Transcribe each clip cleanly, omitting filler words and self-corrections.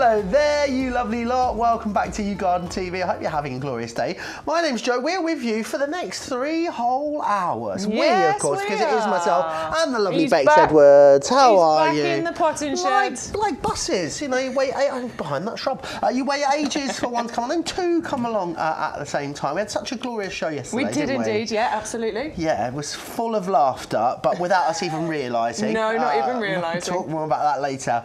Hello there, you lovely lot. Welcome back to YouGarden TV. I hope you're having a glorious day. My name's Joe. We're with you for the next 3 whole hours. Yes, we, of course, because it is myself and the lovely Bex back. Edwards. How are He's you? back in the potting shed. Like buses, you know, you wait behind that shrub. You wait ages for one to come on and 2 come along at the same time. We had such a glorious show yesterday. We did indeed, yeah, absolutely. Yeah, it was full of laughter, but without us even realising. No, not even realising. We'll talk more about that later,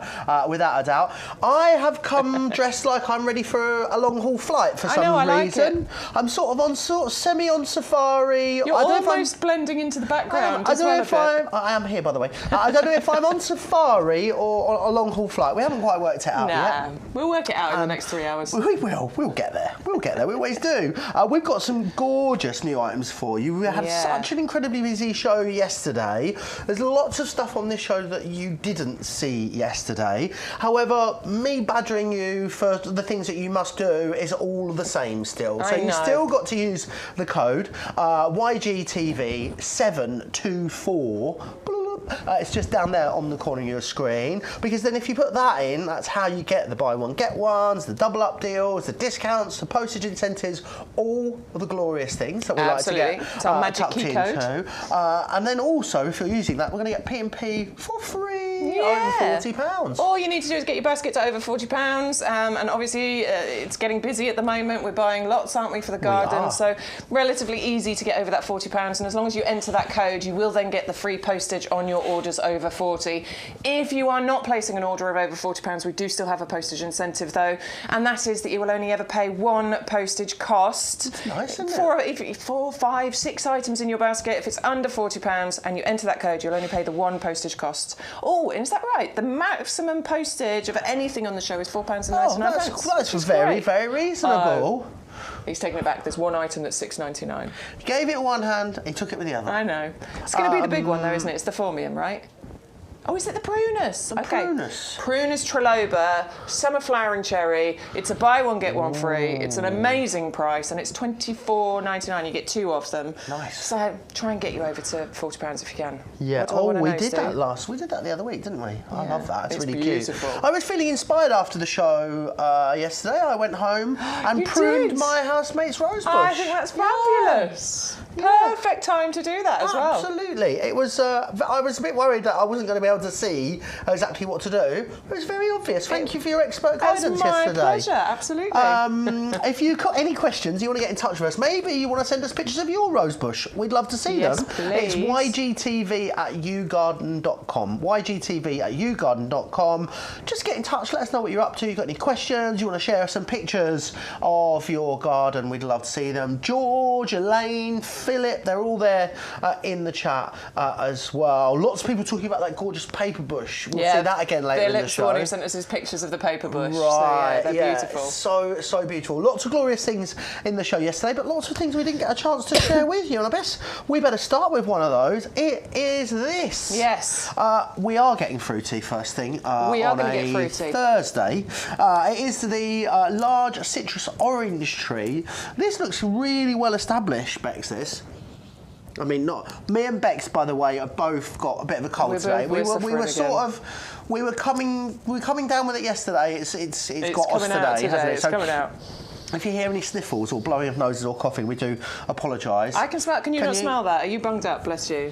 without a doubt. I have come dressed like I'm ready for a long haul flight for some reason. I like it. I'm sort of semi on safari. You're almost blending into the background. I am here, by the way. I don't know if I'm on safari or on a long haul flight. We haven't quite worked it out yet. We'll work it out in the next 3 hours. We will. We'll get there. We'll get there. We always do. We've got some gorgeous new items for you. We had such an incredibly busy show yesterday. There's lots of stuff on this show that you didn't see yesterday. However, me badgering you for the things that you must do is all the same still. So you still got to use the code YGTV724. It's just down there on the corner of your screen, because then if you put that in, that's how you get the buy one get ones, the double up deals, the discounts, the postage incentives, all of the glorious things that we like to get it's our magic key code. And then also, if you're using that, we're going to get P&P for free over £40. All you need to do is get your basket to over £40, and obviously it's getting busy at the moment. We're buying lots, aren't we, for the garden? So relatively easy to get over that £40, and as long as you enter that code, you will then get the free postage on your orders over 40. If you are not placing an order of over £40, we do still have a postage incentive though, and that is that you will only ever pay 1 postage cost. That's nice, isn't it? 4, 5, 6 items in your basket. If it's under £40 and you enter that code, you'll only pay the 1 postage cost. Oh, is that right? The maximum postage of anything on the show is £4.99. That's very, very reasonable. He's taking it back. There's one item that's $6.99. He gave it one hand, he took it with the other. I know. It's going to be the big one though, isn't it? It's the Formium, right? Oh, is it the Prunus? Prunus. Prunus Triloba, summer flowering cherry. It's a buy one, get one free. It's an amazing price, and it's $24.99. You get 2 of them. Nice. So try and get you over to £40 if you can. Yeah. We did that we did that the other week, didn't we? I love that. It's really beautiful. Cute. I was feeling inspired after the show yesterday. I went home and pruned my housemate's rosebush. I think that's fabulous. Perfect time to do that as well. Absolutely. It was. I was a bit worried that I wasn't going to be able to see exactly what to do. It was very obvious. Thank you for your expert guidance yesterday. It's my pleasure. Absolutely. If you've got any questions, you want to get in touch with us, maybe you want to send us pictures of your rosebush. We'd love to see them. Please. It's ygtv@yougarden.com. ygtv@yougarden.com. Just get in touch. Let us know what you're up to. You got any questions? You want to share some pictures of your garden? We'd love to see them. George, Elaine, Philip, they're all there in the chat as well. Lots of people talking about that gorgeous paper bush. We'll see that again later in the show. Philip's the one who sent us his pictures of the paper bush. Right, so they're beautiful. So beautiful. Lots of glorious things in the show yesterday, but lots of things we didn't get a chance to share with you. And I guess we better start with one of those. It is this. Yes. We are getting fruity first thing. We are going to get fruity. Thursday. It is the large citrus orange tree. This looks really well established, Bex, this. I mean, not me and Bex, by the way, have both got a bit of a cold today. We were coming down with it yesterday. It's got us today, hasn't it? It's coming out. If you hear any sniffles or blowing of noses or coughing, we do apologise. I can smell. Can you not smell that? Are you bunged up? Bless you.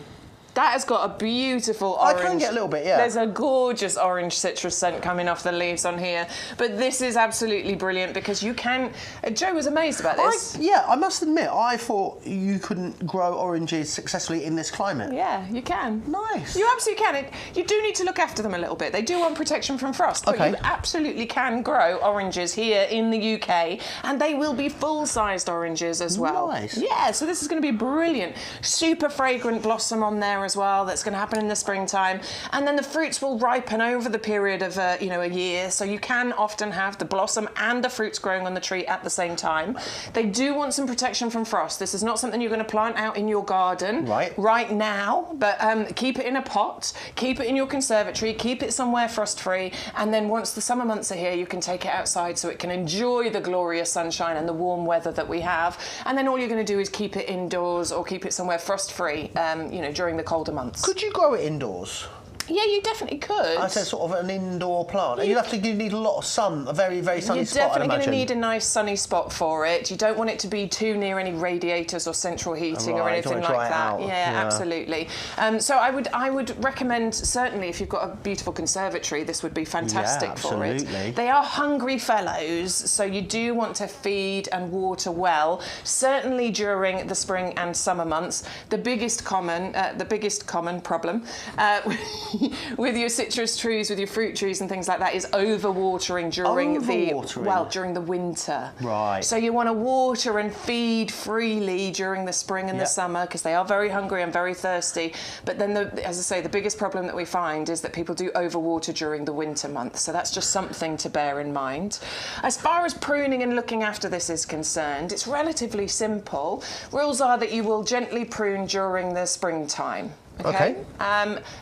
That has got a beautiful orange. I can get a little bit, yeah. There's a gorgeous orange citrus scent coming off the leaves on here. But this is absolutely brilliant because you can... Joe was amazed about this. I must admit, I thought you couldn't grow oranges successfully in this climate. Yeah, you can. Nice. You absolutely can. You do need to look after them a little bit. They do want protection from frost. But you absolutely can grow oranges here in the UK. And they will be full-sized oranges as well. Nice. Yeah, so this is going to be brilliant. Super fragrant blossom on there as well. That's going to happen in the springtime, and then the fruits will ripen over the period of a year. So you can often have the blossom and the fruits growing on the tree at the same time. They do want some protection from frost. This is not something you're going to plant out in your garden right now, but keep it in a pot, keep it in your conservatory, keep it somewhere frost-free, and then once the summer months are here, you can take it outside so it can enjoy the glorious sunshine and the warm weather that we have. And then all you're going to do is keep it indoors or keep it somewhere frost-free, during the colder months. Could you grow it indoors? Yeah, you definitely could. I said sort of an indoor plant. And you need a lot of sun, a very, very sunny spot, I'd imagine. You're definitely going to need a nice sunny spot for it. You don't want it to be too near any radiators or central heating or anything like that. Yeah, absolutely. So I would recommend, certainly if you've got a beautiful conservatory, this would be fantastic for it. They are hungry fellows, so you do want to feed and water well, certainly during the spring and summer months. The biggest common problem with your citrus trees, with your fruit trees and things like that is overwatering during the winter. Right. So you want to water and feed freely during the spring and the summer because they are very hungry and very thirsty. But then, as I say, the biggest problem that we find is that people do overwater during the winter months. So that's just something to bear in mind. As far as pruning and looking after this is concerned, it's relatively simple. Rules are that you will gently prune during the springtime. Okay.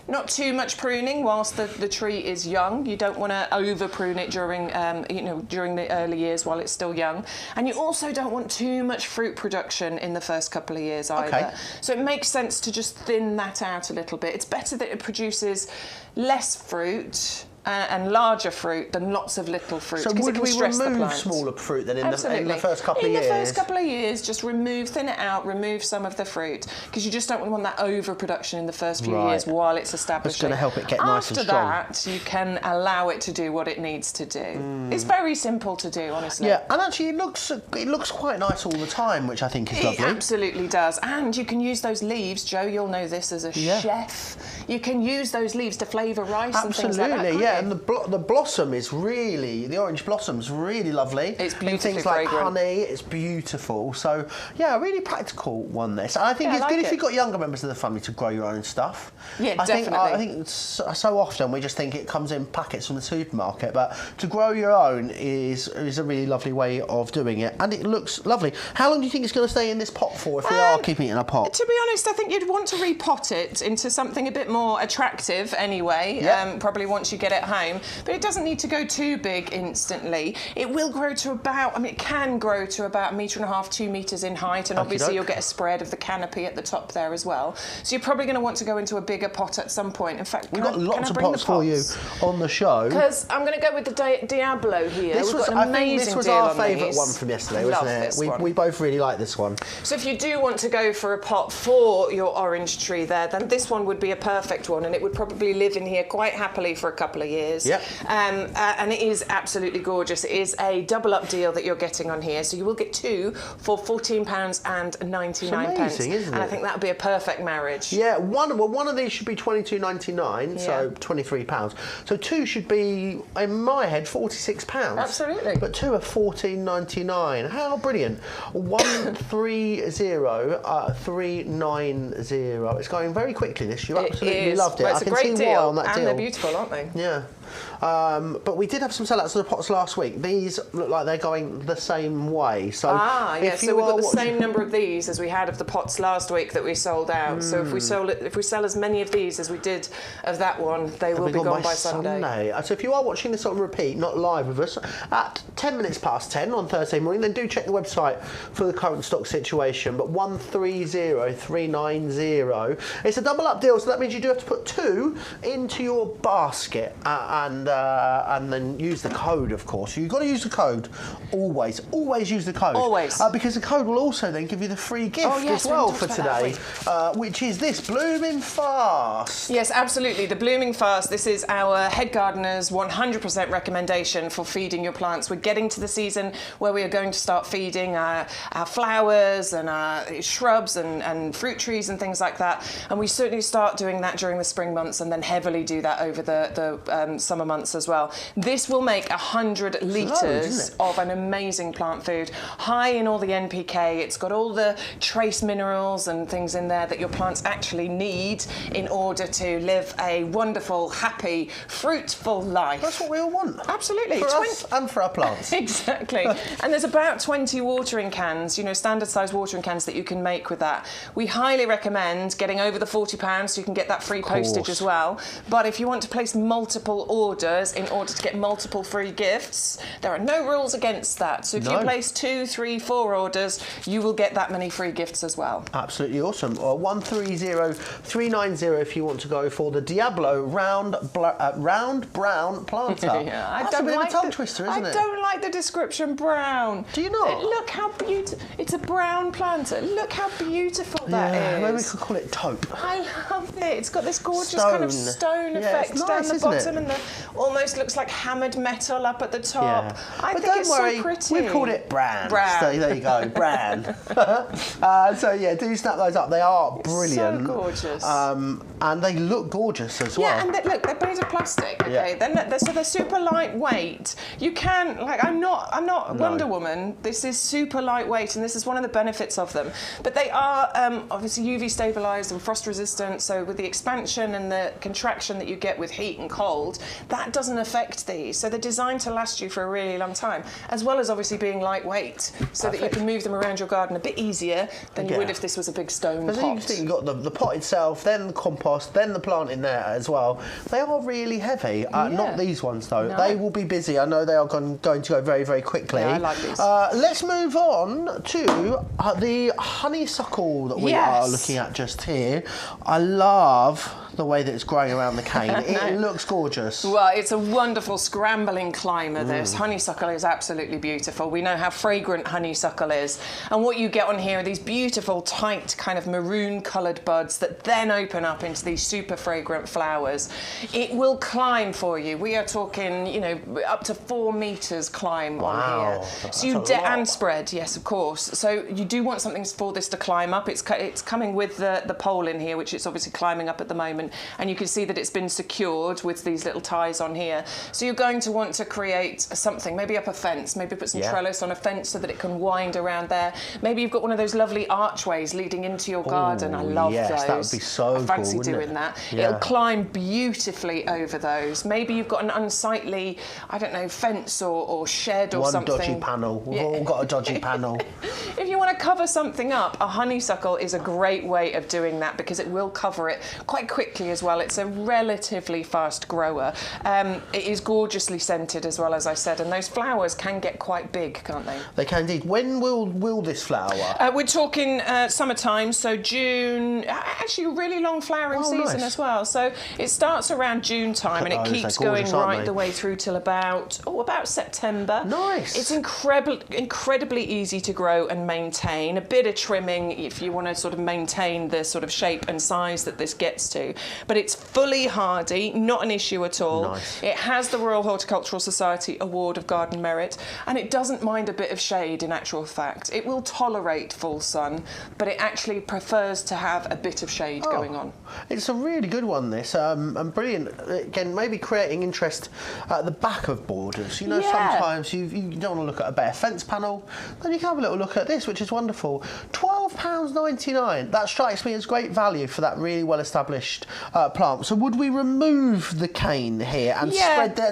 Not too much pruning whilst the tree is young. You don't want to over prune it during the early years while it's still young, and you also don't want too much fruit production in the first couple of years either. Okay. So it makes sense to just thin that out a little bit. It's better that it produces less fruit and larger fruit than lots of little fruit. So would we remove smaller fruit then in the first couple of years? In the first couple of years, just thin it out, remove some of the fruit, because you just don't want that overproduction in the first few years while it's establishing. It's going to help it get nice and strong. After that, you can allow it to do what it needs to do. It's very simple to do, honestly. Yeah, and actually it looks quite nice all the time, which I think is lovely. It absolutely does. And you can use those leaves, Joe, you'll know this as a chef. You can use those leaves to flavour rice and things like that. Absolutely, yeah. And the blossom is really, the orange blossom's really lovely. It's beautifully things like fragrant. honey, it's beautiful. So, yeah, a really practical one, this. And I think it's good if you've got younger members of the family to grow your own stuff. Yeah, definitely. I think so often we just think it comes in packets from the supermarket, but to grow your own is a really lovely way of doing it. And it looks lovely. How long do you think it's going to stay in this pot for if we are keeping it in a pot? To be honest, I think you'd want to repot it into something a bit more attractive anyway, probably once you get it home. But it doesn't need to go too big instantly. It will grow to it can grow to about 1.5 metres, 2 metres in height, and obviously you'll get a spread of the canopy at the top there as well. So you're probably going to want to go into a bigger pot at some point. In fact, we've got lots of pots for you on the show. Because I'm going to go with the Diablo here. This was our favourite one from yesterday, wasn't it? We both really like this one. So if you do want to go for a pot for your orange tree there, then this one would be a perfect one, and it would probably live in here quite happily for a couple of years. Yep. And it is absolutely gorgeous. It is a double-up deal that you're getting on here. So you will get two for £14.99. It's amazing, isn't it? And I think that would be a perfect marriage. Yeah, one of these should be £22.99, so £23. So two should be, in my head, £46. Absolutely. But two are £14.99. How brilliant. 130390. It's going very quickly, this. You absolutely loved it. Well, it's I can see why on that deal. And they're beautiful, aren't they? Yeah. But we did have some sellouts of the pots last week. These look like they're going the same way. So so we've got the same number of these as we had of the pots last week that we sold out. So if we sell as many of these as we did of that one, they will be gone by Sunday. So if you are watching this on repeat, not live with us, at 10 minutes past 10 on Thursday morning, then do check the website for the current stock situation. But 130390. It's a double up deal, so that means you do have to put two into your basket. And then use the code, of course. You've got to use the code. Always use the code. Always. Because the code will also then give you the free gift as well for today, which is this Blooming Fast. Yes, absolutely. The Blooming Fast. This is our head gardener's 100% recommendation for feeding your plants. We're getting to the season where we are going to start feeding our flowers and our shrubs and fruit trees and things like that. And we certainly start doing that during the spring months and then heavily do that over the summer months as well. This will make 100 litres of an amazing plant food, high in all the NPK. It's got all the trace minerals and things in there that your plants actually need in order to live a wonderful, happy, fruitful life. That's what we all want. Absolutely. For us and for our plants. plants. Exactly. And there's about 20 watering cans, standard size watering cans that you can make with that. We highly recommend getting over the £40 so you can get that free postage as well. But if you want to place multiple orders in order to get multiple free gifts, there are no rules against that. So if you place 2, 3, 4 orders, you will get that many free gifts as well. Absolutely awesome. 130390 if you want to go for the Diablo round brown planter. Yeah, That's a bit of a tongue twister, isn't it? I don't like the description brown. Do you not? Look how beautiful. It's a brown planter. Look how beautiful that is. Maybe we could call it taupe. I love it. It's got this gorgeous kind of stone effect down the bottom, and almost looks like hammered metal up at the top. Yeah. I think it's so pretty. We've called it Bran. So there you go, Bran. So yeah, do snap those up. They are brilliant. So gorgeous. And they look gorgeous as well. Yeah, and look, they're made of plastic. Okay, so they're super lightweight. You can, I'm not Wonder Woman. This is super lightweight, and this is one of the benefits of them. But they are obviously UV stabilized and frost resistant. So with the expansion and the contraction that you get with heat and cold, that doesn't affect these. So they're designed to last you for a really long time, as well as obviously being lightweight, so that you can move them around your garden a bit easier than you would if this was a big stone pot. You can see you've got the pot itself, then the compost, then the plant in there as well. They are really heavy. Not these ones though. No. They will be busy. I know they are going to go very, very quickly. Yeah, I like these. Let's move on to the honeysuckle that we are looking at just here. I love the way that it's growing around the cane. It looks gorgeous. Well, it's a wonderful scrambling climber, this. Honeysuckle is absolutely beautiful. We know how fragrant honeysuckle is. And what you get on here are these beautiful, tight, kind of maroon-coloured buds that then open up into these super fragrant flowers. It will climb for you. We are talking, up to 4 metres climb on here. So and spread, yes, of course. So you do want something for this to climb up. It's coming with the pole in here, which it's obviously climbing up at the moment. And you can see that it's been secured with these little ties on here. So you're going to want to create something, maybe up a fence, maybe put some trellis on a fence so that it can wind around there. Maybe you've got one of those lovely archways leading into your garden. I love those. That would be so cool. I fancy doing that. Yeah. It'll climb beautifully over those. Maybe you've got an unsightly, I don't know, fence or shed or something. One dodgy panel. We've all got a dodgy panel. If you want to cover something up, a honeysuckle is a great way of doing that because it will cover it quite quickly as well. It's a relatively fast grower. It is gorgeously scented as well, as I said, and those flowers can get quite big, can't they? They can indeed. When will this flower? We're talking summertime, so June. Actually, a really long flowering season as well. So it starts around June time, and it keeps going right the way through till about September. Nice. It's incredibly easy to grow and maintain. A bit of trimming if you want to sort of maintain the sort of shape and size that this gets to. But it's fully hardy, not an issue at all. Nice. It has the Royal Horticultural Society Award of Garden Merit, and it doesn't mind a bit of shade in actual fact. It will tolerate full sun, but it actually prefers to have a bit of shade going on. It's a really good one, this, and brilliant. Again, maybe creating interest at the back of borders. Sometimes you don't want to look at a bare fence panel, then you can have a little look at this, which is wonderful. £12.99. That strikes me as great value for that really well-established plant. So would we remove the cane here and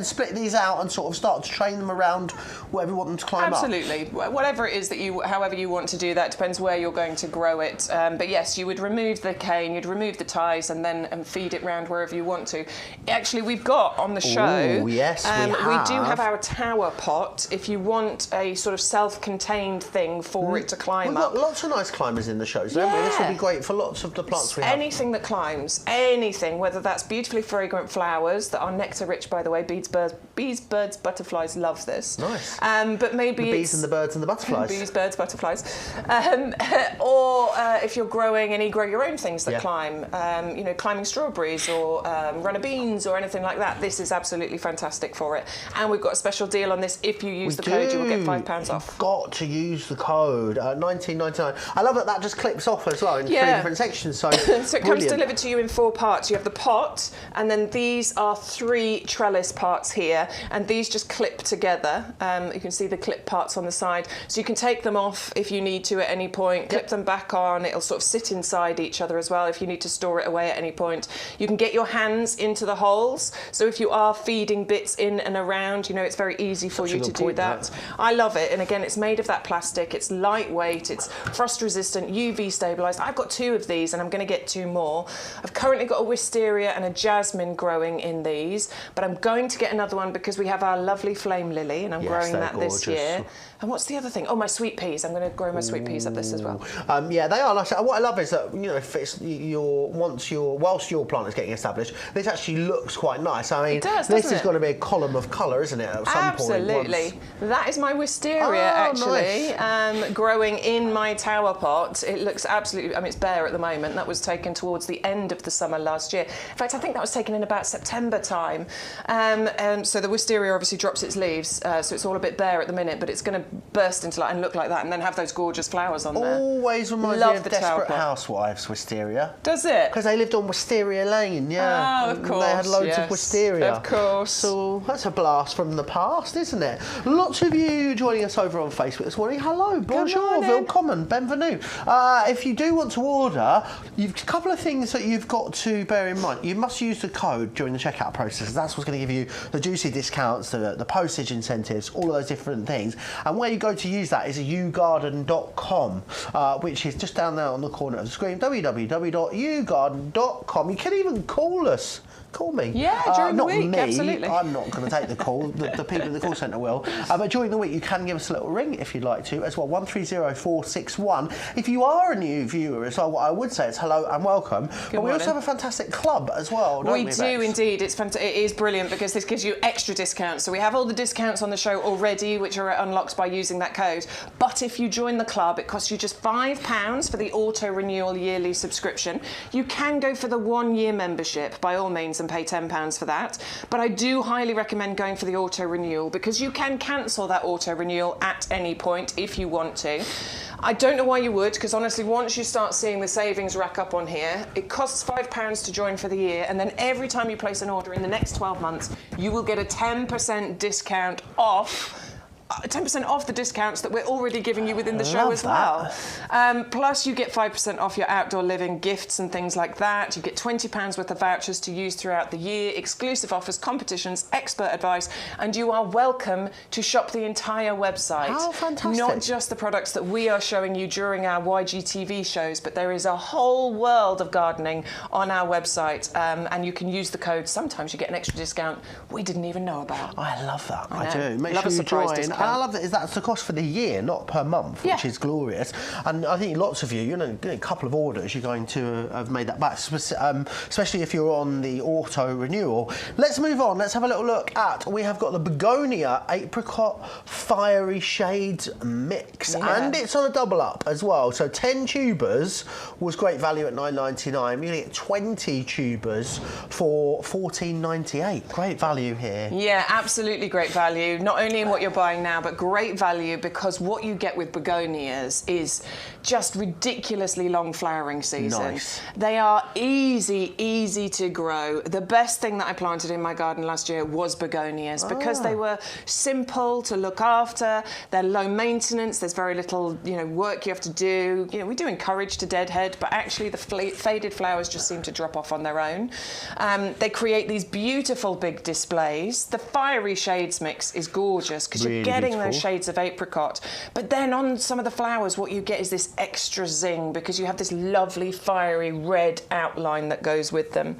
split these out and sort of start to train them around wherever you want them to climb up? Absolutely. Whatever it is that however you want to do that, depends where you're going to grow it. But yes, you would remove the cane, you'd remove the ties, and then feed it round wherever you want to. Actually, we've got on the show. We do have our tower pot. If you want a sort of self-contained thing for it to climb up. We've got lots of nice climbers in the shows, don't we? This would be great for lots of the plants we have. Anything that climbs, anything, whether that's beautifully fragrant flowers that are nectar rich, by the way. Bees, birds, butterflies love this. Nice. But maybe the bees and the birds and the butterflies. Bees, birds, butterflies. Or if you're growing and you grow your own things that climb, climbing strawberries or runner beans or anything like that, this is absolutely fantastic for it. And we've got a special deal on this. If you use the code, you will get £5 off. You've got to use the code, $19.99. I love that just clips off as well in 3 different sections. So, so it comes delivered to you in 4 parts. You have the pot, and then these are 3 trellis parts here, and these just clip together. You can see the clip parts on the side, so you can take them off if you need to at any point, clip them back on. It'll sort of sit inside each other as well if you need to store it away at any point. You can get your hands into the holes, so if you are feeding bits in and around, it's very easy for Such a you to good do point, that. I love it. And again, it's made of that plastic. It's lightweight. It's frost resistant, UV stabilized. I've got 2 of these and I'm going to get 2 more. I've currently got a wisteria and a jasmine growing in these, but I'm going to get another one because we have our lovely flame lily and I'm growing that this year. And what's the other thing? Oh, my sweet peas. I'm going to grow my sweet peas up this as well. Yeah, they are nice. What I love is that, you know, if it's whilst your plant is getting established, this actually looks quite nice. I mean, it does, this is going to be a column of colour, isn't it? At some point. Absolutely. That is my wisteria, actually, nice. growing in my tower pot. It looks absolutely, I mean, it's bare at the moment. That was taken towards the end of the summer last year. In fact, I think that was taken in about September time. So the wisteria obviously drops its leaves, so it's all a bit bare at the minute, but it's going to burst into light and look like that and then have those gorgeous flowers on there. Always reminds me of Desperate Housewives wisteria. Does it? Because they lived on Wisteria Lane, yeah. Oh, of course. They had loads of wisteria. Of course. So that's a blast from the past, isn't it? Lots of you joining us over on Facebook this morning. Hello, bonjour, willkommen, bienvenue. If you do want to order, a couple of things that you've got to bear in mind. You must use the code during the checkout process. That's what's going to give you the juicy discounts, the postage incentives, all of those different things. And where you go to use that is YouGarden.com, which is just down there on the corner of the screen, www.yougarden.com. You can even call us. Call me. Yeah, during the week, me. absolutely. I'm not going to take the call. The people in the call centre will. But during the week, you can give us a little ring if you'd like to as well. 130461. If you are a new viewer as well, what I would say is hello and welcome. But we also have a fantastic club as well, don't we, We do indeed. It is brilliant because this gives you extra discounts. So we have all the discounts on the show already, which are unlocked by using that code. But if you join the club, it costs you just £5 for the auto renewal yearly subscription. You can go for the 1-year membership by all means and pay £10 for that. But I do highly recommend going for the auto renewal because you can cancel that auto renewal at any point if you want to. I don't know why you would, because honestly, once you start seeing the savings rack up on here, it costs £5 to join for the year, and then every time you place an order in the next 12 months, you will get a 10% discount off. 10% off the discounts that we're already giving you within the show as well. Plus, you get 5% off your outdoor living gifts and things like that. You get £20 worth of vouchers to use throughout the year, exclusive offers, competitions, expert advice, and you are welcome to shop the entire website. How fantastic. Not just the products that we are showing you during our YGTV shows, but there is a whole world of gardening on our website, and you can use the code. Sometimes you get an extra discount we didn't even know about. I love that. I do. Make sure you join. Discount. And I love that that's the cost for the year, not per month, which is glorious. And I think lots of you, a couple of orders, you're going to have made that back, especially if you're on the auto renewal. Let's move on. Let's have a little look at, we have got the Begonia Apricot Fiery Shades Mix. Yeah. And it's on a double up as well. So 10 tubers was great value at $9.99. You're going to get 20 tubers for $14.98. Great value here. Yeah, absolutely great value. Not only in what you're buying now, but great value because what you get with begonias is just ridiculously long flowering season. Nice. They are easy to grow. The best thing that I planted in my garden last year was begonias because they were simple to look after. They're low maintenance. There's very little, work you have to do. We do encourage to deadhead, but actually the faded flowers just seem to drop off on their own. They create these beautiful big displays. The Fiery Shades Mix is gorgeous because you're getting those shades of apricot, but then on some of the flowers what you get is this extra zing because you have this lovely fiery red outline that goes with them.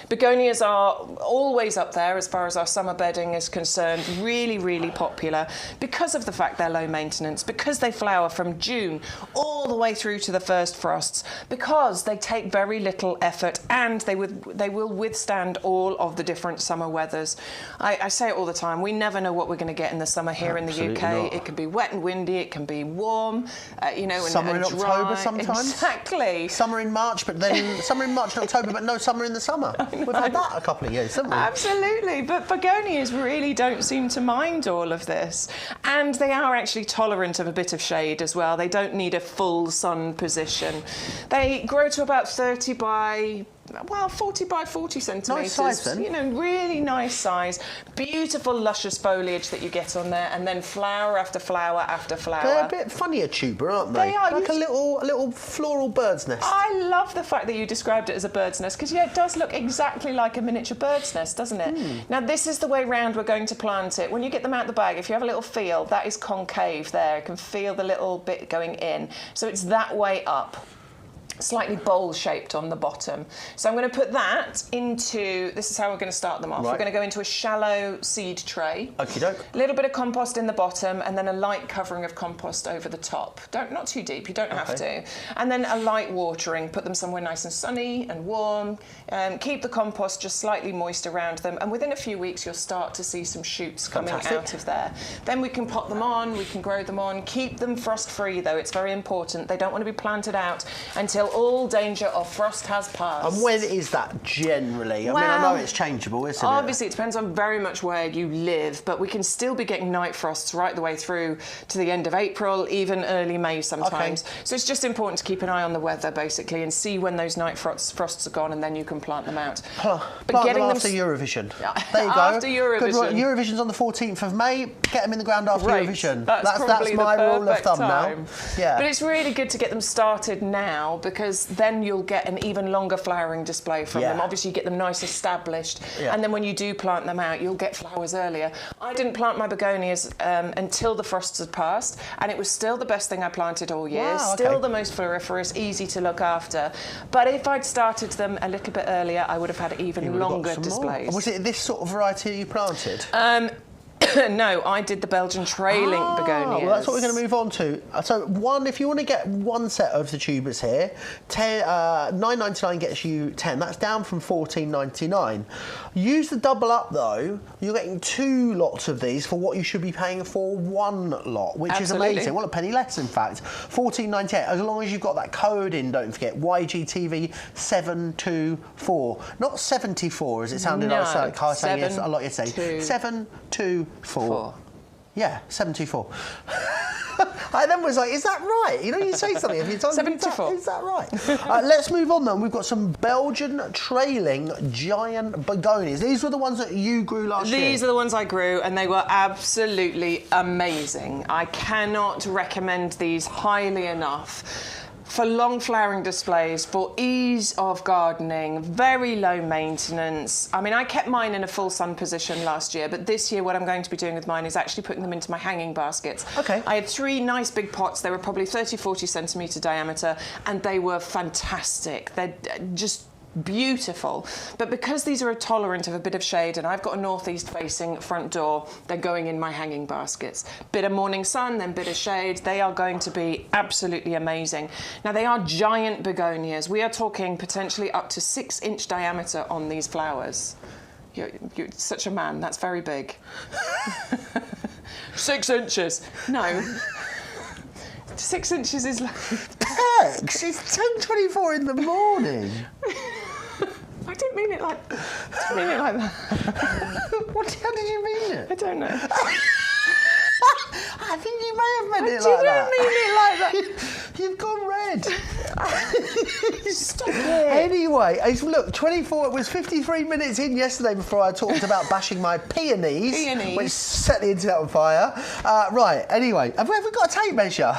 Begonias are always up there as far as our summer bedding is concerned, really popular because of the fact they're low maintenance, because they flower from June all the way through to the first frosts, because they take very little effort and they will withstand all of the different summer weathers. I say it all the time, we never know what we're going to get in the summer here in the UK. Not. It can be wet and windy, it can be warm, summer and in October sometimes. Exactly. Summer in March, but then summer in March and October, but no summer in the summer. We've had that a couple of years, haven't we? Absolutely, but begonias really don't seem to mind all of this. And they are actually tolerant of a bit of shade as well. They don't need a full sun position. They grow to about 30 by well, 40 by 40 centimetres. Nice size then. You know, really nice size. Beautiful, luscious foliage that you get on there, and then flower after flower after flower. They're a bit funny a tuber, aren't they? They are. Like a little floral bird's nest. I love the fact that you described it as a bird's nest, because, yeah, it does look exactly like a miniature bird's nest, doesn't it? Now, this is the way round we're going to plant it. When you get them out the bag, if you have a little feel, that is concave there. You can feel the little bit going in. So it's that way up. Slightly bowl-shaped on the bottom. So I'm going to put that into, this is how we're going to start them off. Right. We're going to go into a shallow seed tray. Okie doke. A little bit of compost in the bottom, and then a light covering of compost over the top. Not too deep, you don't have to. And then a light watering, put them somewhere nice and sunny and warm. Keep the compost just slightly moist around them, and within a few weeks you'll start to see some shoots coming out of there. Then we can pot them on, we can grow them on. Keep them frost-free though, it's very important. They don't want to be planted out until all danger of frost has passed. And when is that generally? I mean, I know it's changeable, isn't it? Obviously, it depends on very much where you live, but we can still be getting night frosts right the way through to the end of April, even early May sometimes. Okay. So it's just important to keep an eye on the weather, basically, and see when those night frosts are gone, and then you can plant them out. But getting them after Eurovision. There you go. After Eurovision. Good, Eurovision's on the 14th of May. Get them in the ground after Eurovision. That's my rule of thumb now. Yeah. But it's really good to get them started now, because then you'll get an even longer flowering display from them. Obviously, you get them nice established, and then when you do plant them out, you'll get flowers earlier. I didn't plant my begonias until the frosts had passed, and it was still the best thing I planted all year. Wow, still the most floriferous, easy to look after. But if I'd started them a little bit earlier, I would have had even longer displays. Was it this sort of variety you planted? No, I did the Belgian trailing begonias. Well, that's what we're going to move on to. So, if you want to get one set of the tubers here, $9.99 gets you 10. That's down from $14.99. Use the double up though. You're getting 2 lots of these for what you should be paying for 1 lot, which is amazing. Well, a penny less, in fact. $14.98. As long as you've got that code in, don't forget. YGTV 724, not 74 as it sounded. I was saying yes a lot yesterday. 724. Yeah, 724. I then was like, is that right? You know, you say something if you tell me, 74. Is that right? Let's move on then. We've got some Belgian trailing giant begonias. These were the ones that you grew last year. These are the ones I grew, and they were absolutely amazing. I cannot recommend these highly enough. For long flowering displays, for ease of gardening, very low maintenance. I mean, I kept mine in a full sun position last year, but this year what I'm going to be doing with mine is actually putting them into my hanging baskets. Okay. I had 3 nice big pots. They were probably 30-40 centimetre diameter, and they were fantastic. They're just beautiful. But because these are tolerant of a bit of shade, and I've got a northeast facing front door, they're going in my hanging baskets. Bit of morning sun, then bit of shade. They are going to be absolutely amazing. Now, they are giant begonias. We are talking potentially up to 6-inch diameter on these flowers. You're such a man. That's very big. 6 inches. No. 6 inches is like... Pex, it's 10:24 in the morning. I didn't mean it like that. How did you mean it? I don't know. I think you may have meant it like that. I didn't mean it like that. You've gone red. Stop it. Anyway, look, 24, it was 53 minutes in yesterday before I talked about bashing my peonies, which set the internet on fire. Right, anyway, have we got a tape measure?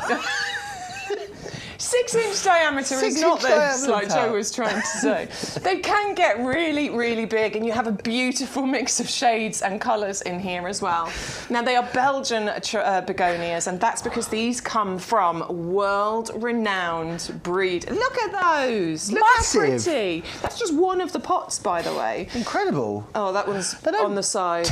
6-inch diameter is not this, like Joe was trying to say. They can get really, really big, and you have a beautiful mix of shades and colours in here as well. Now, they are Belgian begonias, and that's because these come from world-renowned breed. Look at those! Look Massive. How pretty! That's just one of the pots, by the way. Incredible. Oh, that one's on the side.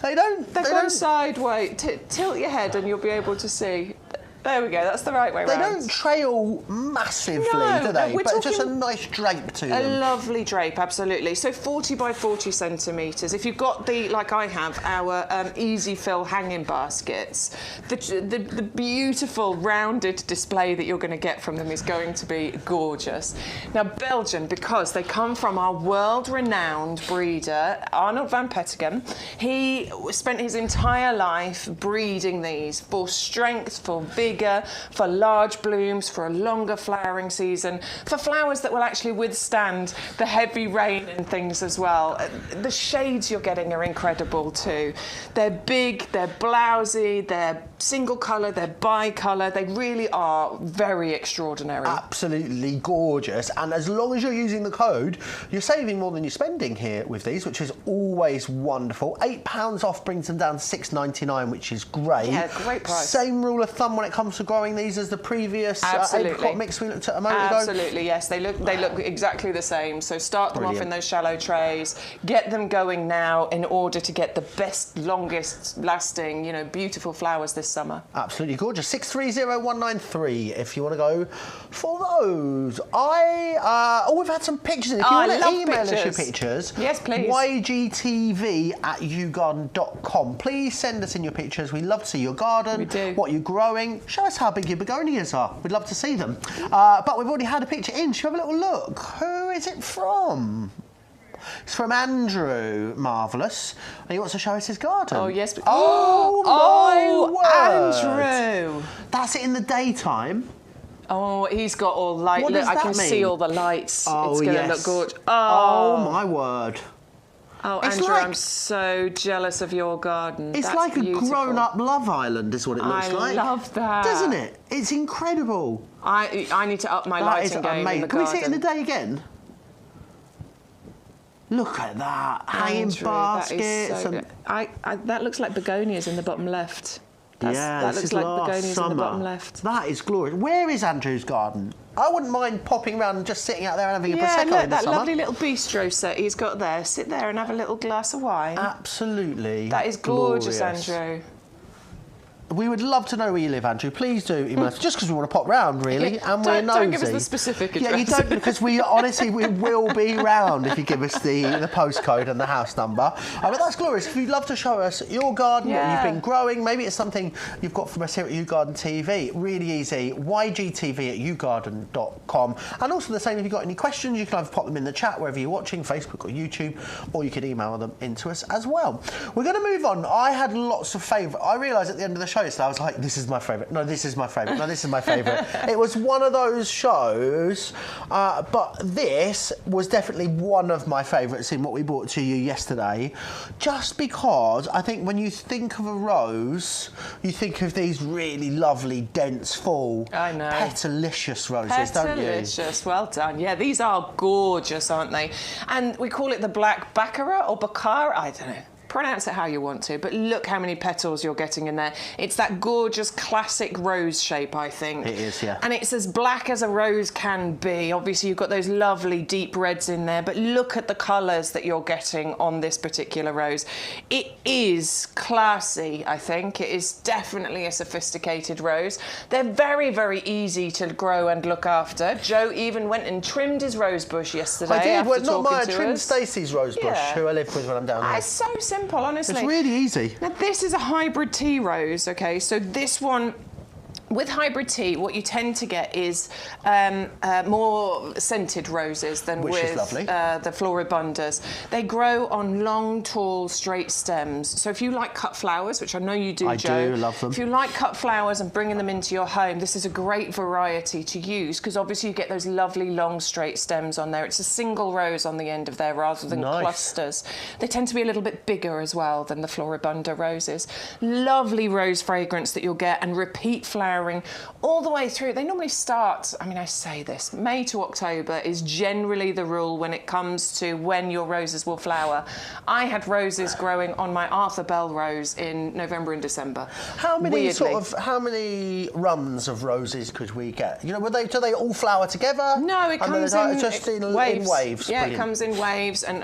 They've gone sideways. Tilt your head, and you'll be able to see. There we go, that's the right way round. They don't trail massively, do they? But just a nice drape to them. A lovely drape, absolutely. So 40 by 40 centimetres. If you've got like I have, our easy fill hanging baskets, the beautiful rounded display that you're going to get from them is going to be gorgeous. Now, Belgian, because they come from our world-renowned breeder, Arnold van Petegem, he spent his entire life breeding these for strength, for vigor, bigger, for large blooms, for a longer flowering season, for flowers that will actually withstand the heavy rain and things as well. The shades you're getting are incredible too. They're big, they're blousy, they're single colour, they're bi-colour. They really are very extraordinary. Absolutely gorgeous. And as long as you're using the code, you're saving more than you're spending here with these, which is always wonderful. £8 off brings them down to $6.99, which is great. Yeah, great price. Same rule of thumb when it comes to growing these as the previous apricot mix we looked at a moment ago. Absolutely, yes. They look exactly the same. So start them off in those shallow trays. Get them going now in order to get the best, longest lasting, you know, beautiful flowers this summer. Absolutely gorgeous. 630193 if you want to go for those. We've had some pictures in. If you want to email us your pictures, yes, please. ygtv@yougardens.com. Please send us in your pictures. We love to see your garden, we do. What you're growing. Show us how big your begonias are. We'd love to see them. But we've already had a picture in. Shall we have a little look? Who is it from? It's from Andrew. Marvellous. And he wants to show us his garden. Oh, yes. Oh, Andrew. That's it in the daytime. Oh, he's got all light. What Look, does I that can mean? see all the lights. Oh, it's going to yes. look gorgeous. Oh, my word. Oh, It's Andrew, like- I'm so jealous of your garden. It's That's like beautiful. a grown-up Love Island is what it looks like. I love that. Doesn't it? It's incredible. I need to up my That is lighting game in amazing. the Can we garden. see it in the day again? Look at that. Hanging Andrew, baskets. That is so good. That looks like begonias in the bottom left. That this looks is like last begonias summer. in the bottom left. That is glorious. Where is Andrew's garden? I wouldn't mind popping around and just sitting out there and having a Prosecco Yeah, look, in the that summer. lovely little bistro set he's got there. Sit there and have a little glass of wine. Absolutely. That is gorgeous, glorious. Andrew. We would love to know where you live, Andrew. Please do email us, just because we want to pop round, really, and we're nosy. Don't give us the specific address. Yeah, you don't, because we honestly we will be round if you give us the postcode and the house number. But that's glorious. If you'd love to show us your garden, what you've been growing, maybe it's something you've got from us here at YouGarden TV. Really easy. ygtv@yougarden.com. And also the same, if you've got any questions, you can either pop them in the chat wherever you're watching, Facebook or YouTube, or you can email them into us as well. We're going to move on. I had lots of favourites. I realised at the end of the show, so I was like, this is my favourite. No, this is my favourite. No, this is my favourite. It was one of those shows, but this was definitely one of my favourites in what we brought to you yesterday, just because I think when you think of a rose, you think of these really lovely, dense, full, petalicious roses, don't you? Petalicious, well done. Yeah, these are gorgeous, aren't they? And we call it the black baccarat or baccarat, I don't know. Pronounce it how you want to, but look how many petals you're getting in there. It's that gorgeous classic rose shape, I think. It is, yeah. And it's as black as a rose can be. Obviously, you've got those lovely deep reds in there, but look at the colours that you're getting on this particular rose. It is classy, I think. It is definitely a sophisticated rose. They're very, very easy to grow and look after. Joe even went and trimmed his rose bush yesterday. I did. After Well, not mine. I to trimmed us. Stacey's rose bush, who I live with when I'm down there. It's so simple, honestly. It's really easy. Now, this is a hybrid tea rose, okay? So this one, with hybrid tea, what you tend to get is more scented roses than Which is lovely. the floribundas. They grow on long, tall, straight stems. So if you like cut flowers, which I know you do, Joe. I do love them. If you like cut flowers and bringing them into your home, this is a great variety to use, because obviously you get those lovely, long, straight stems on there. It's a single rose on the end of there rather than clusters. They tend to be a little bit bigger as well than the floribunda roses. Lovely rose fragrance that you'll get, and repeat flowering all the way through. They normally start, I mean, I say this, May to October is generally the rule when it comes to when your roses will flower. I had roses growing on my Arthur Bell rose in November and December. How many Weirdly. how many runs of roses could we get? You know, do they all flower together? No, it comes in waves. Yeah, Brilliant. it comes in waves, and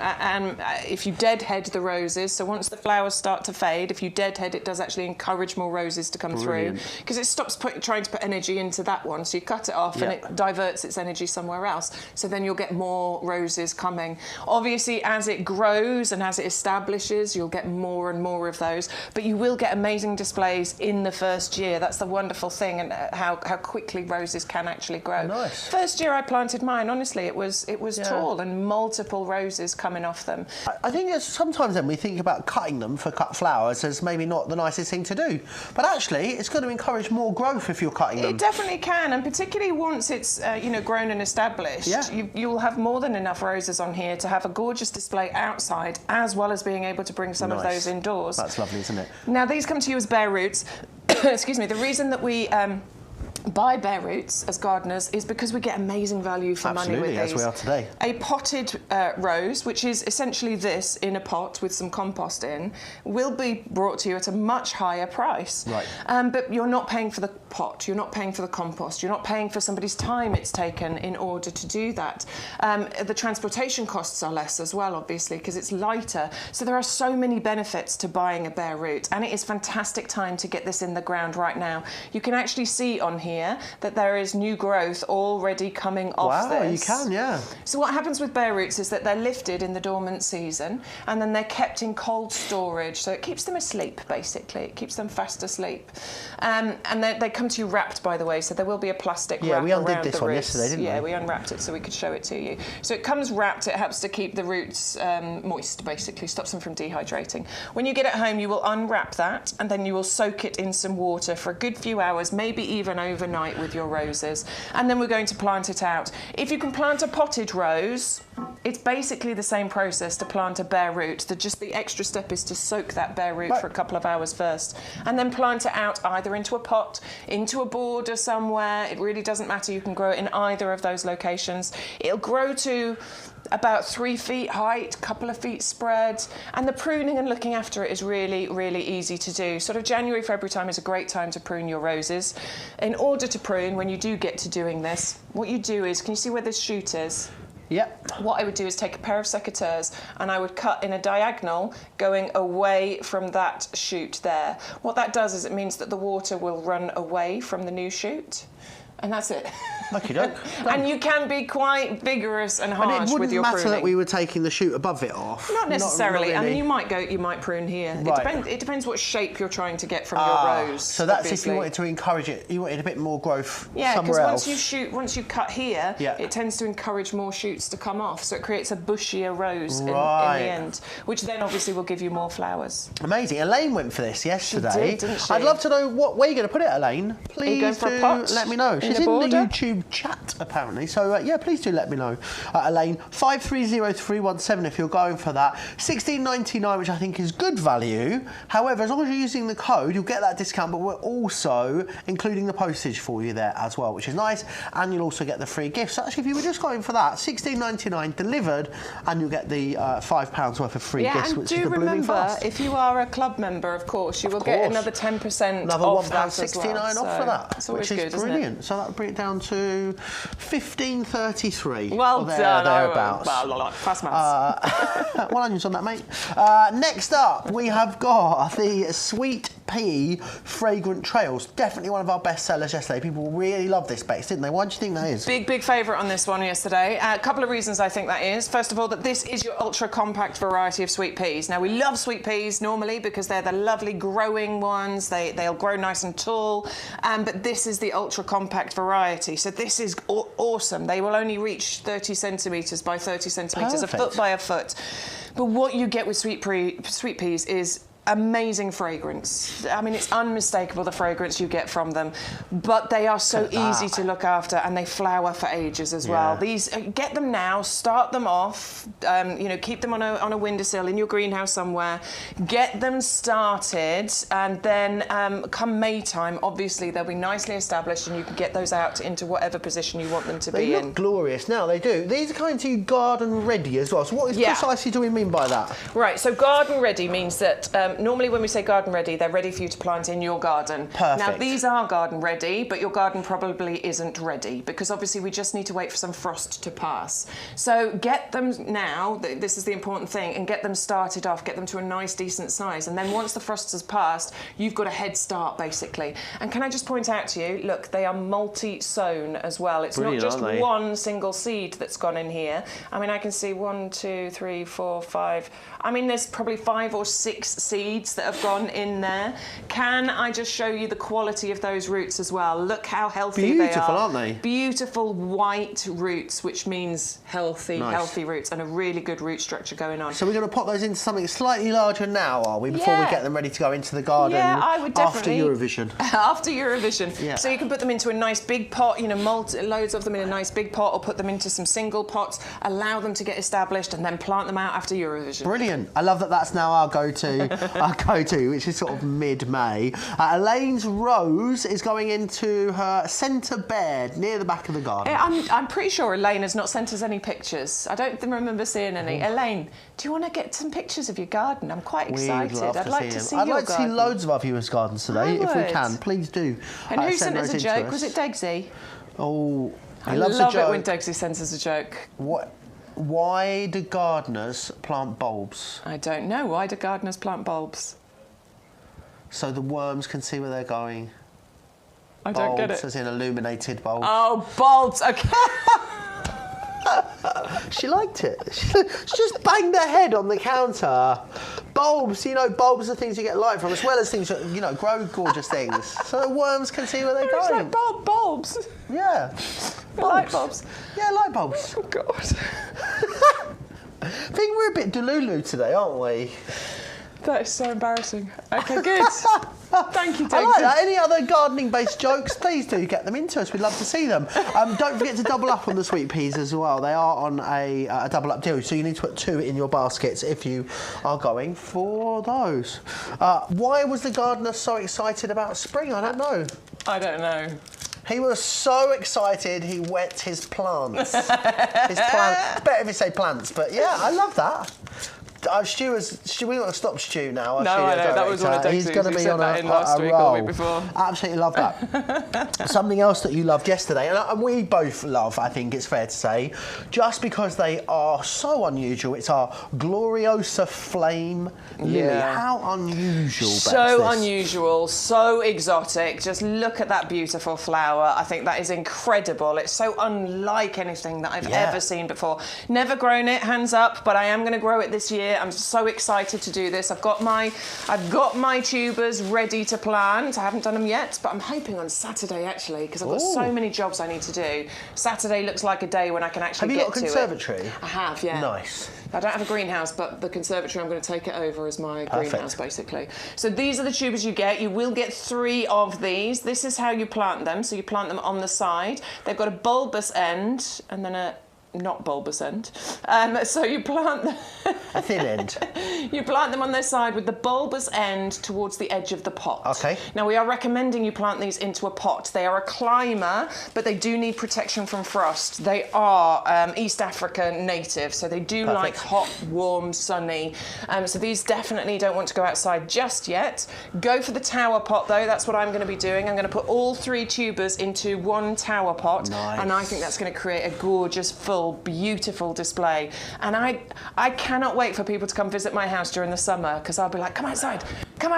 if you deadhead the roses, so once the flowers start to fade, if you deadhead, it does actually encourage more roses to come through, because it stops trying to put energy into that one. So you cut it off and it diverts its energy somewhere else. So then you'll get more roses coming. Obviously, as it grows and as it establishes, you'll get more and more of those. But you will get amazing displays in the first year. That's the wonderful thing, and how quickly roses can actually grow. Nice. First year I planted mine, honestly, it was tall and multiple roses coming off them. I think sometimes then we think about cutting them for cut flowers as maybe not the nicest thing to do. But actually, it's going to encourage more growth growth if you're cutting them. It definitely can, and particularly once it's grown and established, you'll have more than enough roses on here to have a gorgeous display outside, as well as being able to bring some of those indoors. That's lovely, isn't it? Now these come to you as bare roots. Excuse me. The reason that we buy bare roots as gardeners is because we get amazing value for money with these. As we are today. A potted rose, which is essentially this in a pot with some compost in, will be brought to you at a much higher price. Right. But you're not paying for the pot, you're not paying for the compost, you're not paying for somebody's time it's taken in order to do that. The transportation costs are less as well, obviously, because it's lighter. So there are so many benefits to buying a bare root, and it is fantastic time to get this in the ground right now. You can actually see on here that there is new growth already coming off this. Wow, you can, yeah. So what happens with bare roots is that they're lifted in the dormant season and then they're kept in cold storage, so it keeps them asleep, basically. It keeps them fast asleep. And they come to you wrapped, by the way, so there will be a plastic wrap around the roots. Yeah, we undid this one yesterday, didn't we? Yeah, we unwrapped it so we could show it to you. So it comes wrapped, it helps to keep the roots moist, basically, stops them from dehydrating. When you get it home, you will unwrap that and then you will soak it in some water for a good few hours, maybe even overnight with your roses, and then we're going to plant it out. If you can plant a potted rose, it's basically the same process to plant a bare root. Just the extra step is to soak that bare root for a couple of hours first, and then plant it out either into a pot, into a border somewhere. It really doesn't matter. You can grow it in either of those locations. It'll grow to about 3 feet height, couple of feet spread, and the pruning and looking after it is really, really easy to do. Sort of January, February time is a great time to prune your roses. In order to prune, when you do get to doing this, what you do is, can you see where this shoot is? Yep. What I would do is take a pair of secateurs and I would cut in a diagonal going away from that shoot there. What that does is it means that the water will run away from the new shoot. And that's it. Lucky doke. And you can be quite vigorous and harsh with your pruning. And it wouldn't matter that we were taking the shoot above it off. Not necessarily. Not really. I mean, you might prune here. Right. It depends what shape you're trying to get from your rose. So that's obviously. if you wanted to encourage it. You wanted a bit more growth somewhere else. Yeah, because once you cut here, it tends to encourage more shoots to come off. So it creates a bushier rose in the end, which then obviously will give you more flowers. Amazing. Elaine went for this yesterday. She did, didn't she? I'd love to know where you're going to put it, Elaine. Please do let me know. She's in the YouTube chat, apparently. So, yeah, please do let me know. Elaine, 530317 if you're going for that. $16.99, which I think is good value. However, as long as you're using the code, you'll get that discount, but we're also including the postage for you there as well, which is nice. And you'll also get the free gift. So, actually, if you were just going for that, $16.99 delivered, and you'll get the £5 worth of free gifts, which is the blooming fast. If you are a club member, of course, you will get another 10% another off £1.69 well. off for that, which is good, brilliant. So that'll bring it down to $15.33. Well done. Thereabouts. Fast maths. Well, onions on that, mate. Next up, we have got the Sweet Pea Fragrant Trails. Definitely one of our best sellers yesterday. People really loved this base, didn't they? Why do you think that is? Big favourite on this one yesterday. A couple of reasons I think that is. First of all, that this is your ultra compact variety of sweet peas. Now, we love sweet peas normally because they're the lovely growing ones. They'll grow nice and tall. But this is the ultra compact variety. So this is awesome. They will only reach 30 centimetres by 30 centimetres, a foot by a foot. But what you get with sweet peas is amazing fragrance. I mean, it's unmistakable, the fragrance you get from them, but they are so easy to look after, and they flower for ages as well. These, get them now, start them off, keep them on a windowsill in your greenhouse somewhere, get them started, and then come May time, obviously they'll be nicely established and you can get those out into whatever position you want them to be in. They look glorious now, they do. These are kind of garden ready as well. So what precisely do we mean by that? Right, so garden ready means that normally when we say garden ready, they're ready for you to plant in your garden. Perfect. Now, these are garden ready, but your garden probably isn't ready because obviously we just need to wait for some frost to pass. So get them now, this is the important thing, and get them started off, get them to a nice, decent size. And then once the frost has passed, you've got a head start, basically. And can I just point out to you, look, they are multi-sown as well. It's not just one single seed that's gone in here. I mean, I can see 1, 2, 3, 4, 5. I mean, there's probably 5 or 6 seeds weeds that have gone in there. Can I just show you the quality of those roots as well? Look how healthy they are. Beautiful, aren't they? Beautiful white roots, which means healthy, Nice. healthy roots and a really good root structure going on. So we're going to pop those into something slightly larger now, are we? Before we Yeah. get them ready to go into the garden Yeah, I would definitely. after Eurovision. After Eurovision. Yeah. So you can put them into a nice big pot, you know, loads of them in a nice big pot, or put them into some single pots, allow them to get established, and then plant them out after Eurovision. Brilliant. I love that that's now our go-to, which is sort of mid-May. Elaine's rose is going into her centre bed near the back of the garden. I'm pretty sure Elaine has not sent us any pictures. I don't remember seeing any. Elaine, do you want to get some pictures of your garden? I'm quite excited. I'd like to see your garden. I'd like to see loads of our viewers' gardens today, if we can. Please do. And who send sent us those a into joke? us. Was it Degsy? Oh, he I loves love a joke. it when Degsy sends us a joke. Why do gardeners plant bulbs? I don't know. Why do gardeners plant bulbs? So the worms can see where they're going. I don't get Bulbs, it. as in illuminated bulbs. Oh, bulbs. Okay. She liked it. She just banged her head on the counter. Bulbs, you know, bulbs are things you get light from, as well as things that, you know, grow gorgeous things. So the worms can see where they're It's going. like bulbs. Yeah. Light bulbs. Yeah, light bulbs. Oh, God. I think we're a bit delulu today, aren't we? That is so embarrassing. Okay, good. Thank you, Degsy. I like that. Any other gardening-based jokes, please do get them into us. We'd love to see them. Don't forget to double up on the sweet peas as well. They are on a double-up deal, so you need to put 2 in your baskets if you are going for those. Why was the gardener so excited about spring? I don't know. I don't know. He was so excited he wet his plants. His plant. It's better if you say plants, but yeah, I love that. Stu, we got to stop Stu now. No, I know. That was one of Dexy's. He's going to be on that a, in last a week roll. or the week before. Absolutely love that. Something else that you loved yesterday, and we both love, I think it's fair to say, just because they are so unusual, it's our Gloriosa Flame Lily. Yeah. How unusual, So Bex, this? unusual, so exotic. Just look at that beautiful flower. I think that is incredible. It's so unlike anything that I've ever seen before. Never grown it, hands up, but I am going to grow it this year. I'm so excited to do this. I've got my tubers ready to plant. I haven't done them yet, but I'm hoping on Saturday actually, because I've got so many jobs I need to do. Saturday looks like a day when I can actually get to it. Have you got a conservatory? I have, yeah. Nice. I don't have a greenhouse, but the conservatory, I'm going to take it over as my greenhouse, basically. So these are the tubers you get. You will get 3 of these. This is how you plant them. So you plant them on the side. They've got a bulbous end and then a not bulbous end. So you plant them... A thin end. You plant them on their side with the bulbous end towards the edge of the pot. Okay. Now, we are recommending you plant these into a pot. They are a climber, but they do need protection from frost. They are East Africa native, so they do like hot, warm, sunny. So these definitely don't want to go outside just yet. Go for the tower pot, though. That's what I'm going to be doing. I'm going to put all 3 tubers into 1 tower pot. Nice. And I think that's going to create a gorgeous, full, beautiful display. And I cannot wait for people to come visit my house during the summer, because I'll be like, come outside, come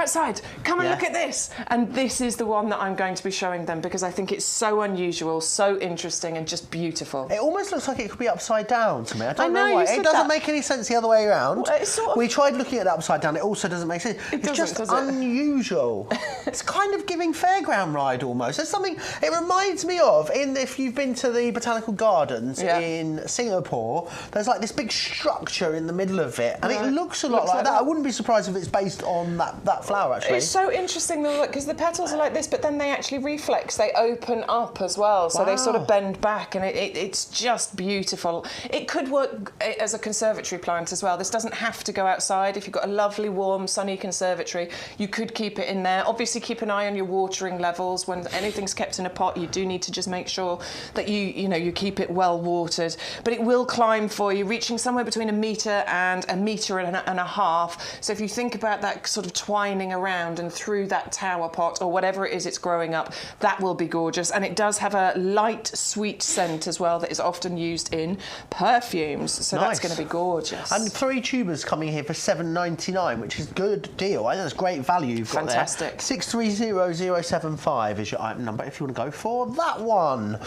and look at this. And this is the one that I'm going to be showing them, because I think it's so unusual, so interesting, and just beautiful. It almost looks like it could be upside down to me. I don't know, know why. you said It doesn't that. make any sense the other way around. Well, it's sort of... We tried looking at it upside down. It also doesn't make sense. It's just does it? unusual. It's kind of giving fairground ride almost. There's something. It reminds me of if you've been to the botanical gardens in Singapore. There's like this big structure in the middle of it, and it looks a lot like that. I wouldn't be surprised if it's based on that flower actually. It's so interesting though, because the petals are like this, but then they actually reflex. They open up as well, so they sort of bend back, and it's just beautiful. It could work as a conservatory plant as well. This doesn't have to go outside. If you've got a lovely, warm, sunny conservatory, you could keep it in there. Obviously, keep an eye on your watering levels. When anything's kept in a pot, you do need to just make sure that you keep it well watered. But it will climb for you, reaching somewhere between 1 metre and 1.5 meters. So if you think about that sort of twining around and through that tower pot or whatever it is it's growing up, that will be gorgeous. And it does have a light, sweet scent as well that is often used in perfumes. So that's going to be gorgeous. And 3 tubers coming here for $7.99, which is a good deal. I think that's great value you've got there. Fantastic. 630075 is your item number if you want to go for that one.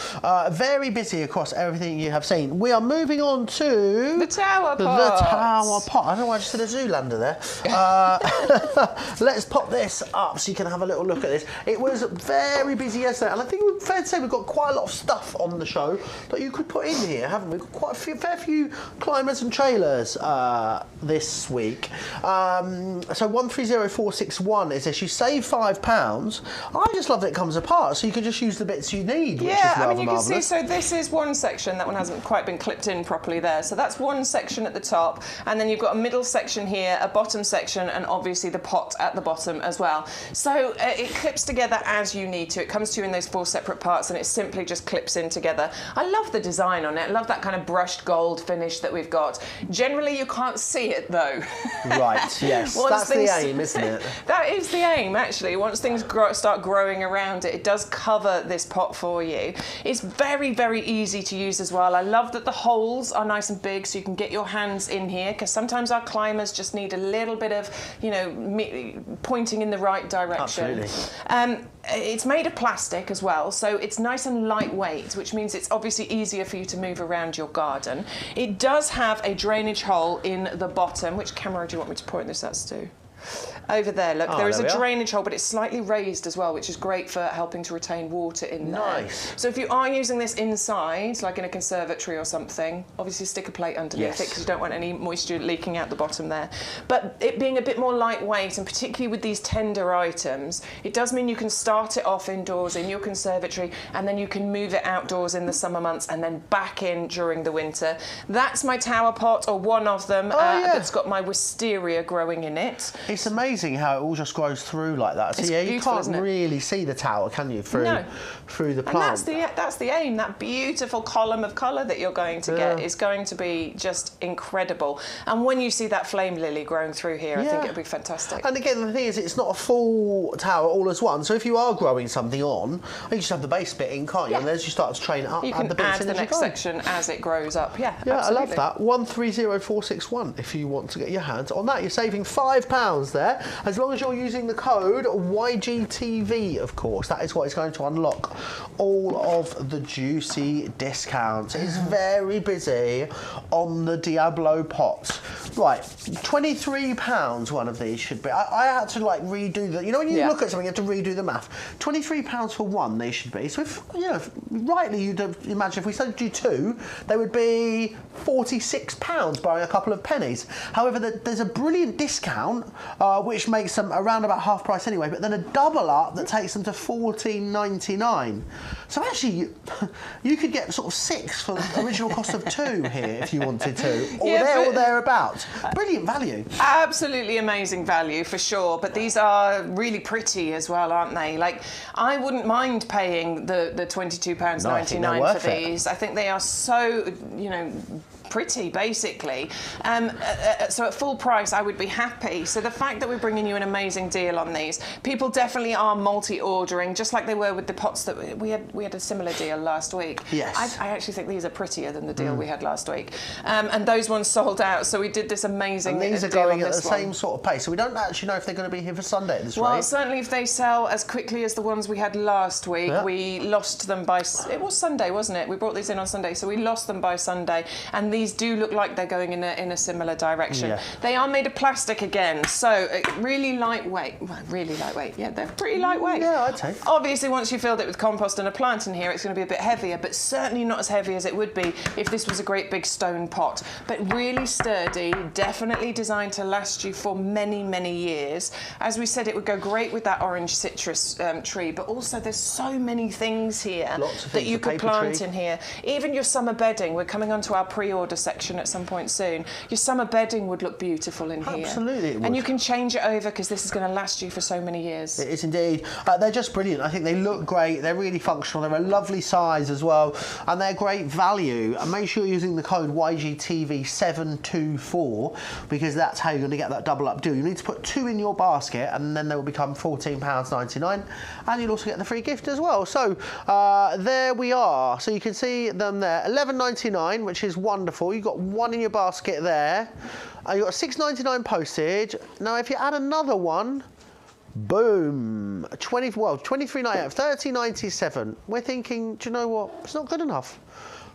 Very busy across everything you have seen. 15. We are moving on to... The tower pot. The tower pot. I don't know why I just said a Zoolander there. Let's pop this up so you can have a little look at this. It was very busy yesterday, and I think it's fair to say we've got quite a lot of stuff on the show that you could put in here, haven't we? We've got quite a fair few climbers and trailers this week. So 130461 is this. You save £5. I just love that it comes apart, so you can just use the bits you need, which is rather I mean, you can marvellous. see, so this is one section. That one hasn't quite been clipped in properly there. So that's one section at the top, and then you've got a middle section here, a bottom section, and obviously the pot at the bottom as well. So it clips together as you need to. It comes to you in those 4 separate parts, and it simply just clips in together. I love the design on it. I love that kind of brushed gold finish that we've got. Generally, you can't see it, though. Right, yes. That's the aim, isn't it? That is the aim, actually. Once things start growing around it, it does cover this pot for you. It's very, very easy to use as well. I love that the holes are nice and big, so you can get your hands in here, because sometimes our climbers just need a little bit of, pointing in the right direction. Absolutely. It's made of plastic as well, so it's nice and lightweight, which means it's obviously easier for you to move around your garden. It does have a drainage hole in the bottom. Which camera do you want me to point this at, Stu? Over there, look, there is a drainage hole, but it's slightly raised as well, which is great for helping to retain water in there. Nice. So if you are using this inside, like in a conservatory or something, obviously stick a plate underneath it, because you don't want any moisture leaking out the bottom there. But it being a bit more lightweight, and particularly with these tender items, it does mean you can start it off indoors in your conservatory, and then you can move it outdoors in the summer months, and then back in during the winter. That's my tower pot, or one of them, that's got my wisteria growing in it. It's amazing how it all just grows through like that. So it's you can't really see the tower, can you, through the plant? And that's the aim. That beautiful column of colour that you're going to get is going to be just incredible. And when you see that flame lily growing through here, I think it'll be fantastic. And again, the thing is, it's not a full tower all as one. So if you are growing something on, you just have the base bit in, can't you? And as you start to train it up, you can add the next section as it grows up. Yeah, absolutely. I love that. 130461 if you want to get your hands on that. You're saving £5 there, as long as you're using the code YGTV, of course. That is what is going to unlock all of the juicy discounts. It's very busy on the Diablo pot. Right, £23 one of these should be. I had to redo the, when you look at something, you have to redo the math. £23 for one they should be. So if rightly you'd imagine if we started to do 2, they would be £46 barring a couple of pennies. However, there's a brilliant discount which makes them around about half price anyway, but then a double up that takes them to £14.99. So actually you could get sort of 6 for the original cost of 2 here if you wanted to, or thereabouts. Brilliant value. Absolutely amazing value for sure, but these are really pretty as well, aren't they? Like, I wouldn't mind paying the £22.99 for these. I think they are so, pretty, basically. So at full price, I would be happy. So the fact that we're bringing you an amazing deal on these, people definitely are multi-ordering, just like they were with the pots that we had a similar deal last week. Yes. I actually think these are prettier than the deal we had last week. And those ones sold out, so we did this amazing deal. And these are going at the same sort of pace, so we don't actually know if they're going to be here for Sunday at this rate. Well, certainly if they sell as quickly as the ones we had last week, we lost them by... It was Sunday, wasn't it? We brought these in on Sunday, so we lost them by Sunday. And these do look like they're going in a similar direction. Yeah. They are made of plastic again, so really lightweight. Well, really lightweight. Yeah, they're pretty lightweight. Yeah, I'd say. Obviously, once you filled it with compost and a plant in here, it's going to be a bit heavier, but certainly not as heavy as it would be if this was a great big stone pot. But really sturdy, definitely designed to last you for many, many years. As we said, it would go great with that orange citrus tree, but also there's so many things here that you could plant in here. Even your summer bedding, we're coming onto our pre-order section at some point soon. Your summer bedding would look beautiful in here. Absolutely it would. And you can change it over because this is going to last you for so many years. It is indeed. They're just brilliant. I think they look great. They're really functional. They're a lovely size as well. And they're great value. And make sure you're using the code YGTV724 because that's how you're going to get that double up deal. You need to put 2 in your basket and then they will become £14.99. And you'll also get the free gift as well. So there we are. So you can see them there. £11.99, which is wonderful. You've got 1 in your basket there. You've got £6.99 postage. Now, if you add another one, boom, £23.98, £30.97. We're thinking, do you know what? It's not good enough.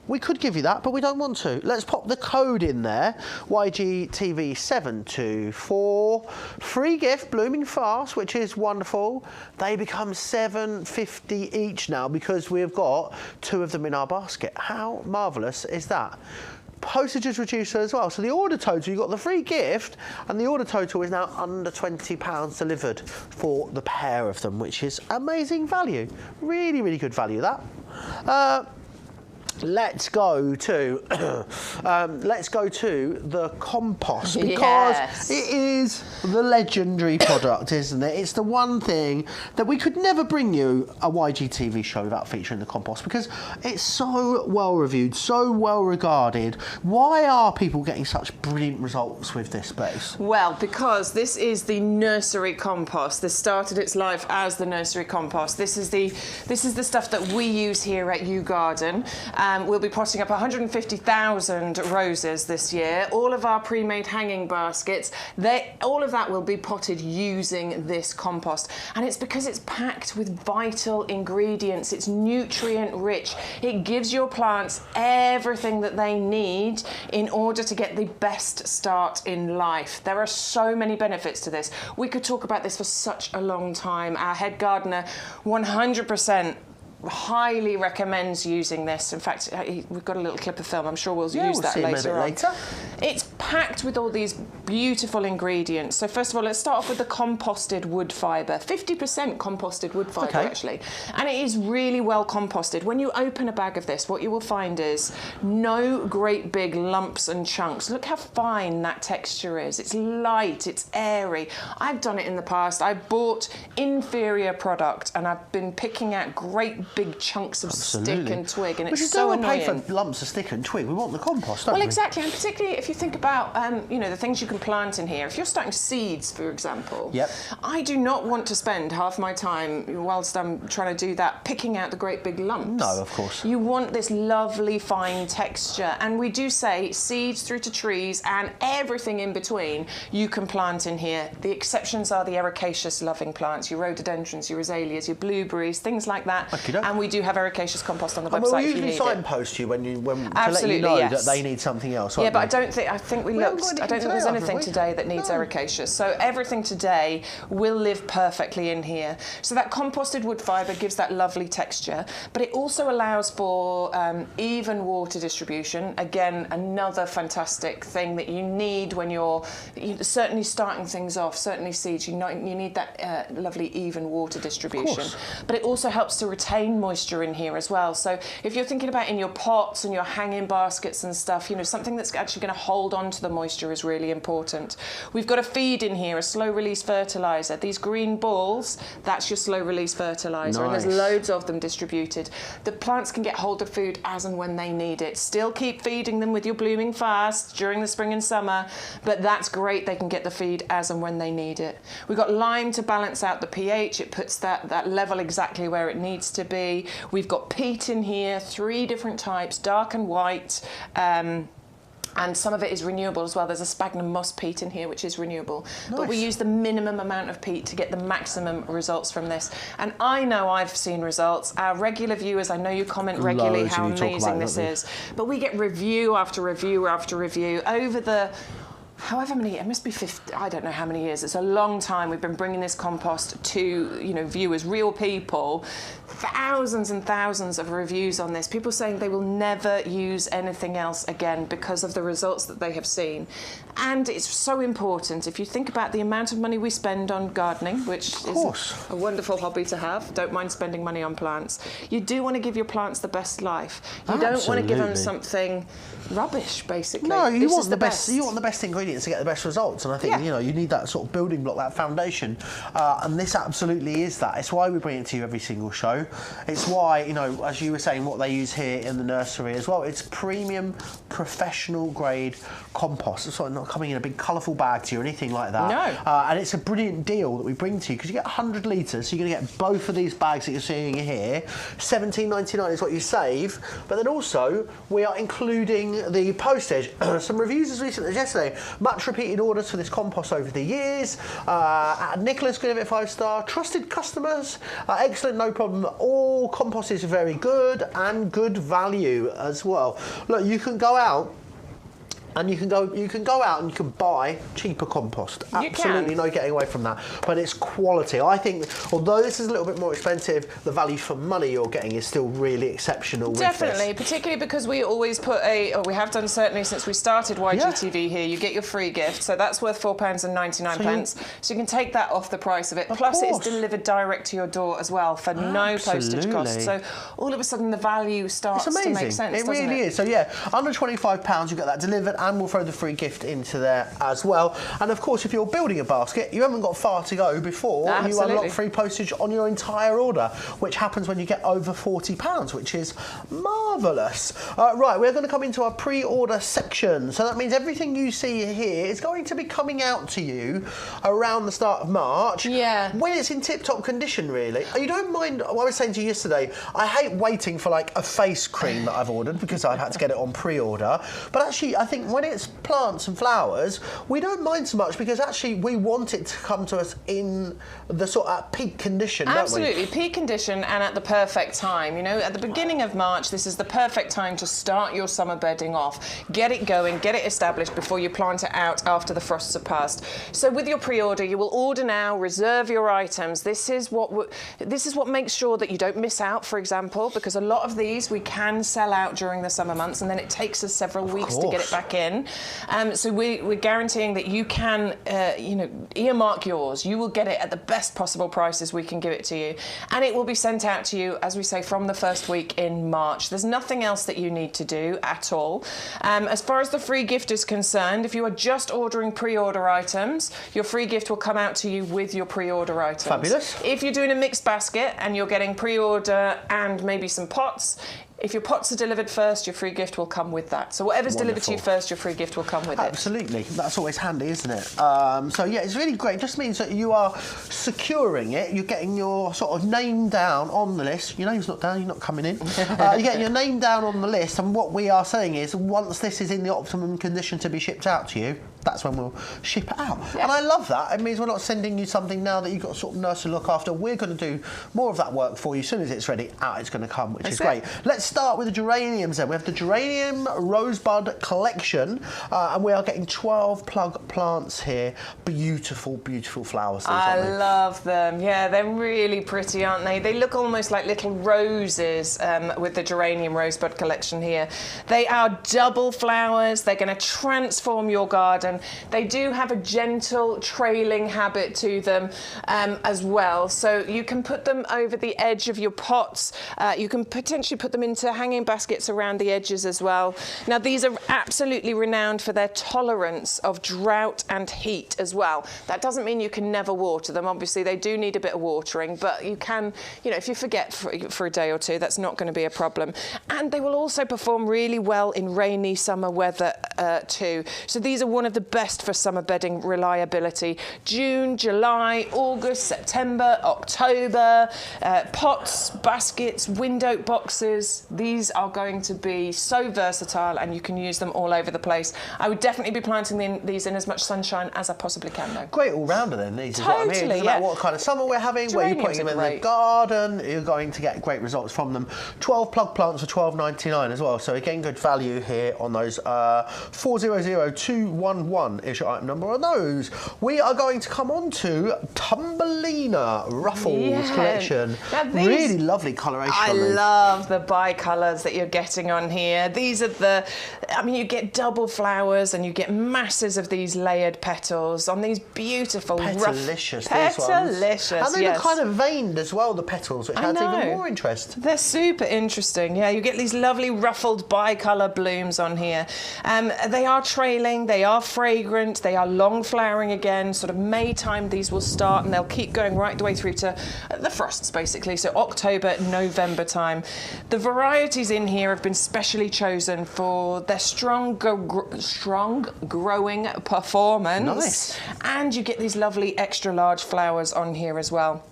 we could give you that, but we don't want to. Let's pop the code in there, YGTV724. Free gift, blooming fast, which is wonderful. They become $7.50 each now because we've got 2 of them in our basket. How marvellous is that? Postage is reduced as well. So the order total, you've got the free gift, and the order total is now under £20 delivered for the pair of them, which is amazing value. Really, really good value, that. Let's go to the compost, because it is the legendary product, isn't it? It's the one thing that we could never bring you a YGTV show without featuring the compost, because it's so well reviewed, so well regarded. Why are people getting such brilliant results with this base? Well, because this is the nursery compost. This started its life as the nursery compost. This is the stuff that we use here at YouGarden. We'll be potting up 150,000 roses this year. All of our pre-made hanging baskets, all of that will be potted using this compost. And it's because it's packed with vital ingredients. It's nutrient rich. It gives your plants everything that they need in order to get the best start in life. There are so many benefits to this. We could talk about this for such a long time. Our head gardener 100% highly recommends using this. In fact, we've got a little clip of film. I'm sure we'll use that later on. It's packed with all these beautiful ingredients. So first of all, let's start off with the composted wood fibre. 50% composted wood fibre, actually. And it is really well composted. When you open a bag of this, what you will find is no great big lumps and chunks. Look how fine that texture is. It's light, it's airy. I've done it in the past. I bought inferior product and I've been picking out great big chunks of stick and twig, and it's so annoying. We don't pay for lumps of stick and twig. We want the compost, don't we? Well, exactly, and particularly if you think about, the things you can plant in here. If you're starting seeds, for example, I do not want to spend half my time whilst I'm trying to do that picking out the great big lumps. No, of course. You want this lovely fine texture, and we do say seeds through to trees and everything in between you can plant in here. The exceptions are the ericaceous loving plants, your rhododendrons, your azaleas, your blueberries, things like that. And we do have ericaceous compost on the website. We'll usually signpost you when to let you know that they need something else. Yeah, but I don't think we looked. I don't think there's anything today that needs ericaceous. So everything today will live perfectly in here. So that composted wood fibre gives that lovely texture, but it also allows for even water distribution. Again, another fantastic thing that you need when you're certainly starting things off. Certainly seeds. You need that lovely even water distribution. But it also helps to retain moisture in here as well. So if you're thinking about in your pots and your hanging baskets and stuff, something that's actually going to hold on to the moisture is really important. We've got a feed in here, a slow release fertilizer. These green balls, that's your slow release fertilizer. Nice. And there's loads of them distributed. The plants can get hold of food as and when they need it. Still keep feeding them with your blooming fast during the spring and summer, but that's great. They can get the feed as and when they need it. We've got lime to balance out the pH. It puts that level exactly where it needs to be. We've got peat in here, 3 different types, dark and white, and some of it is renewable as well. There's a sphagnum moss peat in here, which is renewable. Nice. But we use the minimum amount of peat to get the maximum results from this. And I know I've seen results. Our regular viewers, I know you comment regularly how amazing this is. But we get review after review after review over the however many, it must be 50, I don't know how many years. It's a long time we've been bringing this compost to, viewers, real people. Thousands and thousands of reviews on this. People saying they will never use anything else again because of the results that they have seen. And it's so important. If you think about the amount of money we spend on gardening, which is a wonderful hobby to have, don't mind spending money on plants, you do want to give your plants the best life. You don't want to give them something rubbish, basically. No, you want the best. You want the best ingredients to get the best results, and I think you need that sort of building block, that foundation, and this absolutely is that. It's why we bring it to you every single show. It's why, as you were saying, what they use here in the nursery as well. It's premium, professional grade compost. It's not coming in a big colourful bag to you or anything like that. No. And it's a brilliant deal that we bring to you because you get 100 litres, so you're going to get both of these bags that you're seeing here. $17.99 is what you save, but then also we are including the postage. Some reviews as recent as yesterday. Much repeated orders for this compost over the years. Nicholas gave it 5-star. Trusted customers. Excellent, no problem. All compost is very good and good value as well. Look, you can go out. And you can go out and you can buy cheaper compost. Absolutely no getting away from that. But it's quality. I think, although this is a little bit more expensive, the value for money you're getting is still really exceptional. Definitely, particularly because we always put or we have done certainly since we started YGTV here, you get your free gift. So that's worth £4.99. So you can take that off the price of it. Plus it is delivered direct to your door as well for no postage cost. So all of a sudden the value starts to make sense, It really is. So yeah, under £25 you get that delivered, and we'll throw the free gift into there as well. And of course, if you're building a basket, you haven't got far to go before you unlock free postage on your entire order, which happens when you get over £40, which is marvellous. Right, we're going to come into our pre-order section. So that means everything you see here is going to be coming out to you around the start of March. Yeah. When it's in tip-top condition, really. You don't mind, I was saying to you yesterday, I hate waiting for like a face cream that I've ordered because I had to get it on pre-order. But actually, I think when it's plants and flowers, we don't mind so much because actually we want it to come to us in the sort of peak condition, Absolutely, don't we? Peak condition and at the perfect time. You know, at the beginning of March, this is the perfect time to start your summer bedding off. Get it going, get it established before you plant it out after the frosts have passed. So with your pre-order, you will order now, reserve your items. This is what makes sure that you don't miss out, for example, because a lot of these we can sell out during the summer months and then it takes us several weeks to get it back in. So we're guaranteeing that you can, earmark yours. You will get it at the best possible prices we can give it to you. And it will be sent out to you, as we say, from the first week in March. There's nothing else that you need to do at all. As far as the free gift is concerned, if you are just ordering pre-order items, your free gift will come out to you with your pre-order items. Fabulous. If you're doing a mixed basket and you're getting pre-order and maybe some pots, if your pots are delivered first, your free gift will come with that. So whatever's delivered to you first, your free gift will come with it. Absolutely. That's always handy, isn't it? So yeah, it's really great. It just means that you are securing it. You're getting your sort of name down on the list. Your name's not down, you're not coming in. You're getting your name down on the list. And what we are saying is once this is in the optimum condition to be shipped out to you, that's when we'll ship it out. Yeah. And I love that. It means we're not sending you something now that you've got to sort of nurse and look after. We're going to do more of that work for you. As soon as it's ready, out it's going to come, which is great. Let's start with the geraniums then. We have the Geranium Rosebud Collection, and we are getting 12 plug plants here. Beautiful, beautiful flowers. I love them. Yeah, they're really pretty, aren't they? They look almost like little roses with the Geranium Rosebud Collection here. They are double flowers. They're going to transform your garden. They do have a gentle trailing habit to them as well. So you can put them over the edge of your pots. You can potentially put them into hanging baskets around the edges as well. Now, these are absolutely renowned for their tolerance of drought and heat as well. That doesn't mean you can never water them. Obviously, they do need a bit of watering, but you can, if you forget for a day or two, that's not going to be a problem. And they will also perform really well in rainy summer weather too. So these are one of the best for summer bedding reliability. June, July, August, September, October, pots, baskets, window boxes. These are going to be so versatile and you can use them all over the place. I would definitely be planting these in as much sunshine as I possibly can though. Great all-rounder then, these is what I mean. Doesn't matter what kind of summer we're having, where you're putting them in the garden, you're going to get great results from them. 12 plug plants for £12.99 as well, so again good value here on those. 400211 is your item number on those. We are going to come on to Thumbelina Ruffles Collection. Really lovely coloration. I love the bi-colours that you're getting on here. These are you get double flowers and you get masses of these layered petals on these beautiful Petalicious, Petalicious, and they're kind of veined as well, the petals, which adds even more interest. They're super interesting. Yeah, you get these lovely ruffled bi-colour blooms on here. They are trailing, they are fragrant, they are long flowering again. Sort of May time these will start and they'll keep going right the way through to the frosts basically, so October, November time. The varieties in here have been specially chosen for their strong growing performance. Nice. And you get these lovely extra large flowers on here as well.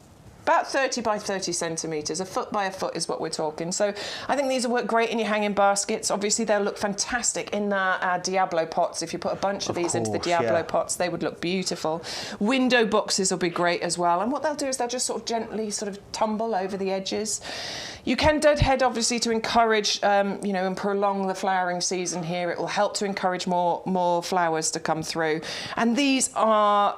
about 30 by 30 centimetres. A foot by a foot is what we're talking. So I think these will work great in your hanging baskets. Obviously, they'll look fantastic in our Diablo pots. If you put a bunch of these into the Diablo pots, they would look beautiful. Window boxes will be great as well. And what they'll do is they'll just sort of gently sort of tumble over the edges. You can deadhead, obviously, to encourage, you know, and prolong the flowering season here. It will help to encourage more flowers to come through. And these are,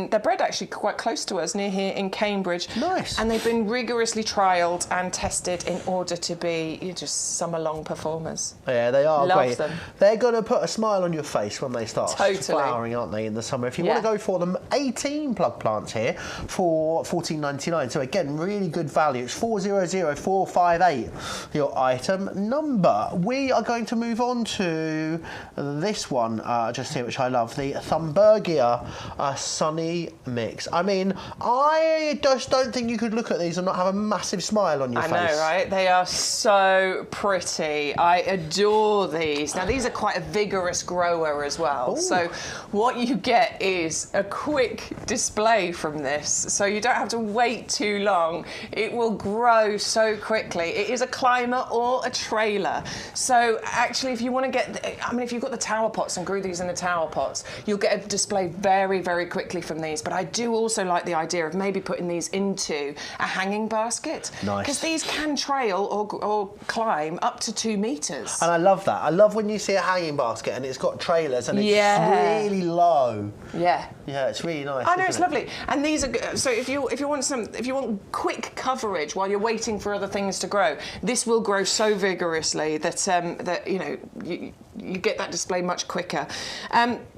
they're bred actually quite close to us, near here in Cambridge. Nice. And they've been rigorously trialled and tested in order to be just summer-long performers. Yeah, they are Love great. them. They're going to put a smile on your face when they start Totally. flowering, aren't they, in the summer? If you want to go for them, 18 plug plants here for $14.99. So again, really good value. It's 400458, your item number. We are going to move on to this one just here, which I love, the Thunbergia Sunny Mix. I mean, I just don't think you could look at these and not have a massive smile on your face. I know, right? They are so pretty. I adore these. Now, these are quite a vigorous grower as well. Ooh. So what you get is a quick display from this. So you don't have to wait too long. It will grow so quickly. It is a climber or a trailer. So actually, if you want to get, I mean, if you've got the tower pots and grew these in the tower pots, you'll get a display very, very quickly from these. But I do also like the idea of maybe putting these into a hanging basket. Nice. Because these can trail or climb up to 2 metres. And I love that. I love when you see a hanging basket and it's got trailers and it's really low. Yeah. Yeah, it's really nice. I know, it's lovely. And these are so if you want quick coverage while you're waiting for other things to grow, this will grow so vigorously that that you know you get that display much quicker.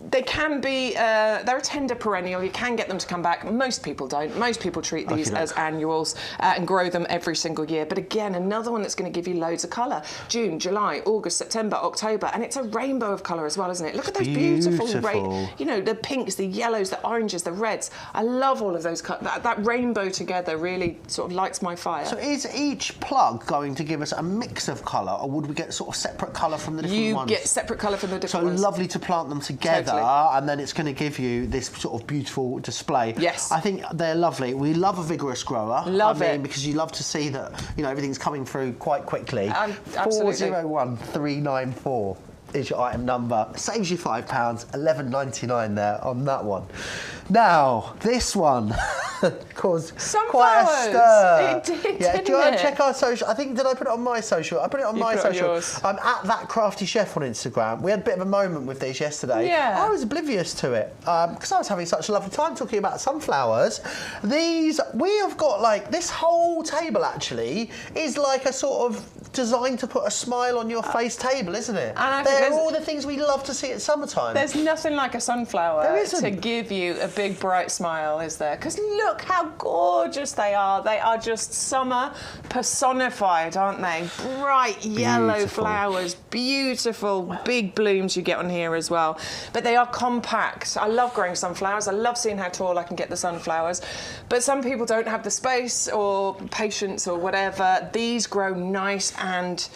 They can be they're a tender perennial. You can get them to come back. Most people don't. Most people treat these as annuals and grow them every single year. But again, another one that's going to give you loads of colour. June, July, August, September, October, and it's a rainbow of colour as well, isn't it? Look at those beautiful, you know, the pinks, the yellows, the oranges, the reds. I love all of those. That rainbow together really sort of lights my fire. So is each plug going to give us a mix of colour, or would we get sort of separate colour from the different ones? You get separate colour from the different ones. So lovely to plant them together, and then it's going to give you this sort of beautiful display. Yes. I think they're lovely. We love a vigorous grower. Love it. Because you love to see that, you know, everything's coming through quite quickly. Absolutely. 401394 is your item number. Saves you £5, $11.99 there on that one. Now, this one caused quite a stir. It did, yeah, didn't do you want it? to check our social? I think, did I put it on my social? I put it on my social. Yours. I'm at That Crafty Chef on Instagram. We had a bit of a moment with these yesterday. Yeah. I was oblivious to it because I was having such a lovely time talking about sunflowers. These, we have got like, this whole table actually is like a sort of designed to put a smile on your face table, isn't it? And They're all the things we love to see at summertime. There's nothing like a sunflower There isn't. to give you a big bright smile, is there? Because look how gorgeous they are. They are just summer personified, aren't they? Bright yellow Beautiful. flowers, beautiful big blooms you get on here as well. But they are compact. I love growing sunflowers. I love seeing how tall I can get the sunflowers. But some people don't have the space or patience or whatever. These grow nice and,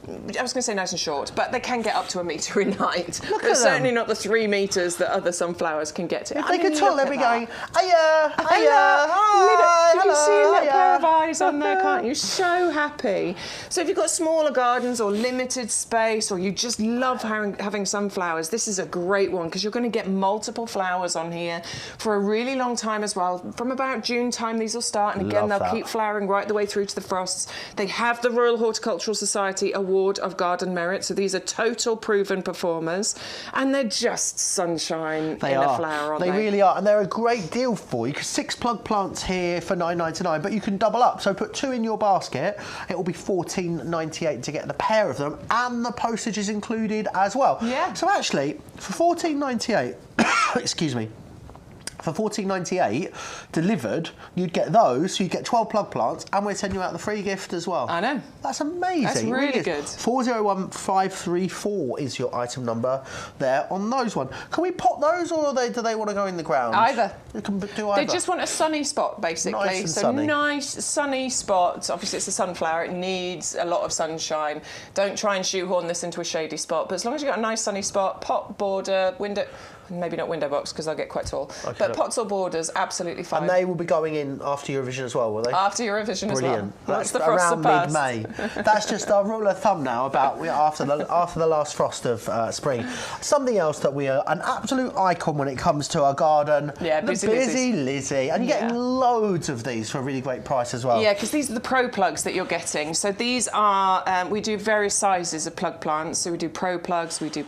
I was going to say nice and short, but they can get up to 1 metre in height. Look but at certainly them. not the 3 metres that other sunflowers can get to. If they could talk, they'd be going, hiya, hiya, hi, hello, you can see a little hiya. pair of eyes on there, can't you? So happy. So if you've got smaller gardens or limited space, or you just love having sunflowers, this is a great one because you're going to get multiple flowers on here for a really long time as well. From about June time, these will start, and again, Love they'll that. keep flowering right the way through to the frosts. They have the Royal Horticultural Society Award of Garden Merit, so these are total proven performers, and they're just sunshine They in are. a flower, aren't They they? really are, and they're a great deal for you. 'Cause 6 plug plants here for $9.99, but you can double up. So put 2 in your basket. It will be $14.98 to get the pair of them, and the postage is included as well. Yeah. So actually, for $14.98, excuse me. For $14.98 delivered, you'd get those, so you'd get 12 plug plants, and we'd send you out the free gift as well. I know. That's amazing. That's It really is. good. 401534 is your item number there on those one. Can we pot those, or do they want to go in the ground? Either. You can do either. They just want a sunny spot, basically. Nice and so sunny. nice, sunny spots. Obviously, it's a sunflower. It needs a lot of sunshine. Don't try and shoehorn this into a shady spot. But as long as you've got a nice sunny spot, pot, border, window, Maybe not window box because I'll get quite tall. But pots or borders, absolutely fine. And they will be going in after Eurovision as well, will they? After Eurovision as well. Brilliant. Once That's the frosts around are past. mid-May. That's just our rule of thumb now about after the last frost of spring. Something else that we are an absolute icon when it comes to our garden. Yeah, the Busy Lizzie. And you're getting loads of these for a really great price as well. Yeah, because these are the pro plugs that you're getting. So these are, we do various sizes of plug plants. So we do pro plugs, we do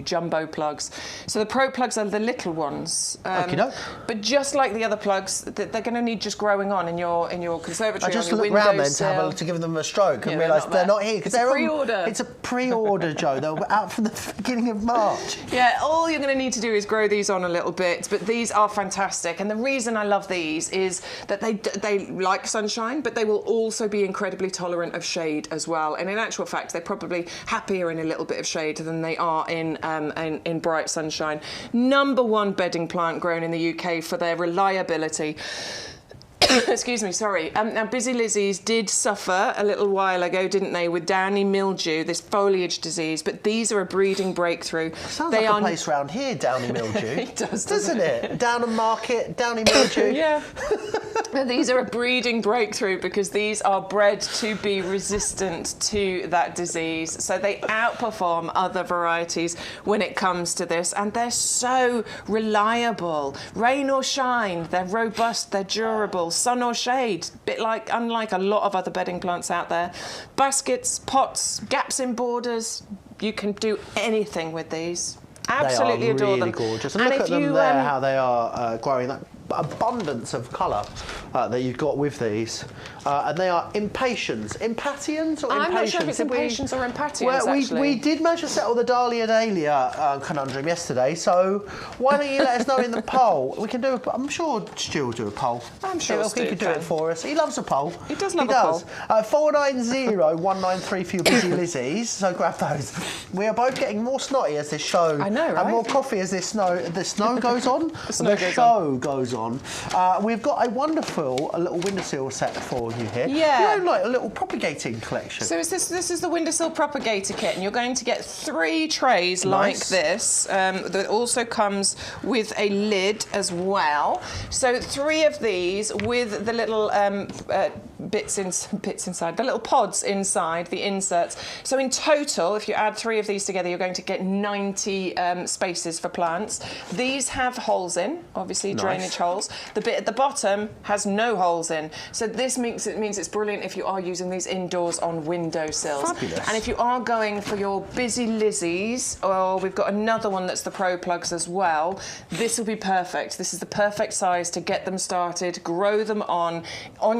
jumbo plugs. So the pro plugs are the little ones. But just like the other plugs, they're going to need just growing on in your conservatory. I just look round then to give them a stroke and realise they're not here because they're pre-order. It's a pre-order, Joe. They're out from the beginning of March. Yeah, all you're going to need to do is grow these on a little bit, but these are fantastic. And the reason I love these is that they like sunshine, but they will also be incredibly tolerant of shade as well. And in actual fact, they're probably happier in a little bit of shade than they are in bright sunshine. #1 bedding plant grown in the UK for their reliability. Excuse me, sorry. Now, Busy Lizzies did suffer a little while ago, didn't they, with downy mildew, this foliage disease, but these are a breeding breakthrough. Sounds like a place round here, downy mildew. It does, doesn't it? Downham Market, downy mildew. Yeah. These are a breeding breakthrough because these are bred to be resistant to that disease. So they outperform other varieties when it comes to this, and they're so reliable. Rain or shine, they're robust, they're durable. Sun or shade, unlike a lot of other bedding plants out there. Baskets, pots, gaps in borders, you can do anything with these. Absolutely adore them. They are really gorgeous. And look at them there, how they are growing. That abundance of colour that you've got with these. And they are impatiens. Impatiens or impatiens? I'm not sure if it's impatiens or impatiens, actually. We did manage to settle the Dahlia Dahlia conundrum yesterday, so why don't you let us know in the poll? We can do I'm sure Stu will do a poll. I'm sure he could do it for us. He loves a poll. He does love a poll. 490-193 for your Busy Lizzies, so grab those. We are both getting more snotty as this show. I know, right? And more coffee as the snow goes on. The show goes on. We've got a wonderful little windowsill set for you here. Yeah. You know, like a little propagating collection. So this is the windowsill propagator kit, and you're going to get 3 trays like this. That also comes with a lid as well. So 3 of these with the little bits inside, the little pods inside, the inserts. So in total, if you add 3 of these together, you're going to get 90 spaces for plants. These have holes in, obviously drainage holes. The bit at the bottom has no holes in. So this means it's brilliant if you are using these indoors on windowsills. Fabulous. And if you are going for your Busy Lizzies, or we've got another one that's the Pro Plugs as well, this will be perfect. This is the perfect size to get them started, grow them on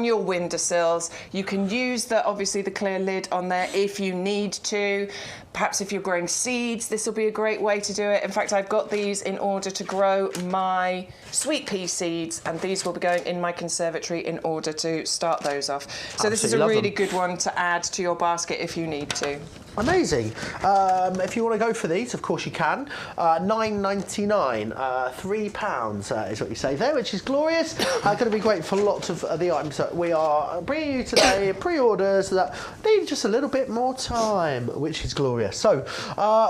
your windowsills. You can use obviously the clear lid on there if you need to. Perhaps if you're growing seeds, this will be a great way to do it. In fact, I've got these in order to grow my sweet pea seeds, and these will be going in my conservatory in order to start those off. So this is a really good one to add to your basket if you need to. Amazing. If you want to go for these, of course you can. £9.99, £3 is what you save there, which is glorious. Going to be great for lots of the items that we are bringing you today, pre-orders that need just a little bit more time, which is glorious. So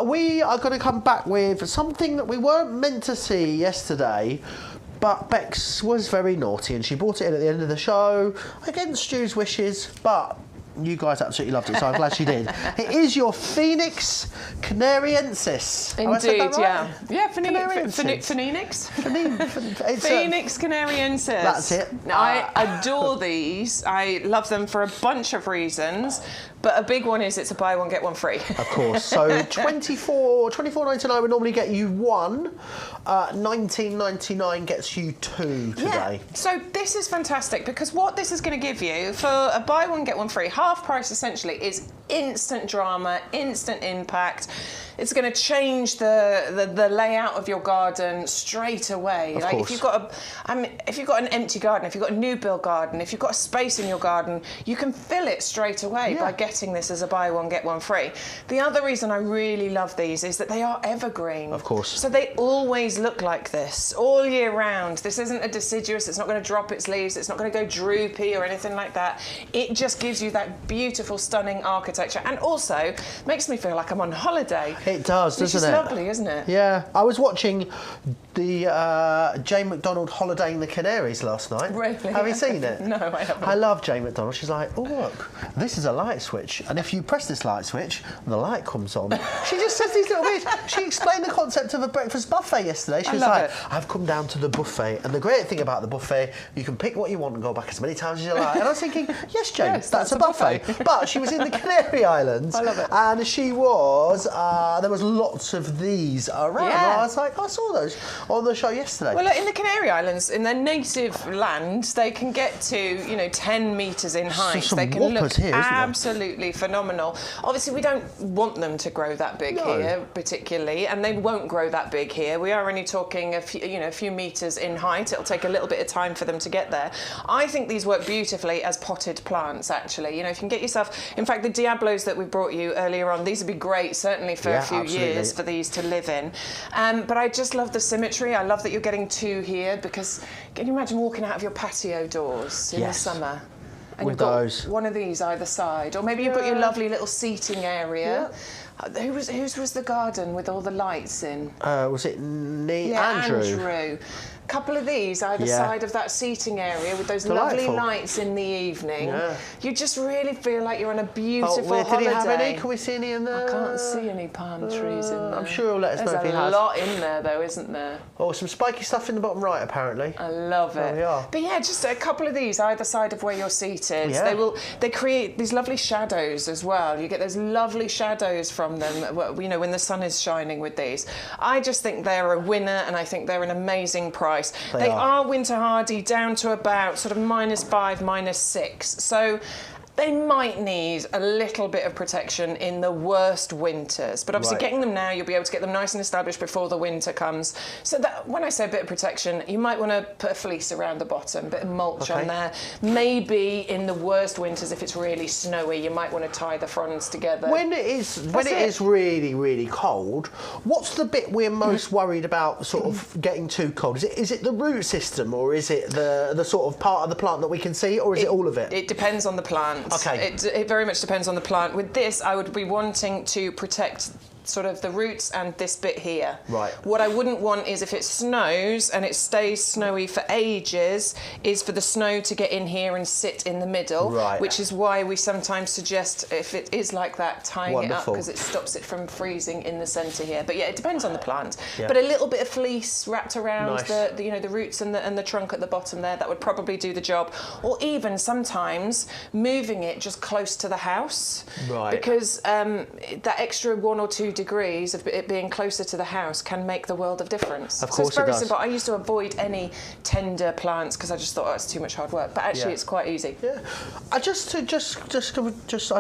we are going to come back with something that we weren't meant to see yesterday, but Bex was very naughty and she brought it in at the end of the show against Stu's wishes, but you guys absolutely loved it, so I'm glad she did. It is your Phoenix Canariensis. Indeed, right? yeah. Phoenix Canariensis. That's it. Now, I adore these. I love them for a bunch of reasons, but a big one is it's a buy one, get one free. Of course. So $24.99 would normally get you 1. $19.99 gets you 2 today. Yeah. So this is fantastic because what this is going to give you for a buy one, get one free, half price essentially, is instant drama, instant impact. It's going to change the layout of your garden straight away. Of like course. if you've got an empty garden, if you've got a new build garden, if you've got a space in your garden, you can fill it straight away by getting this as a buy one get one free. The other reason I really love these is that they are evergreen. Of course. So they always look like this all year round. This isn't a deciduous. It's not going to drop its leaves. It's not going to go droopy or anything like that. It just gives you that beautiful, stunning architecture, and also makes me feel like I'm on holiday. It does, doesn't it? Which is lovely, isn't it? Yeah. I was watching the Jane McDonald Holiday in the Canaries last night. Really? Have you seen it? No, I haven't. I love Jane McDonald. She's like, oh, look, this is a light switch. And if you press this light switch, the light comes on. She just says these little bits. She explained the concept of a breakfast buffet yesterday. She was like, I've come down to the buffet. And the great thing about the buffet, you can pick what you want and go back as many times as you like. And I was thinking, yes, Jane, Yes, that's a buffet. But she was in the Canary Islands. I love it. And she was, there was lots of these around. Yeah. And I was like, I saw those on the show yesterday. Well, in the Canary Islands, in their native land, they can get to, 10 metres in height. some they can whoppers look here, isn't there? absolutely phenomenal. Obviously, we don't want them to grow that big here, particularly, and they won't grow that big here. We are only talking a few metres in height. It'll take a little bit of time for them to get there. I think these work beautifully as potted plants, actually. If you can get yourself... In fact, the Diablos that we brought you earlier on, these would be great, certainly for a few years, for these to live in. But I just love the symmetry. I love that you're getting two here, because can you imagine walking out of your patio doors in the summer? And with you've got those. one of these either side. Or maybe you've got your lovely little seating area. Yeah. Whose was the garden with all the lights in? Was it Andrew. Couple of these either side of that seating area with those lovely lights in the evening. Yeah. You just really feel like you're on a beautiful holiday. Did he have any? Can we see any in there? I can't see any palm trees in there. I'm sure he'll let us know if he has. There's a lot in there though, isn't there? Oh, some spiky stuff in the bottom right, apparently. I love it. There we are. But yeah, just a couple of these either side of where you're seated. Yeah. They create these lovely shadows as well. You get those lovely shadows from them, when the sun is shining with these. I just think they're a winner, and I think they're an amazing price. They are winter hardy down to about sort of -5, -6. So they might need a little bit of protection in the worst winters. But obviously getting them now, you'll be able to get them nice and established before the winter comes. So that when I say a bit of protection, you might want to put a fleece around the bottom, a bit of mulch on there. Maybe in the worst winters, if it's really snowy, you might want to tie the fronds together. When it is really, really cold, what's the bit we're most worried about sort of getting too cold? Is it the root system, or is it the sort of part of the plant that we can see, or is it all of it? It depends on the plant. Okay. It very much depends on the plant. With this, I would be wanting to protect sort of the roots and this bit here. Right. What I wouldn't want is if it snows and it stays snowy for ages, is for the snow to get in here and sit in the middle. Right. Which is why we sometimes suggest, if it is like that, tying it up, because it stops it from freezing in the centre here. But yeah, it depends on the plant. Yeah. But a little bit of fleece wrapped around the roots and the trunk at the bottom there, that would probably do the job. Or even sometimes moving it just close to the house. Right. Because that extra 1 or 2 degrees of it being closer to the house can make the world of difference. Of course, so it's very simple. I used to avoid any tender plants because I just thought, it's too much hard work. But actually, it's quite easy. Yeah. I just I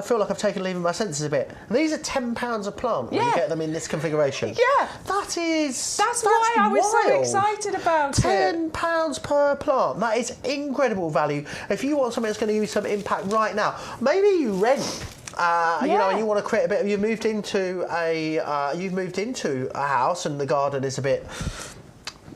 feel like I've taken leave of my senses a bit. These are £10 a plant when you get them in this configuration. Yeah. That's why I was wild. so excited about it. £10 per plant. That is incredible value. If you want something that's going to give you some impact right now, maybe you rent. And you want to create a bit of. You've moved into a house, and the garden is a bit.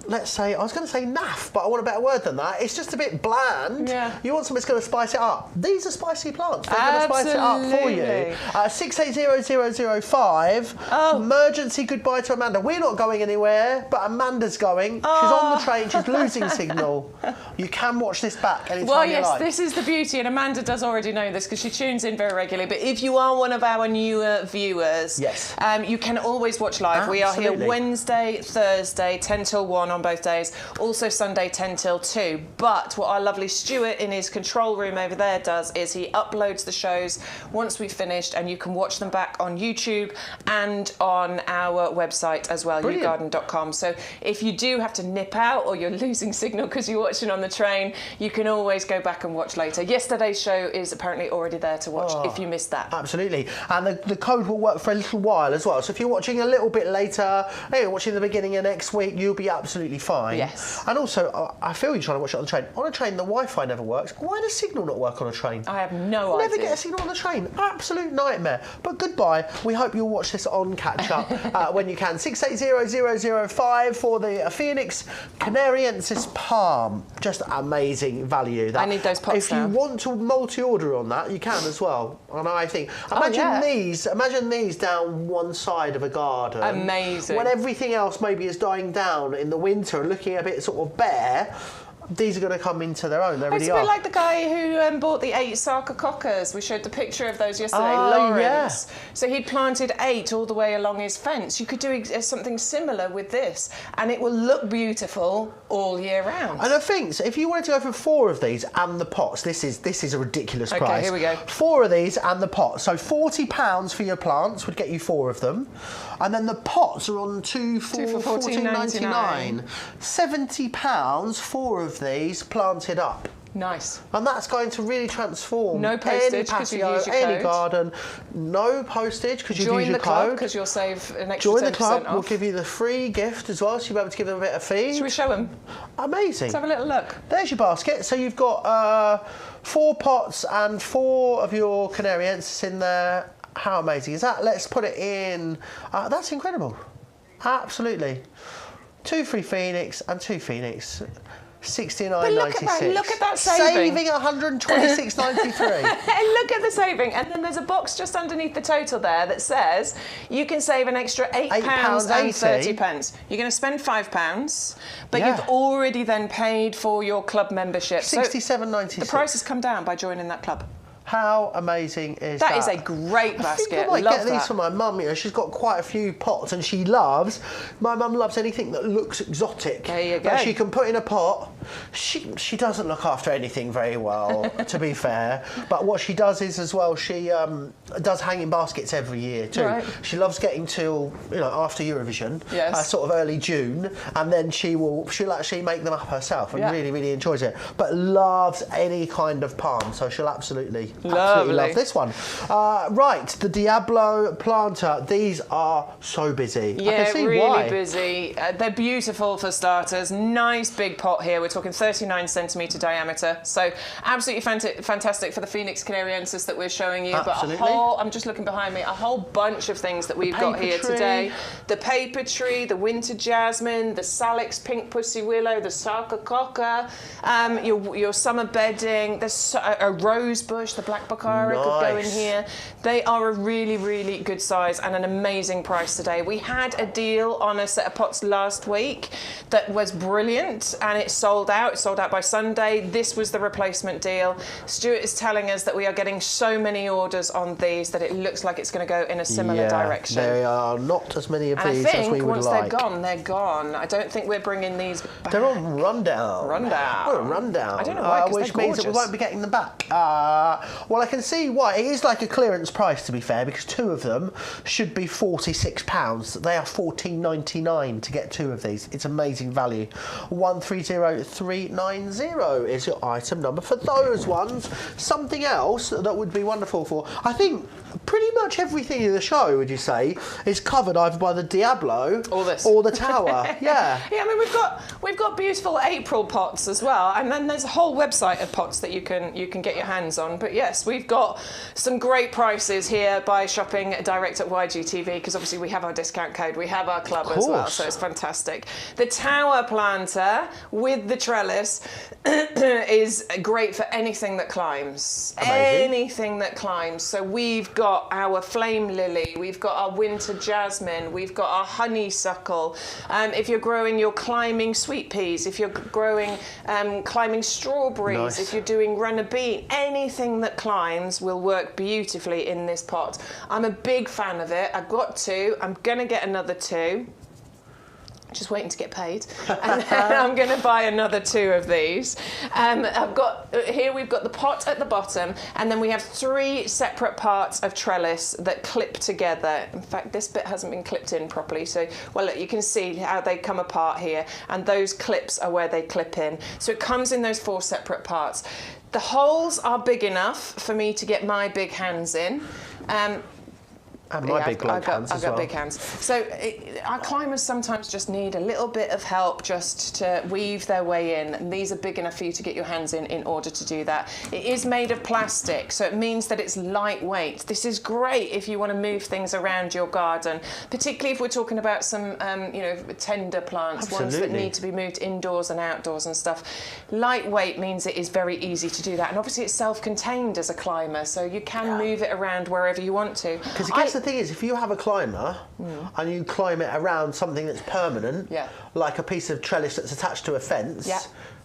Let's say, I was going to say naff, but I want a better word than that. It's just a bit bland. Yeah. You want something that's going to spice it up. These are spicy plants. They're going to spice it up for you. 680005. Emergency goodbye to Amanda. We're not going anywhere, but Amanda's going. She's on the train. She's losing signal. You can watch this back anytime you like. This is the beauty, and Amanda does already know this because she tunes in very regularly. But if you are one of our newer viewers, you can always watch live. Absolutely. We are here Wednesday, Thursday, 10 till 1 on both days. Also Sunday, 10 till 2. But what our lovely Stuart in his control room over there does is he uploads the shows once we've finished, and you can watch them back on YouTube and on our website as well, YouGarden.com. So if you do have to nip out, or you're losing signal because you're watching on the train, you can always go back and watch later. Yesterday's show is apparently already there to watch if you missed that. Absolutely. And the code will work for a little while as well. So if you're watching a little bit later, you're watching the beginning of next week, you'll be absolutely absolutely fine. Yes. And also, I feel you're trying to watch it on the train. On a train, the Wi-Fi never works. Why does signal not work on a train? I have no idea. Never get a signal on the train. Absolute nightmare. But goodbye. We hope you'll watch this on catch-up when you can. 680005 for the Phoenix Canariensis Palm. Just amazing value. I need those pots If you want to multi-order on that, you can as well. And I think, imagine these down one side of a garden. Amazing. When everything else maybe is dying down in the winter and looking a bit sort of bare, these are going to come into their own. They really are. It's a bit like the guy who bought the 8 sarcococcas. We showed the picture of those yesterday, Oh, Lawrence. yeah. So he planted 8 all the way along his fence. You could do something similar with this, and it will look beautiful all year round. And I think so if you wanted to go for 4 of these and the pots, this is a ridiculous price. Okay, here we go. 4 of these and the pots. So £40 for your plants would get you 4 of them. And then the pots are on 2 for £14.99. £70, 4 of these planted up. Nice. And that's going to really transform No postage because you use your any code. garden. No postage because you use Join your the club code. because you'll save an extra 10% Join the club. off. We'll give you the free gift as well, so you'll be able to give them a bit of feed. Should we show them? Amazing. Let's have a little look. There's your basket. So you've got 4 pots and 4 of your Canariensis in there. How amazing is that? Let's put it in. That's incredible. Absolutely. 2 free Phoenix and 2 Phoenix. $69.96. Look at that saving. Saving $126.93. Look at the saving. And then there's a box just underneath the total there that says you can save an extra £8.30. You're going to spend £5, but you've already then paid for your club membership. $67.96. The price has come down by joining that club. How amazing is that? That is a great basket. I think I might Love get these that. for my mum. You know, she's got quite a few pots, and my mum loves anything that looks exotic. There you go. That she can put in a pot. She doesn't look after anything very well, to be fair. But what she does is as well, she does hanging baskets every year too. Right. She loves getting till after Eurovision, Yes. sort of early June, and then she'll actually make them up herself and really enjoys it. But loves any kind of palm, so she'll absolutely love this one. Right, the Diablo planter. These are so busy. I can see really why. busy. They're beautiful for starters. Nice big pot here. We're talking 39 centimetre diameter. So absolutely fantastic for the Phoenix Canariensis that we're showing you. Absolutely. But I'm just looking behind me, a whole bunch of things that we've got here today. The paper tree, the winter jasmine, the Salix pink pussy willow, the sarcococca, your summer bedding. There's a rose bush, the black baccara could go in here. They are a really good size and an amazing price today. We had a deal on a set of pots last week that was brilliant, and it sold out. It sold out by Sunday. This was the replacement deal. Stuart is telling us that we are getting so many orders on these that it looks like it's going to go in a similar direction. There are not as many of these as we would once like. they're gone. I don't think we're bringing these back. They're on rundown. Rundown. Oh, rundown. I don't know why, 'cause which they're means that we gorgeous. won't be getting them back. Well, I can see why. It is like a clearance price, to be fair, because 2 of them should be £46. They are £14.99 to get 2 of these. It's amazing value. 130390 is your item number for those ones. Something else that would be wonderful for, I think, pretty much everything in the show, would you say, is covered either by the Diablo or the Tower. Yeah. Yeah, I mean we've got beautiful April pots as well, and then there's a whole website of pots that you can get your hands on. But yes, we've got some great prices here by shopping direct at YGTV, because obviously we have our discount code, we have our club as well, so it's fantastic. The Tower planter with the trellis is great for anything that climbs. Amazing. Anything that climbs. So we've got our flame lily, we've got our winter jasmine, we've got our honeysuckle. If you're growing your climbing sweet peas, if you're growing climbing strawberries, if you're doing runner bean, anything that climbs will work beautifully in this pot. I'm a big fan of it. I've got 2. I'm going to get another 2. Just waiting to get paid, and then I'm going to buy another 2 of these. We've got the pot at the bottom, and then we have 3 separate parts of trellis that clip together. In fact, this bit hasn't been clipped in properly, so look, you can see how they come apart here, and those clips are where they clip in. So it comes in those 4 separate parts. The holes are big enough for me to get my big hands in. And my big bloke hands as well. I've got big hands. So our climbers sometimes just need a little bit of help just to weave their way in. And these are big enough for you to get your hands in order to do that. It is made of plastic, so it means that it's lightweight. This is great if you want to move things around your garden, particularly if we're talking about some, tender plants, ones that need to be moved indoors and outdoors and stuff. Lightweight means it is very easy to do that. And obviously it's self-contained as a climber, so you can move it around wherever you want to. Because I guess the thing is, if you have a climber and you climb it around something that's permanent, like a piece of trellis that's attached to a fence,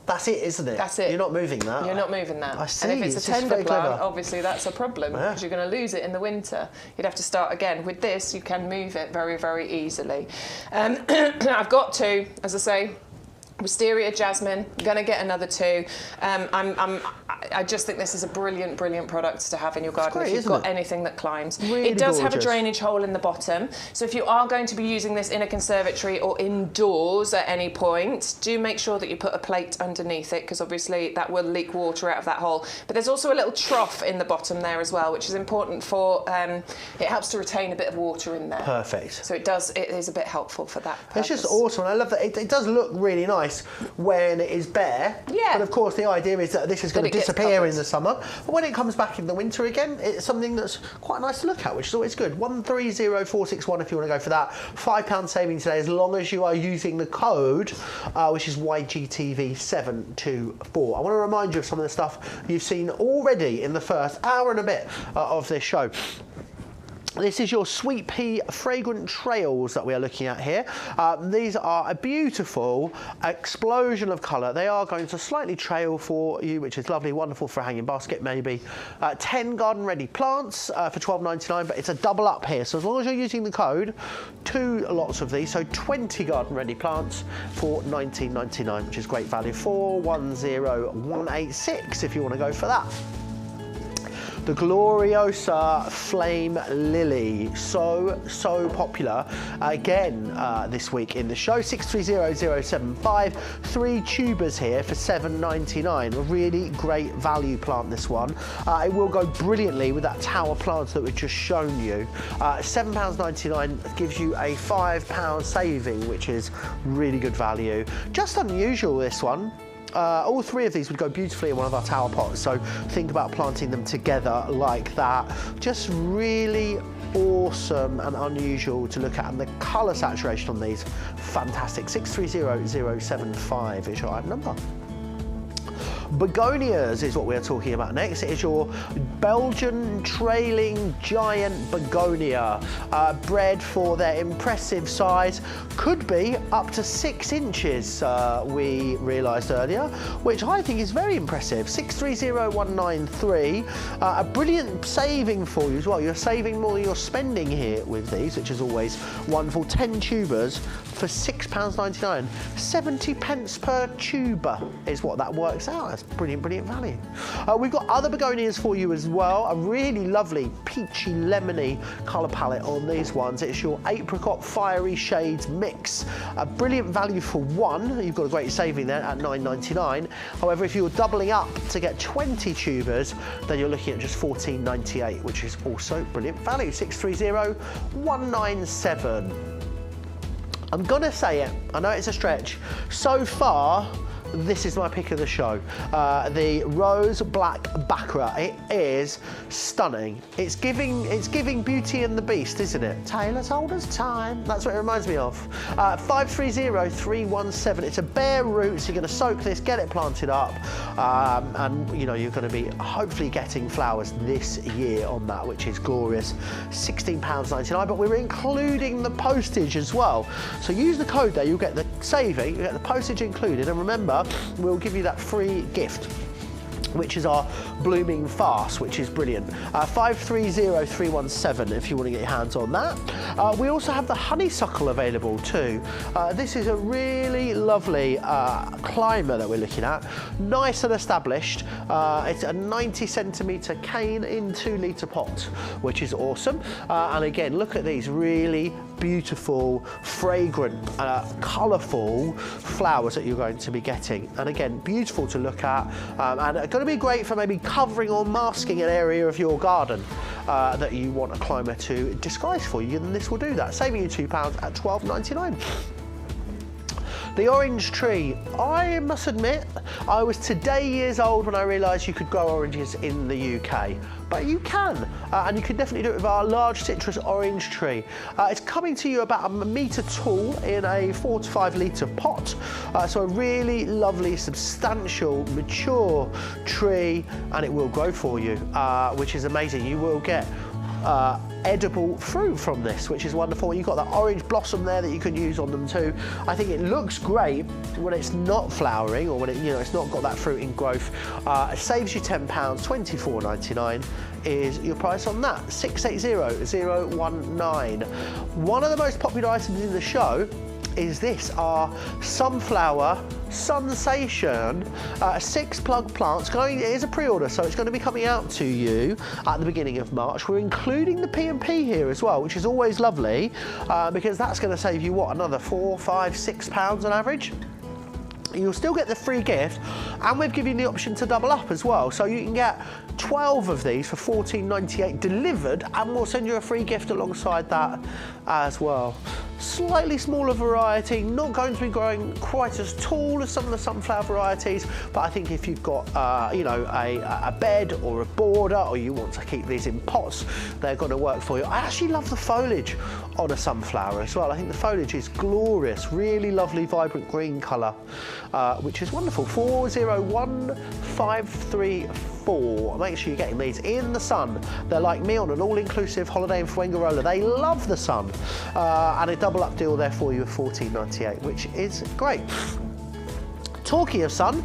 that's it, isn't it? That's it. You're not moving that. You're not moving that. I see. And if it's a tender plant, obviously that's a problem because you're going to lose it in the winter. You'd have to start again. With this, you can move it very, very easily. I've got two, as I say. Wisteria Jasmine, gonna get another two. I just think this is a brilliant, brilliant product to have in your garden if you've got anything that climbs. Really it does gorgeous. have a drainage hole in the bottom, so if you are going to be using this in a conservatory or indoors at any point, do make sure that you put a plate underneath it because obviously that will leak water out of that hole. But there's also a little trough in the bottom there as well, which is important for, it helps to retain a bit of water in there. Perfect. So it is a bit helpful for that purpose. It's just awesome. I love that. It does look really nice when it is bare. But of course the idea is that this is going to disappear in the summer. But when it comes back in the winter again, it's something that's quite nice to look at, which is always good. 130461 if you want to go for that. £5 saving today as long as you are using the code, which is YGTV724. I want to remind you of some of the stuff you've seen already in the first hour and a bit of this show. This is your Sweet Pea Fragrant Trails that we are looking at here. These are a beautiful explosion of colour. They are going to slightly trail for you, which is lovely, wonderful for a hanging basket maybe. 10 garden-ready plants for £12.99, but it's a double up here. So as long as you're using the code, 2 lots of these, so 20 garden-ready plants for £19.99, which is great value. 410186 if you want to go for that. The Gloriosa Flame Lily, so popular again this week in the show. 630075, 3 tubers here for £7.99. A really great value plant, this one. It will go brilliantly with that tower plant that we've just shown you. £7.99 gives you a £5 saving, which is really good value. Just unusual, this one. All 3 of these would go beautifully in one of our tower pots, so think about planting them together like that. Just really awesome and unusual to look at, and the colour saturation on these, fantastic. 630075 is your item number. Begonias is what we're talking about next. It is your Belgian trailing giant begonia, bred for their impressive size. Could be up to 6 inches, we realised earlier, which I think is very impressive. 630193, a brilliant saving for you as well. You're saving more than you're spending here with these, which is always wonderful. 10 tubers for £6.99. 70 pence per tuber is what that works out. That's brilliant, brilliant value. We've got other begonias for you as well. A really lovely peachy lemony colour palette on these ones. It's your apricot fiery shades mix. A brilliant value for 1. You've got a great saving there at £9.99. However, if you're doubling up to get 20 tubers, then you're looking at just £14.98, which is also brilliant value. 630197. I'm gonna say it, I know it's a stretch. So far, this is my pick of the show. The Rose Black Baccarat. It is stunning. It's giving Beauty and the Beast, isn't it? Taylor told us time. That's what it reminds me of. 530317. It's a bare root, so you're going to soak this, get it planted up, and you know you're going to be hopefully getting flowers this year on that, which is glorious. £16.99, but we're including the postage as well. So use the code there. You'll get the saving, you get the postage included, and remember, we'll give you that free gift, which is our blooming farce, which is brilliant. 530317 if you want to get your hands on that. We also have the honeysuckle available too. This is a really lovely climber that we're looking at. Nice and established. It's a 90 centimetre cane in 2 litre pot, which is awesome. And again, look at these, really beautiful, fragrant, colourful flowers that you're going to be getting. And again, beautiful to look at, and going to be great for maybe covering or masking an area of your garden that you want a climber to disguise for you, and this will do that, saving you £2 at £12.99. The orange tree, I must admit, I was today years old when I realised you could grow oranges in the UK. But you can, and you can definitely do it with our large citrus orange tree. It's coming to you about 1 metre tall in a 4 to 5 litre pot. So a really lovely, substantial, mature tree, and it will grow for you, which is amazing. You will get edible fruit from this, which is wonderful. You've got that orange blossom there that you can use on them too. I think it looks great when it's not flowering, or when it's not got that fruit in growth. It saves you £10, £24.99 is your price on that. 680019. One of the most popular items in the show is this, our sunflower sensation 6 plug plants. It is a pre-order, so it's going to be coming out to you at the beginning of March. We're including the P&P here as well, which is always lovely, because that's going to save you, what, another £4, £5, £6 on average. You'll still get the free gift, and we've given you the option to double up as well. So you can get 12 of these for £14.98 delivered, and we'll send you a free gift alongside that as well. Slightly smaller variety, not going to be growing quite as tall as some of the sunflower varieties, but I think if you've got a bed or a border, or you want to keep these in pots, they're going to work for you. I actually love the foliage on a sunflower as well. I think the foliage is glorious, really lovely vibrant green colour, which is wonderful. 401534. Make sure you're getting these in the sun. They're like me on an all-inclusive holiday in Fuengirola. They love the sun, and a double up deal there for you of £14.98, which is great. Talking of sun,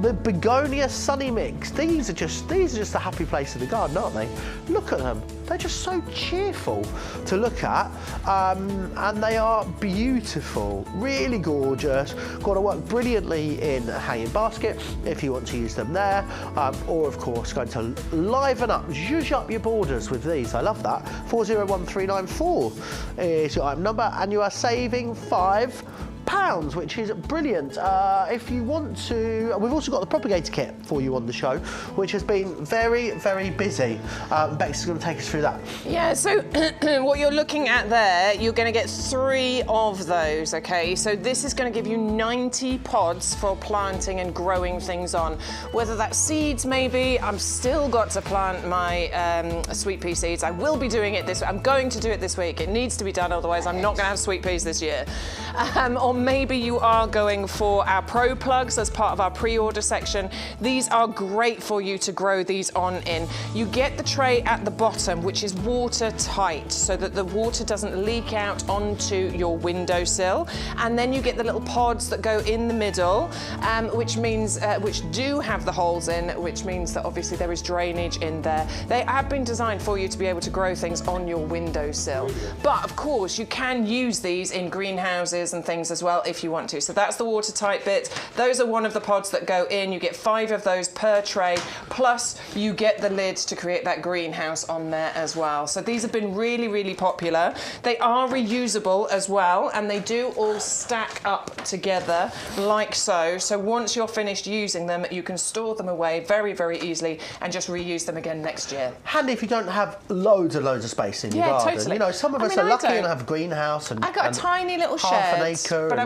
the begonia sunny mix. These are just a happy place in the garden, aren't they? Look at them. They're just so cheerful to look at, and they are beautiful, really gorgeous. Got to work brilliantly in a hanging basket if you want to use them there, or of course going to liven up, zhuzh up your borders with these. I love that. 401394 is your item number, and you are saving £5, which is brilliant. If you want to, we've also got the propagator kit for you on the show, which has been very, very busy. Bex is going to take us through that. Yeah, so what you're looking at there, you're going to get 3 of those, okay? So this is going to give you 90 pods for planting and growing things on. Whether that's seeds, maybe. I'm still got to plant my sweet pea seeds. I will be doing it I'm going to do it this week. It needs to be done, otherwise I'm not going to have sweet peas this year. Or maybe you are going for our Pro Plugs as part of our pre-order section. These are great for you to grow these on in. You get the tray at the bottom, which is watertight, so that the water doesn't leak out onto your windowsill. And then you get the little pods that go in the middle, which means, which do have the holes in, which means that obviously there is drainage in there. They have been designed for you to be able to grow things on your windowsill. But of course, you can use these in greenhouses and things as well if you want to. So that's the watertight bit. Those are one of the pods that go in. You get 5 of those per tray, plus you get the lid to create that greenhouse on there as well. So these have been really, really popular. They are reusable as well, and they do all stack up together like so. So once you're finished using them, you can store them away very, very easily and just reuse them again next year. Handy if you don't have loads and loads of space in your garden. Totally. You know, some of us are lucky and have a greenhouse and I got a tiny little shed. Half an acre. But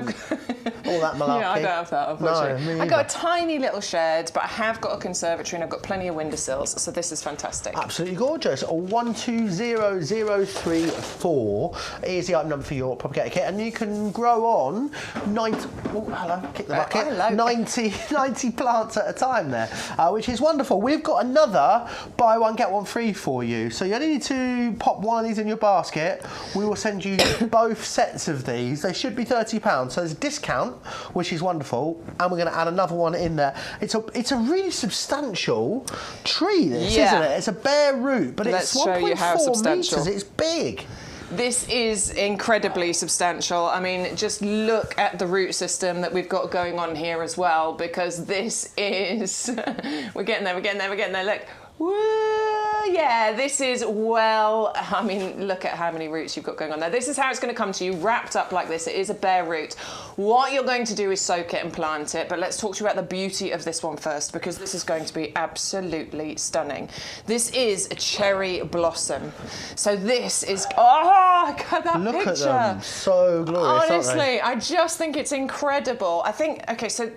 all that malarkey. Yeah, I don't have that, unfortunately. No, I got a tiny little shed, but I have got a conservatory and I've got plenty of windowsills, so this is fantastic. Absolutely gorgeous. 120034 is the item number for your propagator kit, and you can grow on 90. Oh, hello, kick the bucket. Hello. 90 plants at a time there, which is wonderful. We've got another buy one get one free for you. So you only need to pop one of these in your basket. We will send you both sets of these. They should be £30. So there's a discount, which is wonderful, and we're going to add another one in there. It's a really substantial tree, this, isn't it? It's a bare root, but it's 1.4 metres. It's big. This is incredibly substantial. I mean, just look at the root system that we've got going on here as well, because this is... we're getting there, look. Woo! Yeah, this is I mean, look at how many roots you've got going on there. This is how it's going to come to you, wrapped up like this. It is a bare root. What you're going to do is soak it and plant it, but let's talk to you about the beauty of this one first, because this is going to be absolutely stunning. This is a cherry blossom. So this is, I got that Look picture. at them, so glorious, Honestly, I just think it's incredible. I think, okay, so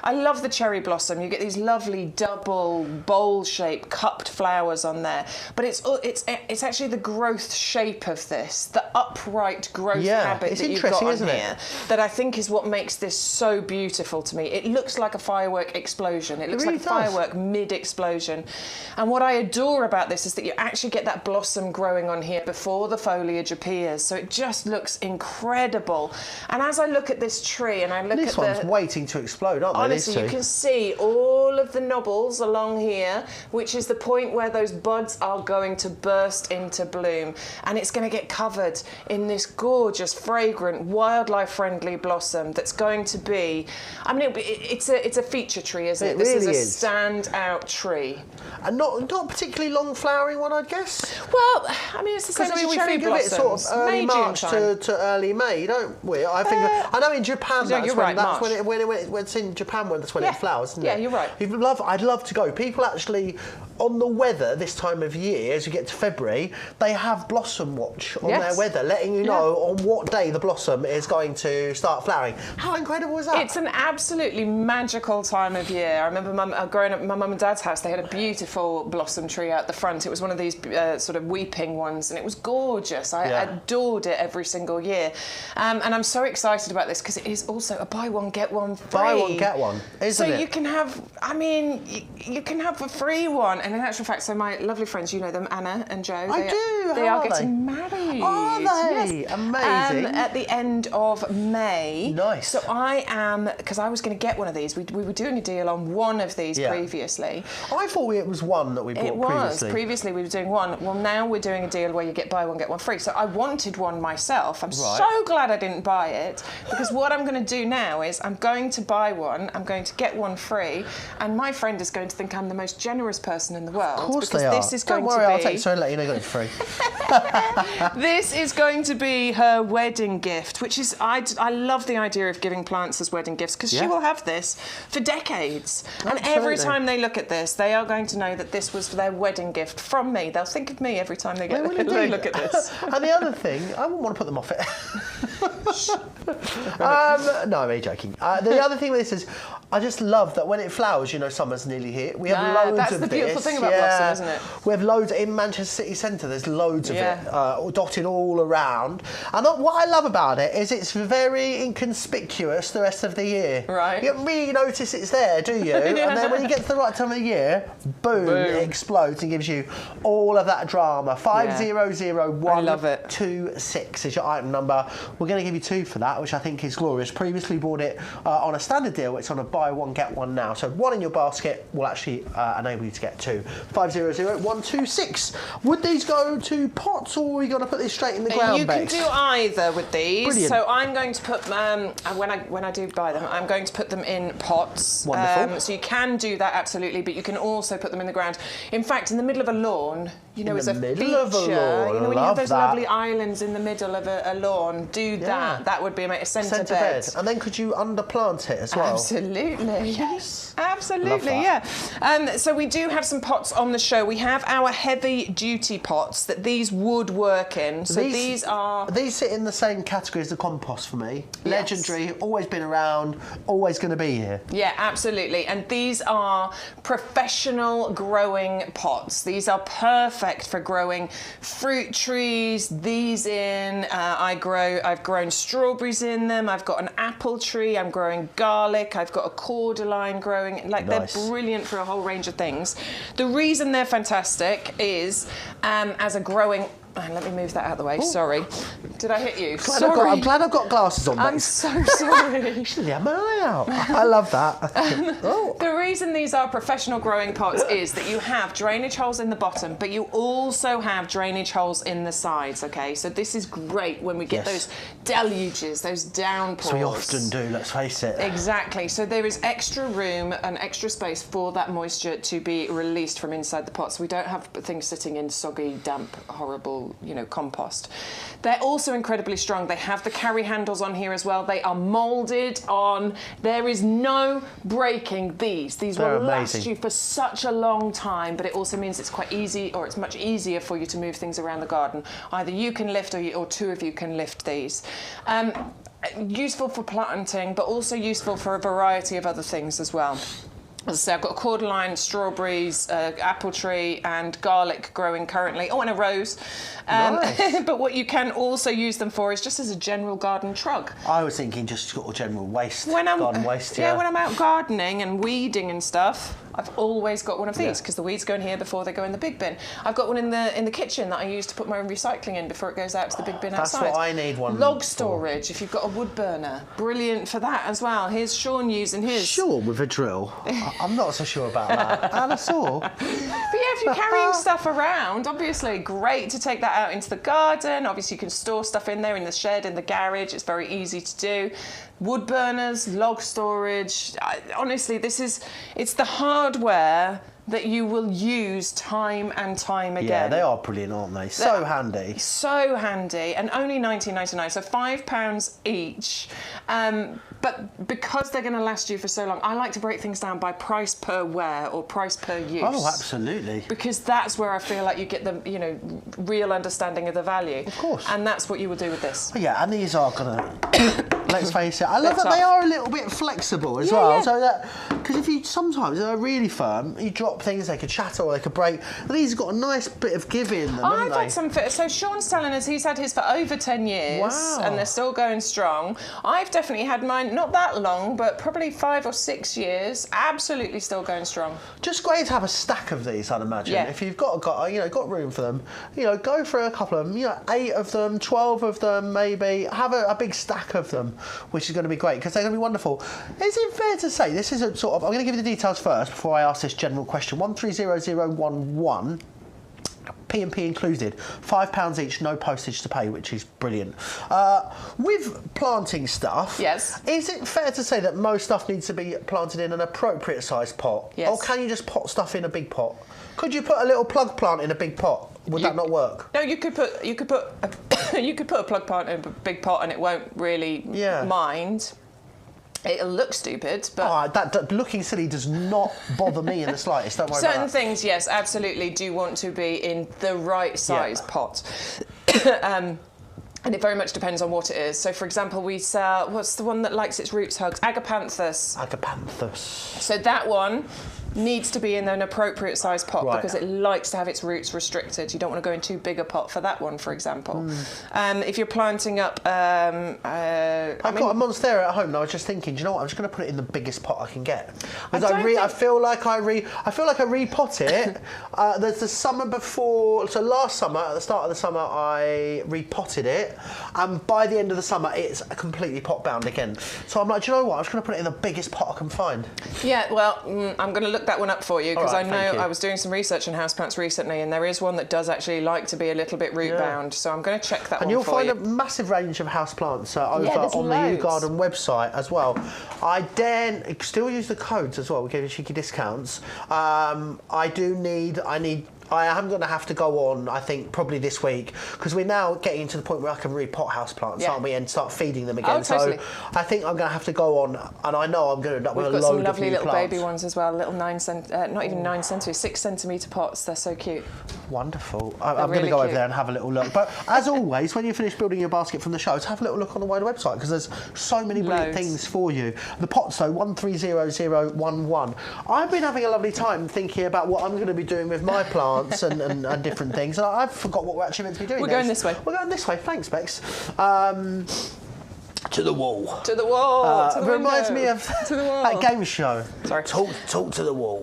I love the cherry blossom. You get these lovely double bowl-shaped cupped flowers on there, but it's actually the growth shape of this, the upright growth habit that you've got on here, that I think is what makes this so beautiful to me. It looks like a firework explosion. It looks like a firework mid-explosion. And what I adore about this is that you actually get that blossom growing on here before the foliage appears. So it just looks incredible. And as I look at this tree and I look at this one's waiting to explode, aren't they? Honestly, you can see all of the knobbles along here, which is the point where those buds are going to burst into bloom. And it's going to get covered in this gorgeous, fragrant, wildlife-friendly blossom that's going to be, I mean, it's a feature tree, isn't it? This really is a standout tree. And not particularly long flowering one, I'd guess. Well, I mean, it's the same as we cherry think of it blossoms. sort of early March to early May, don't we? I think. I know in Japan that's when it's in Japan when it flowers, isn't it? Yeah, you're right. I'd love to go. People actually, on the weather this time of year, as you get to February, they have blossom watch on their weather, letting you know on what day the blossom is going to start flowering. How incredible is that? It's an absolutely magical time of year. I remember growing up at my mum and dad's house, they had a beautiful blossom tree out the front. It was one of these sort of weeping ones, and it was gorgeous. I adored it every single year. And I'm so excited about this because it is also a buy one, get one free. Buy one, get one, isn't it? So you can have, I mean, you can have a free one. And in actual fact, so my lovely friends, you know them, Anna and Joe. They are getting married. Are they? Yes. Amazing. At the end of May. Nice. So I am, because I was going to get one of these. We were doing a deal on one of these previously. I thought it was one that we bought previously. Previously we were doing one. Well, now we're doing a deal where you get buy one, get one free. So I wanted one myself. I'm so glad I didn't buy it, because what I'm going to do now is I'm going to buy one, I'm going to get one free, and my friend is going to think I'm the most generous person in the world. Of course they are. This is going Don't worry, to be... I'll text her and let you know it's free. This is going to be her wedding gift, which is, I love the idea of giving plants as wedding gifts, because she will have this for decades. Absolutely. And every time they look at this, they are going to know that this was their wedding gift from me. They'll think of me every time they look at this. And the other thing, I wouldn't want to put them off it. No, I'm only joking. The other thing with this is, I just love that when it flowers, you know, summer's nearly here. We have loads of this. That's the beautiful thing about blossom, isn't it? We have loads in Manchester City Centre. There's loads of it, dotted all around. And what I love about it is it's very inconspicuous the rest of the year. Right. You don't really notice it's there, do you? And then when you get to the right time of the year, boom, it explodes and gives you all of that drama. 500126 is your item number. We're going to give you 2 for that, which I think is glorious. Previously bought it on a standard deal. It's on a buy one, get one now. So 1 in your basket will actually enable you to get 2. 500126. Would these go to pots, or are we going to put these straight in the ground base? You can do either with these. Brilliant. So I'm going to put when I do buy them, I'm going to put them in pots. Wonderful. So you can do that absolutely, but you can also put them in the ground. In fact, in the middle of a lawn, you know, as a feature, you know, when you have those lovely islands in the middle of a lawn, do that. That would be a centre bed. And then could you underplant it as well? Absolutely. Yes. Absolutely, so we do have some pots on the show. We have our heavy duty pots that these would work in. So these sit in the same category as the compost for me. Legendary, always been around, always going to be here. Yeah, absolutely. And these are professional growing pots. These are perfect for growing fruit trees. These I've grown strawberries in them. I've got an apple tree. I'm growing garlic. I've got a cordyline growing. They're brilliant for a whole range of things. The reason they're fantastic is as a growing... let me move that out of the way. Ooh. Sorry. Did I hit you? I'm glad I've got glasses on. I'm so sorry. Yeah, my eye out. I love that. The reason these are professional growing pots is that you have drainage holes in the bottom, but you also have drainage holes in the sides, okay? So this is great when we get those deluges, those downpours. So we often do, let's face it. Exactly. So there is extra room and extra space for that moisture to be released from inside the pot. So we don't have things sitting in soggy, damp, horrible, compost. They're also incredibly strong. They have the carry handles on here as well. They are moulded on. There is no breaking these. These will last you for such a long time, but it also means it's quite easy, or it's much easier for you to move things around the garden. Either you can lift or two of you can lift these. Useful for planting, but also useful for a variety of other things as well. As I say, I've got cordyline, strawberries, apple tree, and garlic growing currently. Oh, and a rose. Nice. But what you can also use them for is just as a general garden trug. I was thinking just sort of general waste, garden waste. Yeah, when I'm out gardening and weeding and stuff, I've always got one of these because the weeds go in here before they go in the big bin. I've got one in the kitchen that I use to put my recycling in before it goes out to the big bin outside. That's what I need one Log storage, if you've got a wood burner. Brilliant for that as well. Here's Sean using his. Sure, with a drill. I'm not so sure about that. And a saw. But yeah, if you're carrying stuff around, obviously great to take that out into the garden. Obviously you can store stuff in there in the shed, in the garage. It's very easy to do. Wood burners, log storage. Honestly, it's the hardware that you will use time and time again. Yeah, they are brilliant, aren't they? So handy. So handy, and only £19.99, so £5 each. But because they're going to last you for so long, I like to break things down by price per wear or price per use. Oh, absolutely. Because that's where I feel like you get the real understanding of the value. Of course. And that's what you will do with this. Oh, yeah, and these are gonna. Let's face it. I love that they are a little bit flexible as well. Yeah. So that because if you sometimes they're really firm, you drop things, they could shatter or they could break. But these have got a nice bit of give in them. I've had some. So Sean's telling us he's had his for over 10 years. Wow. And they're still going strong. I've definitely had mine not that long, but probably 5 or 6 years. Absolutely still going strong. Just great to have a stack of these, I'd imagine. Yeah. If you've got room for them, go for a couple of them. 8 of them, 12 of them, maybe. Have a big stack of them, which is going to be great because they're going to be wonderful. Is it fair to say this is a sort of? I'm going to give you the details first before I ask this general question. 130011. P&P included, £5 each, no postage to pay, which is brilliant. With planting stuff, yes, is it fair to say that most stuff needs to be planted in an appropriate sized pot? Yes. Or can you just pot stuff in a big pot? Could you put a little plug plant in a big pot? Would that not work? No, you could put a plug plant in a big pot and it won't really mind. It'll look stupid, but... that looking silly does not bother me in the slightest, don't worry about that. Certain things, yes, absolutely do want to be in the right size pot. And it very much depends on what it is. So, for example, we sell... What's the one that likes its roots hugged? Agapanthus. Agapanthus. So that one needs to be in an appropriate size pot because it likes to have its roots restricted. You don't want to go in too big a pot for that one, for example. If you're planting up... I've got a monstera at home, and I was just thinking, do you know what? I'm just going to put it in the biggest pot I can get. Because I feel like I repot it. There's the summer before, so last summer, at the start of the summer, I repotted it, and by the end of the summer, it's completely pot bound again. So I'm like, do you know what? I'm just going to put it in the biggest pot I can find. Yeah, well, I'm going to look that one up for you because I know I was doing some research on houseplants recently, and there is one that does actually like to be a little bit root bound. So I'm going to check that one for you. And you'll find a massive range of houseplants over on the YouGarden website as well. I still use the codes as well. We give you cheeky discounts. I am going to have to go on, I think, probably this week, because we're now getting to the point where I can repot houseplants, aren't we, and start feeding them again. Totally. So I think I'm going to have to go on, and I know I'm going to end up with a load of new plants. We've got some lovely little baby ones as well, little 6 centimetre pots. They're so cute. Wonderful. I'm going to go over there and have a little look. But as always, when you finish building your basket from the shows, have a little look on the wider website, because there's so many brilliant things for you. The pots, though, 130011. I've been having a lovely time thinking about what I'm going to be doing with my plants. And different things. And I forgot what we're actually meant to be doing. We're going this way. We're going this way. Thanks, Bex. To the wall. To the wall. To the reminds me of that game show. Sorry. Talk to the wall.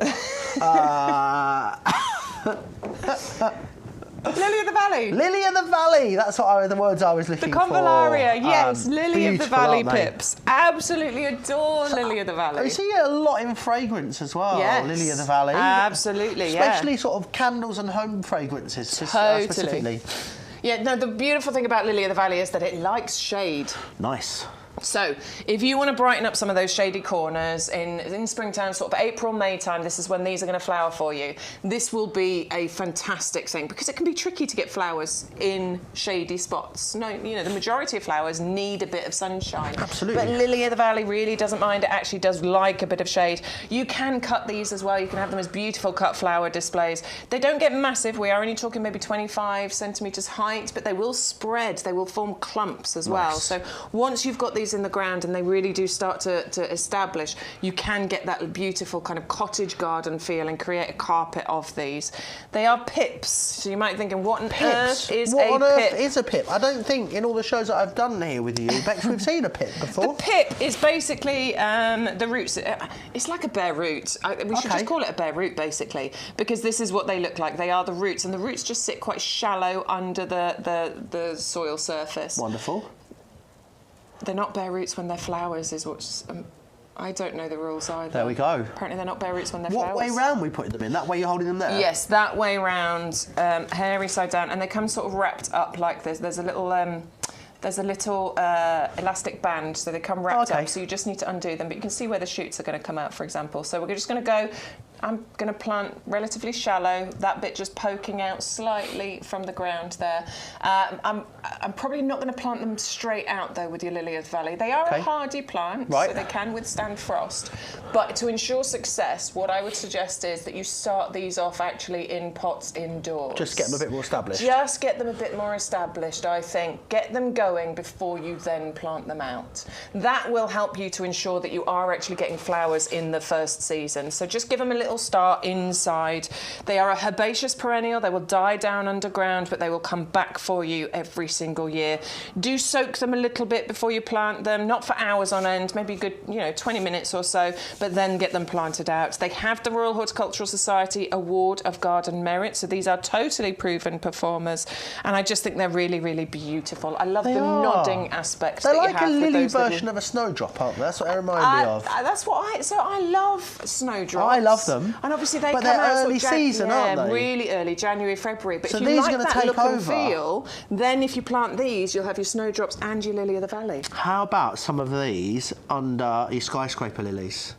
Lily of the Valley. Lily of the Valley. That's the words I was looking The for. Convallaria, yes. Lily of the Valley aren't they? pips. Absolutely adore Lily of the Valley. You see a lot in fragrance as well. Yes. Lily of the Valley. Absolutely, Especially sort of candles and home fragrances. Totally. Specifically. Yeah, no, the beautiful thing about Lily of the Valley is that it likes shade. Nice. So, if you want to brighten up some of those shady corners in springtime, sort of April, May time, this is when these are going to flower for you. This will be a fantastic thing because it can be tricky to get flowers in shady spots. No, you know, the majority of flowers need a bit of sunshine. Absolutely. But Lily of the Valley really doesn't mind. It actually does like a bit of shade. You can cut these as well. You can have them as beautiful cut flower displays. They don't get massive. We are only talking maybe 25 centimetres height, but they will spread. They will form clumps as well. So once you've got these in the ground and they really do start to establish, you can get that beautiful kind of cottage garden feel and create a carpet of these. They are pips, so you might be thinking, what on earth is a pip? What on earth is a pip? I don't think in all the shows that I've done here with you, Bex, we've seen a pip before. The pip is basically the roots. It's like a bare root. We should just call it a bare root, basically, because this is what they look like. They are the roots, and the roots just sit quite shallow under the soil surface. Wonderful. They're not bare roots when they're flowers, is what's... I don't know the rules either. There we go. Apparently they're not bare roots when they're What flowers. way round we putting them in? That way you're holding them there? Yes, that way round, hairy side down, and they come sort of wrapped up like this. There's a little elastic band, so they come wrapped up, so you just need to undo them, but you can see where the shoots are going to come out, for example. So we're just going to go... I'm going to plant relatively shallow, that bit just poking out slightly from the ground there. I'm probably not going to plant them straight out, though, with your Lily of the Valley. They are a hardy plant, so they can withstand frost. But to ensure success, what I would suggest is that you start these off actually in pots indoors. Just get them a bit more established. Just get them a bit more established, I think. Get them going before you then plant them out. That will help you to ensure that you are actually getting flowers in the first season. So just give them a little start inside. They are a herbaceous perennial. They will die down underground, but they will come back for you every single year. Do soak them a little bit before you plant them, not for hours on end, maybe a good, 20 minutes or so, but then get them planted out. They have the Royal Horticultural Society Award of Garden Merit, so these are totally proven performers, and I just think they're really, really beautiful. I love the nodding aspect that you have. They're like a lily version of a snowdrop, aren't they? That's what they remind me of. That's what I love snowdrops. I love them. And obviously they but come out early season, aren't they? Really early, January, February. But so if you these like are going to that take look over. And feel, then if you plant these, you'll have your snowdrops and your Lily of the Valley. How about some of these under your skyscraper lilies?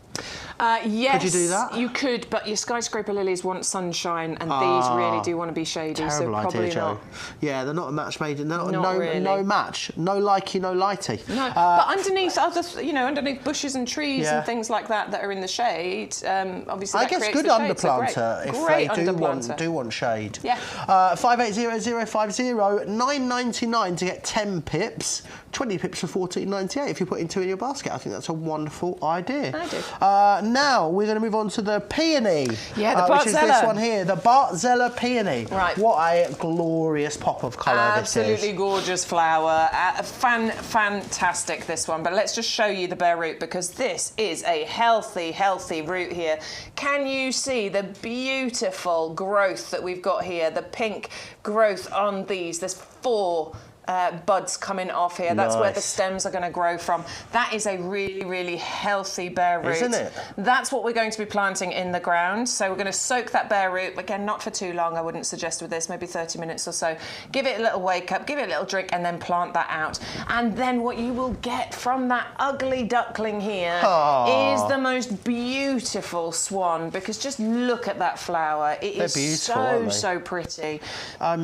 Yes, could you do that? You could, but your skyscraper lilies want sunshine, and these really do want to be shady. Terrible so probably idea, Joe. not. Yeah, they're not a match made. They're not really. No match. No likey, no lighty. No, but underneath underneath bushes and trees and things like that are in the shade, obviously. I guess good underplanter if they do want shade. Yeah. 580050 9.99 to get 10 pips, 20 pips for $14.98 if you're putting two in your basket. I think that's a wonderful idea. I do. Now we're going to move on to the peony. Yeah, the which is this one here, the Bartzella peony. Right. What a glorious pop of colour this is. Absolutely gorgeous flower. Fantastic, this one. But let's just show you the bare root, because this is a healthy, healthy root here. Can you see the beautiful growth that we've got here? The pink growth on these. There's 4 buds coming off here. That's where the stems are going to grow from. That is a really, really healthy bare root. Isn't it? That's what we're going to be planting in the ground. So we're going to soak that bare root. Again, not for too long, I wouldn't suggest with this, maybe 30 minutes or so. Give it a little wake up, give it a little drink, and then plant that out. And then what you will get from that ugly duckling here is the most beautiful swan, because just look at that flower. It is so pretty.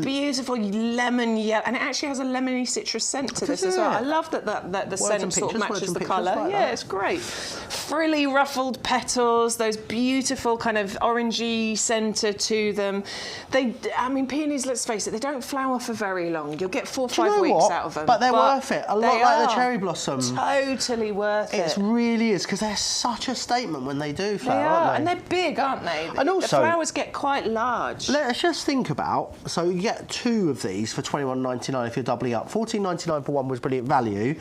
Beautiful lemon yellow, and it actually has a lemony citrus scent to this as well. I love that the scent sort of matches the colour. Like yeah, it's great. Frilly ruffled petals, those beautiful kind of orangey centre to them. Peonies, let's face it, they don't flower for very long. You'll get 4 or 5 weeks out of them. But they're worth it. A lot like the cherry blossom. Totally worth it. It really is, because they're such a statement when they do flower, they are, aren't they? and they're big, aren't they? And also, the flowers get quite large. Let's just think about, so you get 2 of these for $21.99 if you're doubling up. $14.99 for one was brilliant value.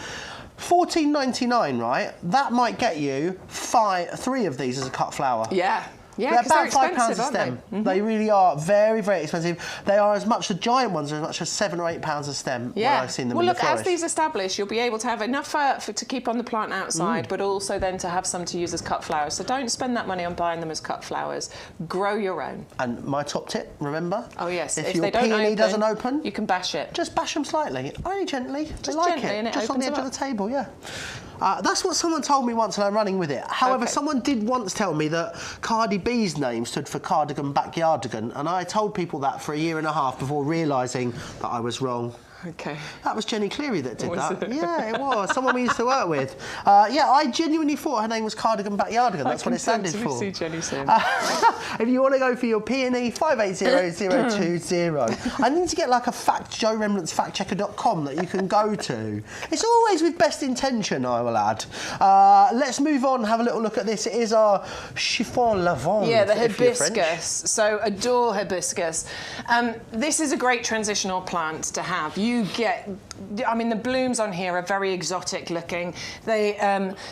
$14.99, right? That might get you 3 of these as a cut flower. Yeah. Yeah, they're 'cause they're about £5 a expensive, stem. aren't they? They really are very, very expensive. They are as much, the giant ones are as much as £7 or £8 a stem when I've seen them well, in look, the florist. as these establish, you'll be able to have enough to keep on the plant outside, but also then to have some to use as cut flowers. So don't spend that money on buying them as cut flowers. Grow your own. And my top tip, remember? Oh yes, if they your don't peony doesn't open, you can bash it. just bash them slightly, only gently. Just like gently, it, and it just on the opens edge them of the table, yeah. That's what someone told me once, and I'm running with it. However, Okay. someone did once tell me that Cardi B's name stood for Cardigan Backyardigan, and I told people that for a year and a half before realising that I was wrong. Okay. That was Jenny Cleary that did Was that. it? Yeah, it was. Someone we used to work with. Yeah, I genuinely thought her name was Cardigan Backyardigan. That's what it standed for. See Jenny soon. If you want to go for your peony, 580020. I need to get like a Joe Remblance factchecker.com that you can go to. It's always with best intention, I will add. Let's move on and have a little look at this. It is our chiffon lavande. Yeah, the if you're French. hibiscus. So adore hibiscus. This is a great transitional plant to have. You get, I mean, the blooms on here are very exotic looking. They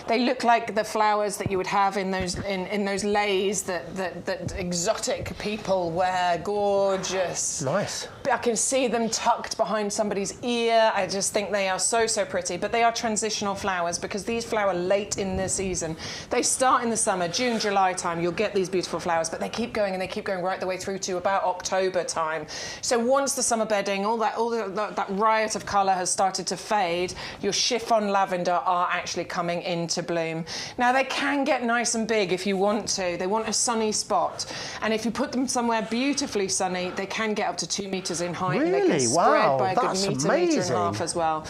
look like the flowers that you would have in those those leis that exotic people wear. Gorgeous. Nice. I can see them tucked behind somebody's ear. I just think they are so, so pretty. But they are transitional flowers because these flower late in the season. They start in the summer, June, July time. You'll get these beautiful flowers, but they keep going and they keep going right the way through to about October time. So once the summer bedding, all that riot of colour has started to fade, your chiffon lavender are actually coming into bloom. Now they can get nice and big if you want to. They want a sunny spot, and if you put them somewhere beautifully sunny, they can get up to 2 metres in height. And they Really? can spread Wow, by a good that's metre, amazing. metre and a half as well.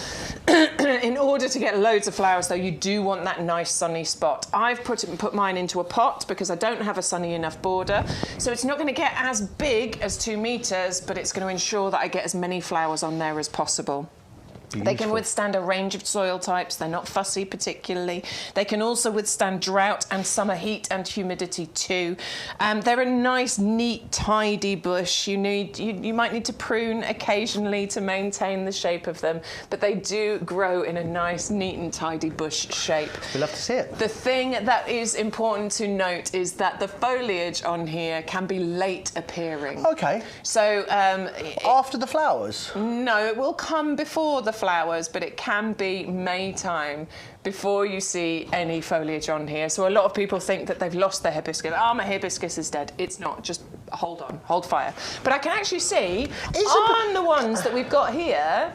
In order to get loads of flowers, though, you do want that nice sunny spot. I've put mine into a pot because I don't have a sunny enough border, so it's not going to get as big as 2 metres, but it's going to ensure that I get as many flowers on there as possible. Beautiful. They can withstand a range of soil types. They're not fussy particularly. They can also withstand drought and summer heat and humidity too. They're a nice, neat, tidy bush. You might need to prune occasionally to maintain the shape of them, but they do grow in a nice, neat and tidy bush shape. We love to see it. The thing that is important to note is that the foliage on here can be late appearing. Okay. So After the flowers? no, it will come before the flowers, but it can be May time before you see any foliage on here. So a lot of people think that they've lost their hibiscus. Oh, my hibiscus is dead. It's not. Just hold on, hold fire. But I can actually see on the ones that we've got here,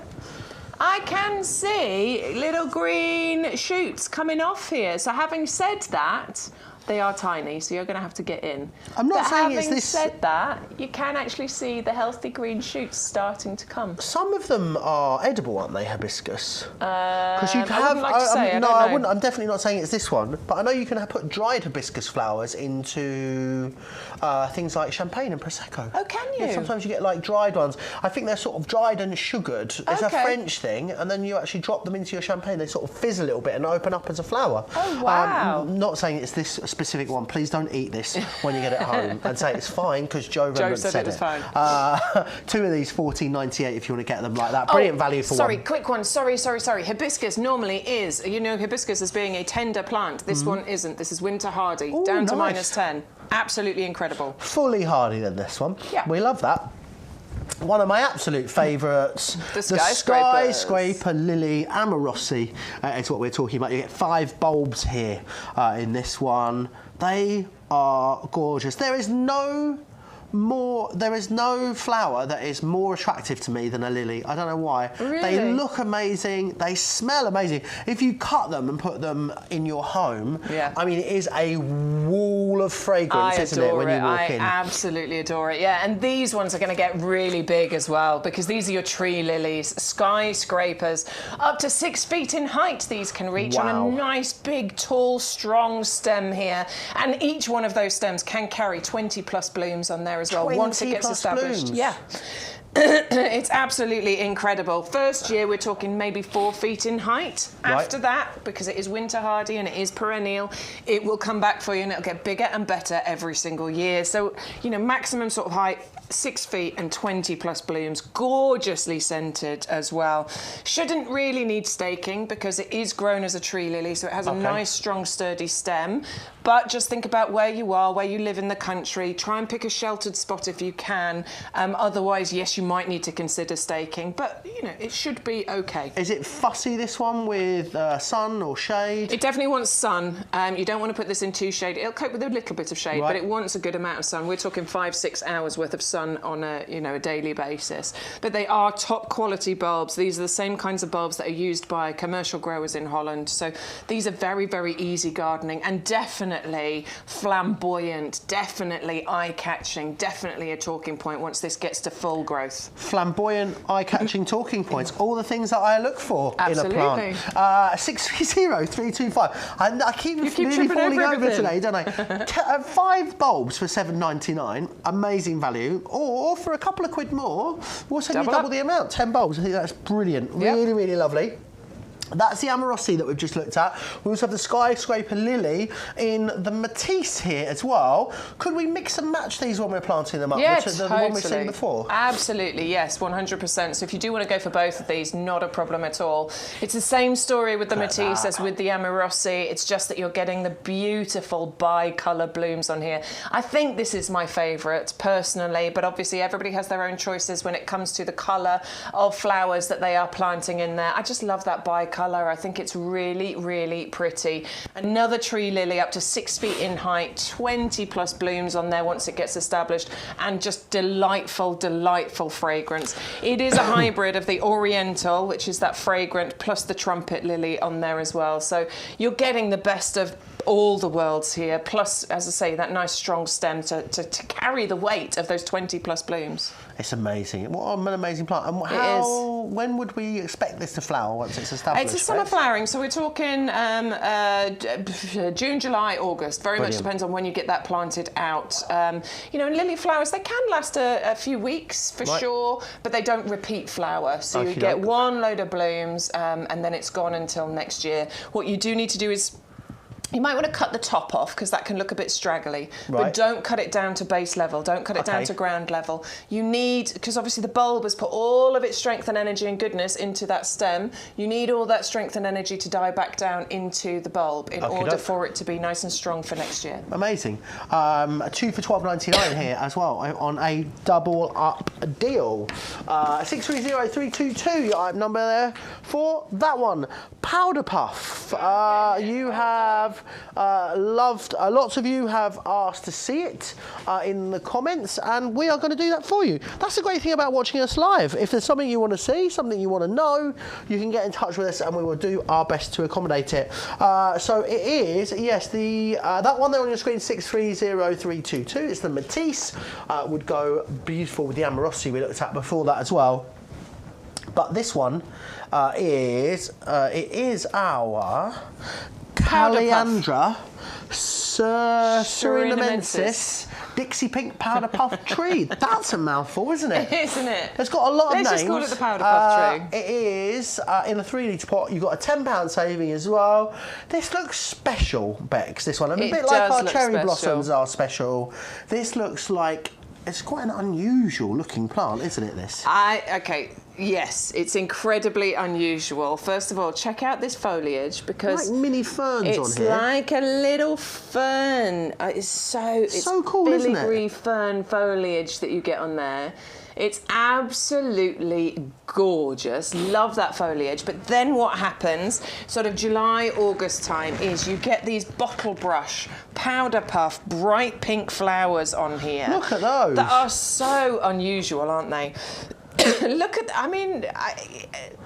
I can see little green shoots coming off here. So having said that, they are tiny, so you're going to have to get in. I'm not saying it's having this. said that, you can actually see the healthy green shoots starting to come. Some of them are edible, aren't they, hibiscus? Because you I have. wouldn't like to say, I no, don't I know. wouldn't. I'm definitely not saying it's this one, but I know you can put dried hibiscus flowers into things like champagne and prosecco. Oh, can you? Yeah, sometimes you get like dried ones. I think they're sort of dried and sugared. It's a Okay. French thing, and then you actually drop them into your champagne. They sort of fizz a little bit and open up as a flower. Oh, wow. Not saying it's this specific one. Please don't eat this when you get it home and say it's fine because Joe Remblance said it was fine. 2 of these $14.98 if you want to get them like that. Brilliant value for sorry, one. quick one. Sorry. Hibiscus normally is, you know, hibiscus as being a tender plant. This one isn't. This is winter hardy, Ooh, down to nice. -10. Absolutely incredible. Fully hardy then, this one. Yeah. We love that. One of my absolute favourites, The skyscrapers. skyscraper lily Amarossi is what we're talking about. You get 5 bulbs here in this one. They are gorgeous. There is no flower that is more attractive to me than a lily. I don't know why. Really? They look amazing. They smell amazing. If you cut them and put them in your home, Yeah. I mean, it is a wall of fragrance, isn't it, when you walk in? I absolutely adore it. Yeah, and these ones are going to get really big as well because these are your tree lilies, skyscrapers, up to 6 feet in height. These can reach on Wow. a nice, big, tall, strong stem here, and each one of those stems can carry 20+ blooms on there as well. Once it 20 gets plus established, blooms. yeah. It's absolutely incredible. First year, we're talking maybe 4 feet in height. Right. After that, because it is winter hardy and it is perennial, it will come back for you and it'll get bigger and better every single year. So, you know, maximum sort of height, 6 feet and 20 plus blooms, gorgeously scented as well. Shouldn't really need staking because it is grown as a tree lily, so it has a nice, strong, sturdy stem. But just think about where you are, where you live in the country. Try and pick a sheltered spot if you can. Otherwise, yes, you might need to consider staking, but you know, it should be okay. Is it fussy, this one, with sun or shade? It definitely wants sun. You don't want to put this in too shade. It'll cope with a little bit of shade, but it wants a good amount of sun. We're talking 5-6 hours worth of sun on a a daily basis. But they are top quality bulbs. These are the same kinds of bulbs that are used by commercial growers in Holland. So these are very, very easy gardening and definitely flamboyant, definitely eye-catching, definitely a talking point once this gets to full growth. Flamboyant, eye-catching talking points, all the things that I look for in a plant. 630325. I keep really falling over today, don't I? 5 bulbs for £7.99, amazing value. Or for a couple of quid more, we'll send you double the amount, 10 bulbs. I think that's brilliant. Really, really lovely. That's the Amarossi that we've just looked at. We also have the Skyscraper Lily in the Matisse here as well. Could we mix and match these when we're planting them up? Yeah, the one we've seen before? Absolutely, yes, 100%. So if you do want to go for both of these, not a problem at all. It's the same story with the Matisse as with the Amarossi. It's just that you're getting the beautiful bi-colour blooms on here. I think this is my favourite, personally, but obviously everybody has their own choices when it comes to the colour of flowers that they are planting in there. I just love that bi-colour. I think it's really, really pretty. Another tree lily up to 6 feet in height, 20 plus blooms on there once it gets established, and just delightful, delightful fragrance. It is a hybrid of the Oriental, which is that fragrant, plus the trumpet lily on there as well. So you're getting the best of all the worlds here, plus, as I say, that nice strong stem to carry the weight of those 20 plus blooms. It's amazing. What an amazing plant. And when would we expect this to flower once it's established? It's a summer flowering, so we're talking June, July, August. Very much depends on when you get that planted out. You know, and lily flowers, they can last a few weeks for sure, but they don't repeat flower. So you get one load of blooms and then it's gone until next year. What you do need to do is you might want to cut the top off because that can look a bit straggly, but don't cut it down to base level, don't cut it down to ground level. You need, because obviously the bulb has put all of its strength and energy and goodness into that stem, you need all that strength and energy to die back down into the bulb in order for it to be nice and strong for next year. Amazing. 2 for £12.99 here as well on a double up deal. 630322, your item number there for that one. Powder Puff. You have loved, lots of you have asked to see it in the comments, and we are going to do that for you. That's the great thing about watching us live. If there's something you want to see, something you want to know, you can get in touch with us and we will do our best to accommodate it. So it is, yes, the that one there on your screen, 630322. It's the Matisse. Would go beautiful with the Amarossi we looked at before that as well. But this one is our Caliandra surinamensis Dixie Pink Powder Puff Tree. That's a mouthful, isn't it? Isn't it? It's got a lot of names. Let's just call it the Powder Puff Tree. It is in a 3-litre pot. You've got a £10 saving as well. This looks special, Bex, this one. And a bit like our cherry blossoms are special. This looks like it's quite an unusual looking plant, isn't it, this? Yes, it's incredibly unusual. First of all, check out this foliage because like mini ferns on here. It's like a little fern. It's so cool, isn't it? Filigree fern foliage that you get on there. It's absolutely gorgeous. Love that foliage. But then what happens, sort of July, August time, is you get these bottle brush, powder puff, bright pink flowers on here. Look at those. That are so unusual, aren't they? Look at,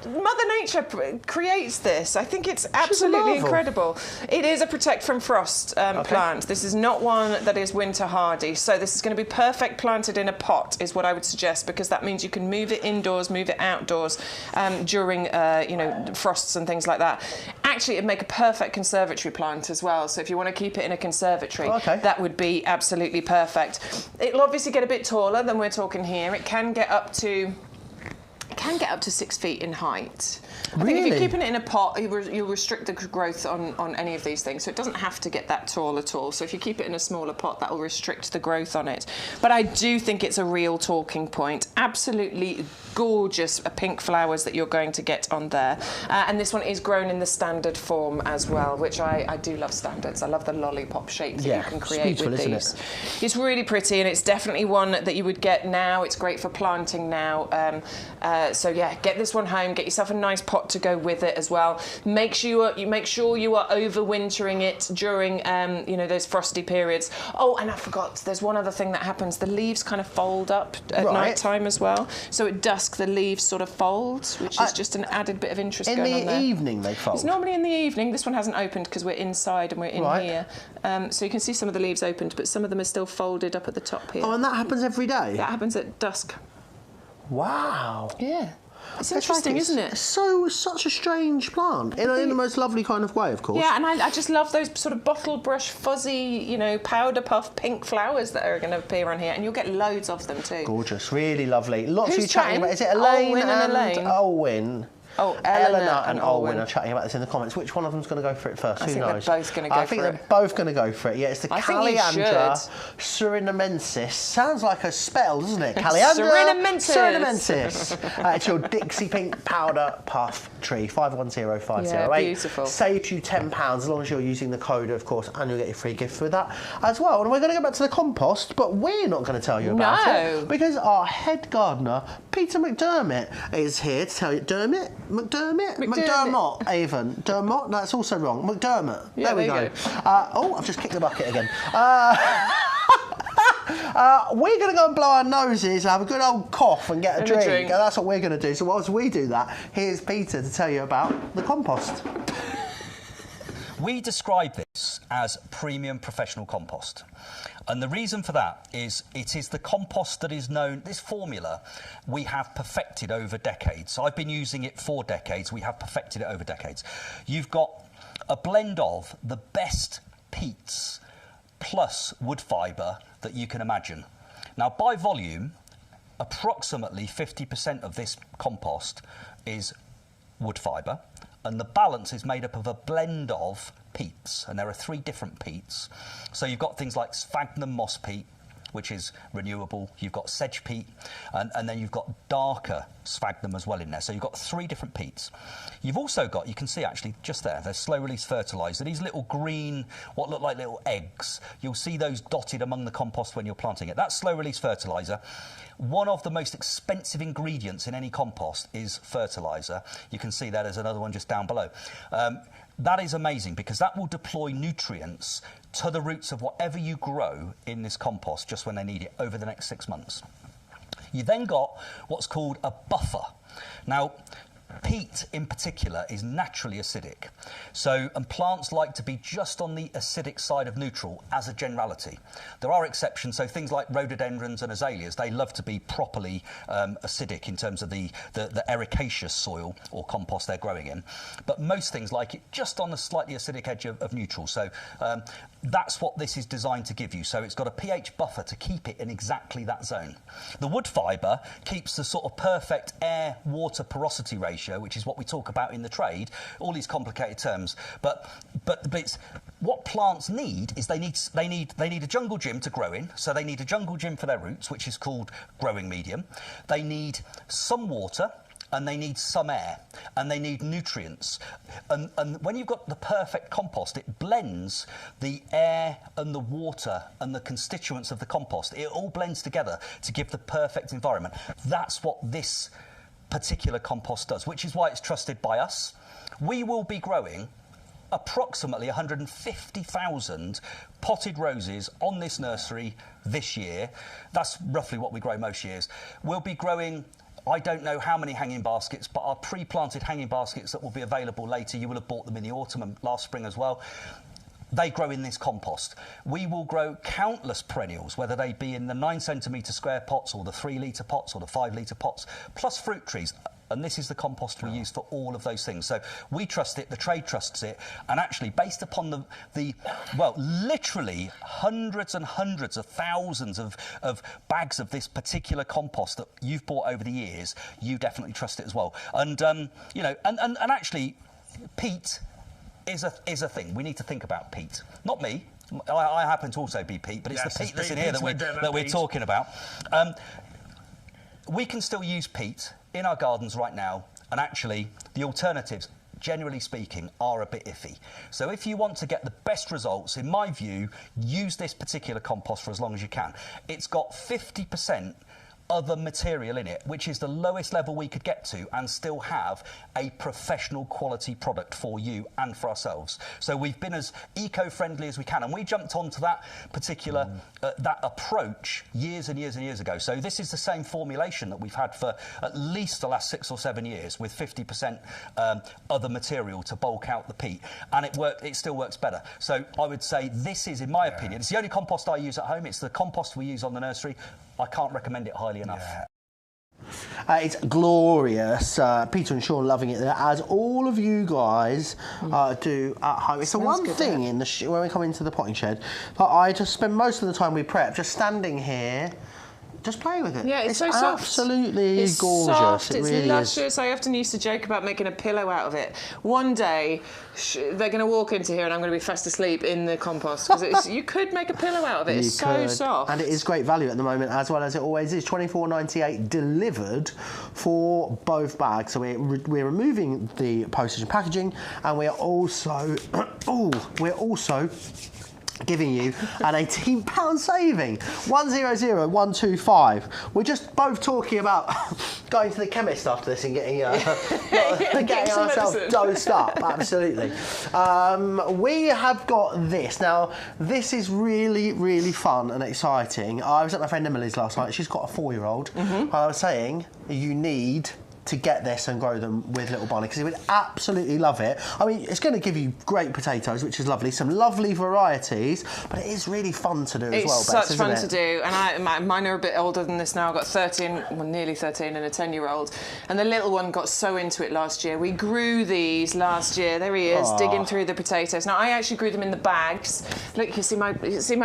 Mother Nature creates this. I think it's absolutely incredible. It is a protect from frost plant. This is not one that is winter hardy. So this is going to be perfect planted in a pot is what I would suggest, because that means you can move it indoors, move it outdoors during, frosts and things like that. Actually, it'd make a perfect conservatory plant as well. So if you want to keep it in a conservatory, that would be absolutely perfect. It'll obviously get a bit taller than we're talking here. It can get up to can get up to 6 feet in height. I Really? think if you're keeping it in a pot, you'll restrict the growth on any of these things. So it doesn't have to get that tall at all. So if you keep it in a smaller pot, that will restrict the growth on it. But I do think it's a real talking point. Absolutely gorgeous pink flowers that you're going to get on there. And this one is grown in the standard form as well, which I do love standards. I love the lollipop shape that you can create with these. It's really pretty, and it's definitely one that you would get now. It's great for planting now. So yeah, get this one home. Get yourself a nice pot to go with it as well. Make sure you are overwintering it during those frosty periods. Oh, and I forgot. There's one other thing that happens. The leaves kind of fold up at night time as well. So at dusk the leaves sort of fold, which is just an added bit of interest going on there. In the evening they fold? It's normally in the evening. This one hasn't opened because we're inside and we're in here. So you can see some of the leaves opened, but some of them are still folded up at the top here. Oh, and that happens every day? That happens at dusk. Wow. Yeah. It's interesting, isn't it? Such a strange plant, in the most lovely kind of way, of course. Yeah, and I just love those sort of bottle brush, fuzzy, powder puff pink flowers that are going to appear on here, and you'll get loads of them too. Gorgeous, really lovely. Lots Who's of you chatting about. Is it Elaine and Olwyn? Oh, Eleanor and Olwyn are chatting about this in the comments. Which one of them's going to go for it first? Who knows? I think they're both going to go for it. I think they're both going to go for it. Yeah, it's the Calliandra surinamensis. Sounds like a spell, doesn't it? Calliandra surinamensis. It's your Dixie Pink Powder Puff tree. 510508. Yeah, beautiful. Saves you £10 as long as you're using the code, of course, and you'll get your free gift with that as well. And we're going to go back to the compost, but we're not going to tell you about it because our head gardener, Peter McDermott, is here to tell you. McDermott, even. Dermot? That's also wrong. McDermott. Yeah, there we go. I've just kicked the bucket again. We're going to go and blow our noses, have a good old cough and get a drink. And that's what we're going to do. So whilst we do that, here's Peter to tell you about the compost. We describe this as premium professional compost. And the reason for that is it is the compost that is known, this formula we have perfected over decades. So I've been using it for decades. We have perfected it over decades. You've got a blend of the best peats plus wood fibre that you can imagine. Now, by volume, approximately 50% of this compost is wood fibre, and the balance is made up of a blend of peats, and there are 3 different peats. So you've got things like sphagnum moss peat, which is renewable. You've got sedge peat, and then you've got darker sphagnum as well in there. So you've got 3 different peats. You've also got, you can see actually just there, there's slow-release fertiliser. These little green, what look like little eggs, you'll see those dotted among the compost when you're planting it. That's slow-release fertiliser. One of the most expensive ingredients in any compost is fertiliser. You can see there's another one just down below. That is amazing because that will deploy nutrients to the roots of whatever you grow in this compost just when they need it over the next 6 months. You then got what's called a buffer. Now, peat in particular is naturally acidic, and plants like to be just on the acidic side of neutral as a generality. There are exceptions, so things like rhododendrons and azaleas, they love to be properly acidic in terms of the ericaceous soil or compost they're growing in, but most things like it just on the slightly acidic edge of neutral. So that's what this is designed to give you. So it's got a pH buffer to keep it in exactly that zone. The wood fibre keeps the sort of perfect air-water porosity ratio, which is what we talk about in the trade, all these complicated terms. But it's what plants need is they need a jungle gym to grow in. So they need a jungle gym for their roots, which is called growing medium. They need some water, and they need some air, and they need nutrients. And when you've got the perfect compost, it blends the air and the water and the constituents of the compost. It all blends together to give the perfect environment. That's what this particular compost does, which is why it's trusted by us. We will be growing approximately 150,000 potted roses on this nursery this year. That's roughly what we grow most years. We'll be growing, I don't know how many hanging baskets, but our pre-planted hanging baskets that will be available later, you will have bought them in the autumn and last spring as well. They grow in this compost. We will grow countless perennials, whether they be in the 9 centimetre square pots or the 3 litre pots or the 5 litre pots, plus fruit trees. And this is the compost we use for all of those things. So we trust it, the trade trusts it, and actually based upon well, literally hundreds and hundreds of thousands of bags of this particular compost that you've bought over the years, you definitely trust it as well. And, you know, and actually, peat is a thing. We need to think about peat. Not me. I happen to also be peat, but it's the peat that's in here that we're talking about. We can still use peat in our gardens right now, and actually the alternatives, generally speaking, are a bit iffy. So if you want to get the best results, in my view, use this particular compost for as long as you can. It's got 50% other material in it, which is the lowest level we could get to and still have a professional quality product for you and for ourselves. So we've been as eco-friendly as we can, and we jumped onto that particular that approach years and years and years ago. So this is the same formulation that we've had for at least the last 6 or 7 years, with 50% other material to bulk out the peat, and it still works better. So I would say this is, in my opinion, it's the only compost I use at home. It's the compost we use on the nursery. I can't recommend it highly enough. It's glorious. Peter and Sean loving it there, as all of you guys do at home. It's the one thing in the when we come into the potting shed that I just spend most of the time we prep, just standing here, just playing with it. Yeah, it's so soft. Absolutely it's gorgeous. Soft, it it's really luscious. is. I often used to joke about making a pillow out of it. One day, they're going to walk into here and I'm going to be fast asleep in the compost, because you could make a pillow out of it. It's so soft. And it is great value at the moment, as well as it always is. $24.98 delivered for both bags. So we're removing the postage and packaging, and we are also giving you an £18 saving. 100125. We're just both talking about going to the chemist after this and getting getting ourselves dosed up. Absolutely. We have got this. Now, this is really, really fun and exciting. I was at my friend Emily's last night. She's got a 4-year-old. I was saying, you need to get this and grow them with little Barney, because he would absolutely love it. I mean, it's going to give you great potatoes, which is lovely, some lovely varieties, but it is really fun to do as well, Bess, It's such fun to do, and mine are a bit older than this now. I've got 13, well, nearly 13, and a 10-year-old, and the little one got so into it last year. We grew these last year. There he is, digging through the potatoes. Now, I actually grew them in the bags. Look, you see my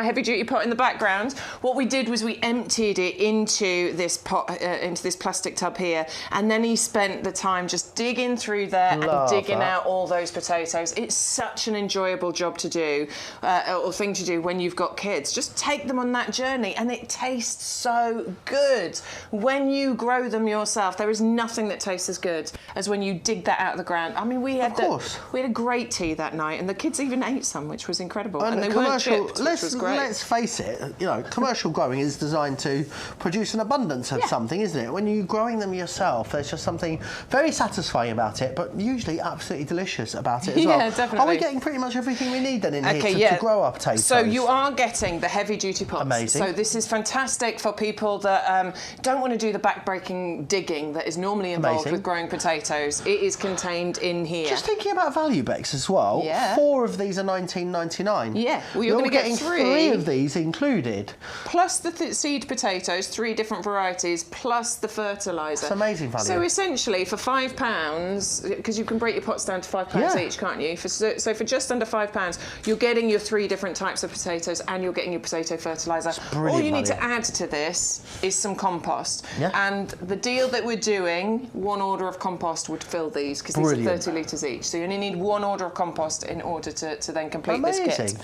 heavy-duty pot in the background? What we did was we emptied it into this pot, into this plastic tub here, and then he spent the time just digging through there and digging out all those potatoes. It's such an enjoyable job to do, or thing to do when you've got kids. Just take them on that journey, and it tastes so good. When you grow them yourself, there is nothing that tastes as good as when you dig that out of the ground. I mean, we had a great tea that night, and the kids even ate some, which was incredible. And they weren't chipped, which was great. Let's face it, you know, commercial growing is designed to produce an abundance of something, isn't it? When you're growing them yourself, there's just something very satisfying about it, but usually absolutely delicious about it as well. Yeah, definitely. Are we getting pretty much everything we need then in here to grow our potatoes? So you are getting the heavy-duty pots. Amazing. So this is fantastic for people that don't want to do the back-breaking digging that is normally involved with growing potatoes. It is contained in here. Just thinking about value, Bex, as well. Yeah. 4 of these are $19.99. Yeah. Well, you're going to get 3 of these included. Plus the seed potatoes, 3 different varieties, plus the fertiliser. That's amazing value. So essentially, for £5, because you can break your pots down to £5 each, can't you? So for just under £5, you're getting your 3 different types of potatoes, and you're getting your potato fertiliser. All you need to add to this is some compost. Yeah. And the deal that we're doing, 1 order of compost would fill these, because these are 30 litres each. So you only need 1 order of compost in order to then complete this kit.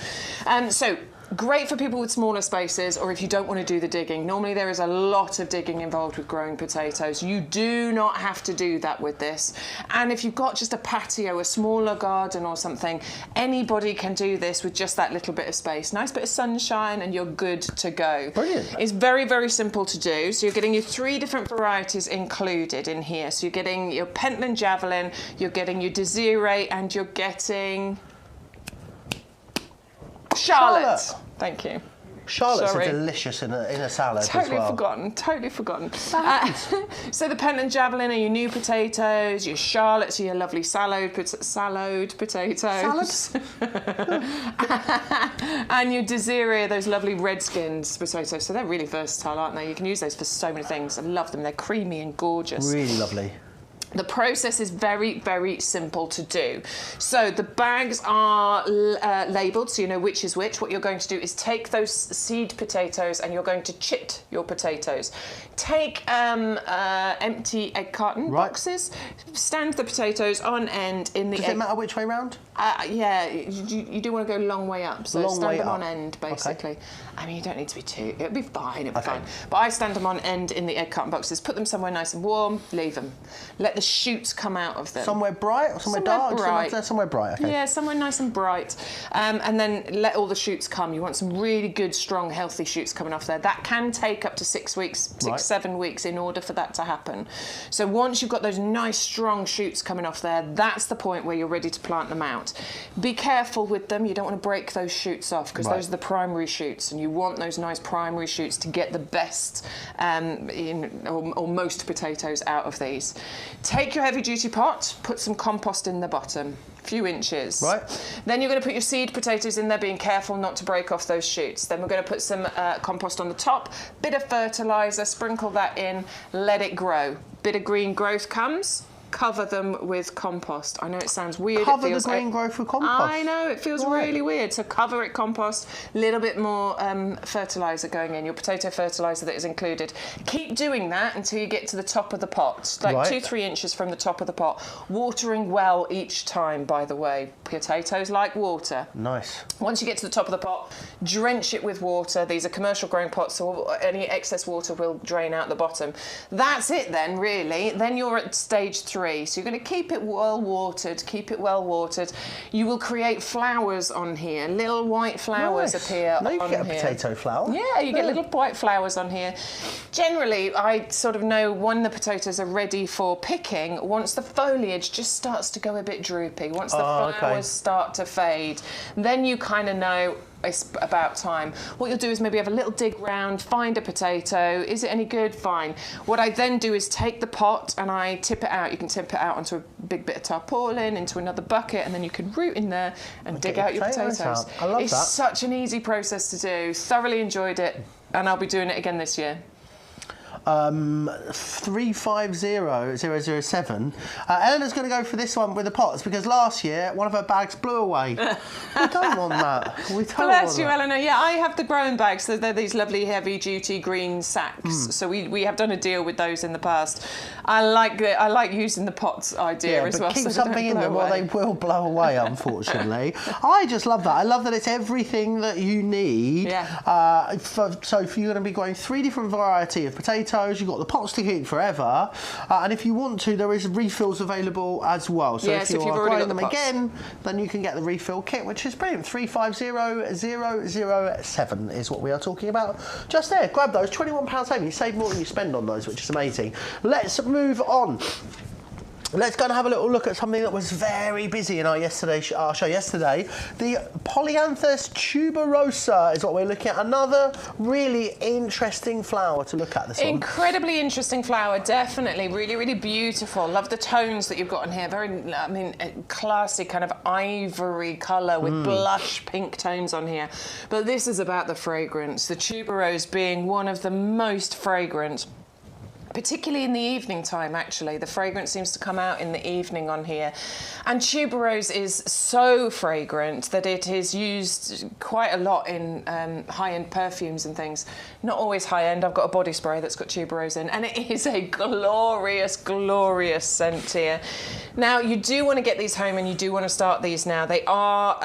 So great for people with smaller spaces, or if you don't want to do the digging. Normally there is a lot of digging involved with growing potatoes. You do not have to do that with this. And if you've got just a patio, a smaller garden or something, anybody can do this with just that little bit of space. Nice bit of sunshine and you're good to go. Brilliant. It's very, very simple to do. So you're getting your 3 different varieties included in here. So you're getting your Pentland Javelin, you're getting your Desiree, and you're getting Charlotte. Thank you. Charlottes are delicious in a salad as well. Totally forgotten. So the Pentland Javelin are your new potatoes, your Charlottes are your lovely salad potatoes. Salads? And your Desiree are those lovely Redskins potatoes. So they're really versatile, aren't they? You can use those for so many things. I love them. They're creamy and gorgeous. Really lovely. The process is very, very simple to do. So the bags are labelled, so you know which is which. What you're going to do is take those seed potatoes and you're going to chit your potatoes. Take empty egg carton boxes, stand the potatoes on end in the Does it matter which way round? Yeah, you do want to go a long way up, so stand them on end, basically. Okay. I mean, you don't need to be too, it'll be fine, But I stand them on end in the egg carton boxes, put them somewhere nice and warm, leave them. Let the shoots come out of them. Somewhere bright or somewhere dark? Bright. Somewhere bright, okay. Yeah, somewhere nice and bright. And then let all the shoots come. You want some really good, strong, healthy shoots coming off there. That can take up to 6 weeks, 7 weeks in order for that to happen. So once you've got those nice, strong shoots coming off there, that's the point where you're ready to plant them out. Be careful with them. You don't want to break those shoots off because those are the primary shoots, and you want those nice primary shoots to get the best or most potatoes out of these. Take your heavy duty pot, put some compost in the bottom, a few inches. Right. Then you're going to put your seed potatoes in there, being careful not to break off those shoots. Then we're going to put some compost on the top, bit of fertiliser, sprinkle that in, let it grow. Bit of green growth comes. Cover them with compost. I know it sounds weird. Cover the green growth with compost? I know, it feels really weird. So cover it compost, a little bit more fertiliser going in, your potato fertiliser that is included. Keep doing that until you get to the top of the pot, like 2-3 inches from the top of the pot. Watering well each time, by the way. Potatoes like water. Nice. Once you get to the top of the pot, drench it with water. These are commercial growing pots, so any excess water will drain out the bottom. That's it then, really. Then you're at stage 3. So you're going to keep it well watered, You will create flowers on here. Little white flowers appear now you on get a here. potato flower. Yeah, you get little white flowers on here. Generally, I sort of know when the potatoes are ready for picking once the foliage just starts to go a bit droopy, once the flowers start to fade. Then you kind of know it's about time. What you'll do is maybe have a little dig round, find a potato. Is it any good? Fine. What I then do is take the pot and I tip it out. You can tip it out onto a big bit of tarpaulin, into another bucket, and then you can root in there and dig out your potatoes. I love that. It's such an easy process to do. Thoroughly enjoyed it, and I'll be doing it again this year. 350007. Eleanor's going to go for this one with the pots because last year one of her bags blew away. We don't want that. We don't Bless want you, that. Eleanor. Yeah, I have the growing bags. So they're these lovely heavy-duty green sacks. So we have done a deal with those in the past. I like using the pots idea as well. Keep so something in them or they will blow away, unfortunately. I just love that. I love that it's everything that you need. Yeah. So if you're going to be growing 3 different variety of potatoes, you've got the pots to keep forever, and if you want to, there is refills available as well. So if you're growing them again, then you can get the refill kit, which is brilliant. 350007 is what we are talking about. Just there, grab those. £21 saving. You save more than you spend on those, which is amazing. Let's move on. Let's go and have a little look at something that was very busy in our show yesterday. The Polyanthus tuberosa is what we're looking at. Another really interesting flower to look at this one. Incredibly interesting flower, definitely. Really, really beautiful. Love the tones that you've got in here. Very, I mean, classy kind of ivory colour with blush pink tones on here. But this is about the fragrance. The tuberose being one of the most fragrant, particularly in the evening time, actually. The fragrance seems to come out in the evening on here. And tuberose is so fragrant that it is used quite a lot in high-end perfumes and things. Not always high-end. I've got a body spray that's got tuberose in, and it is a glorious, glorious scent here. Now, you do want to get these home and you do want to start these now. They are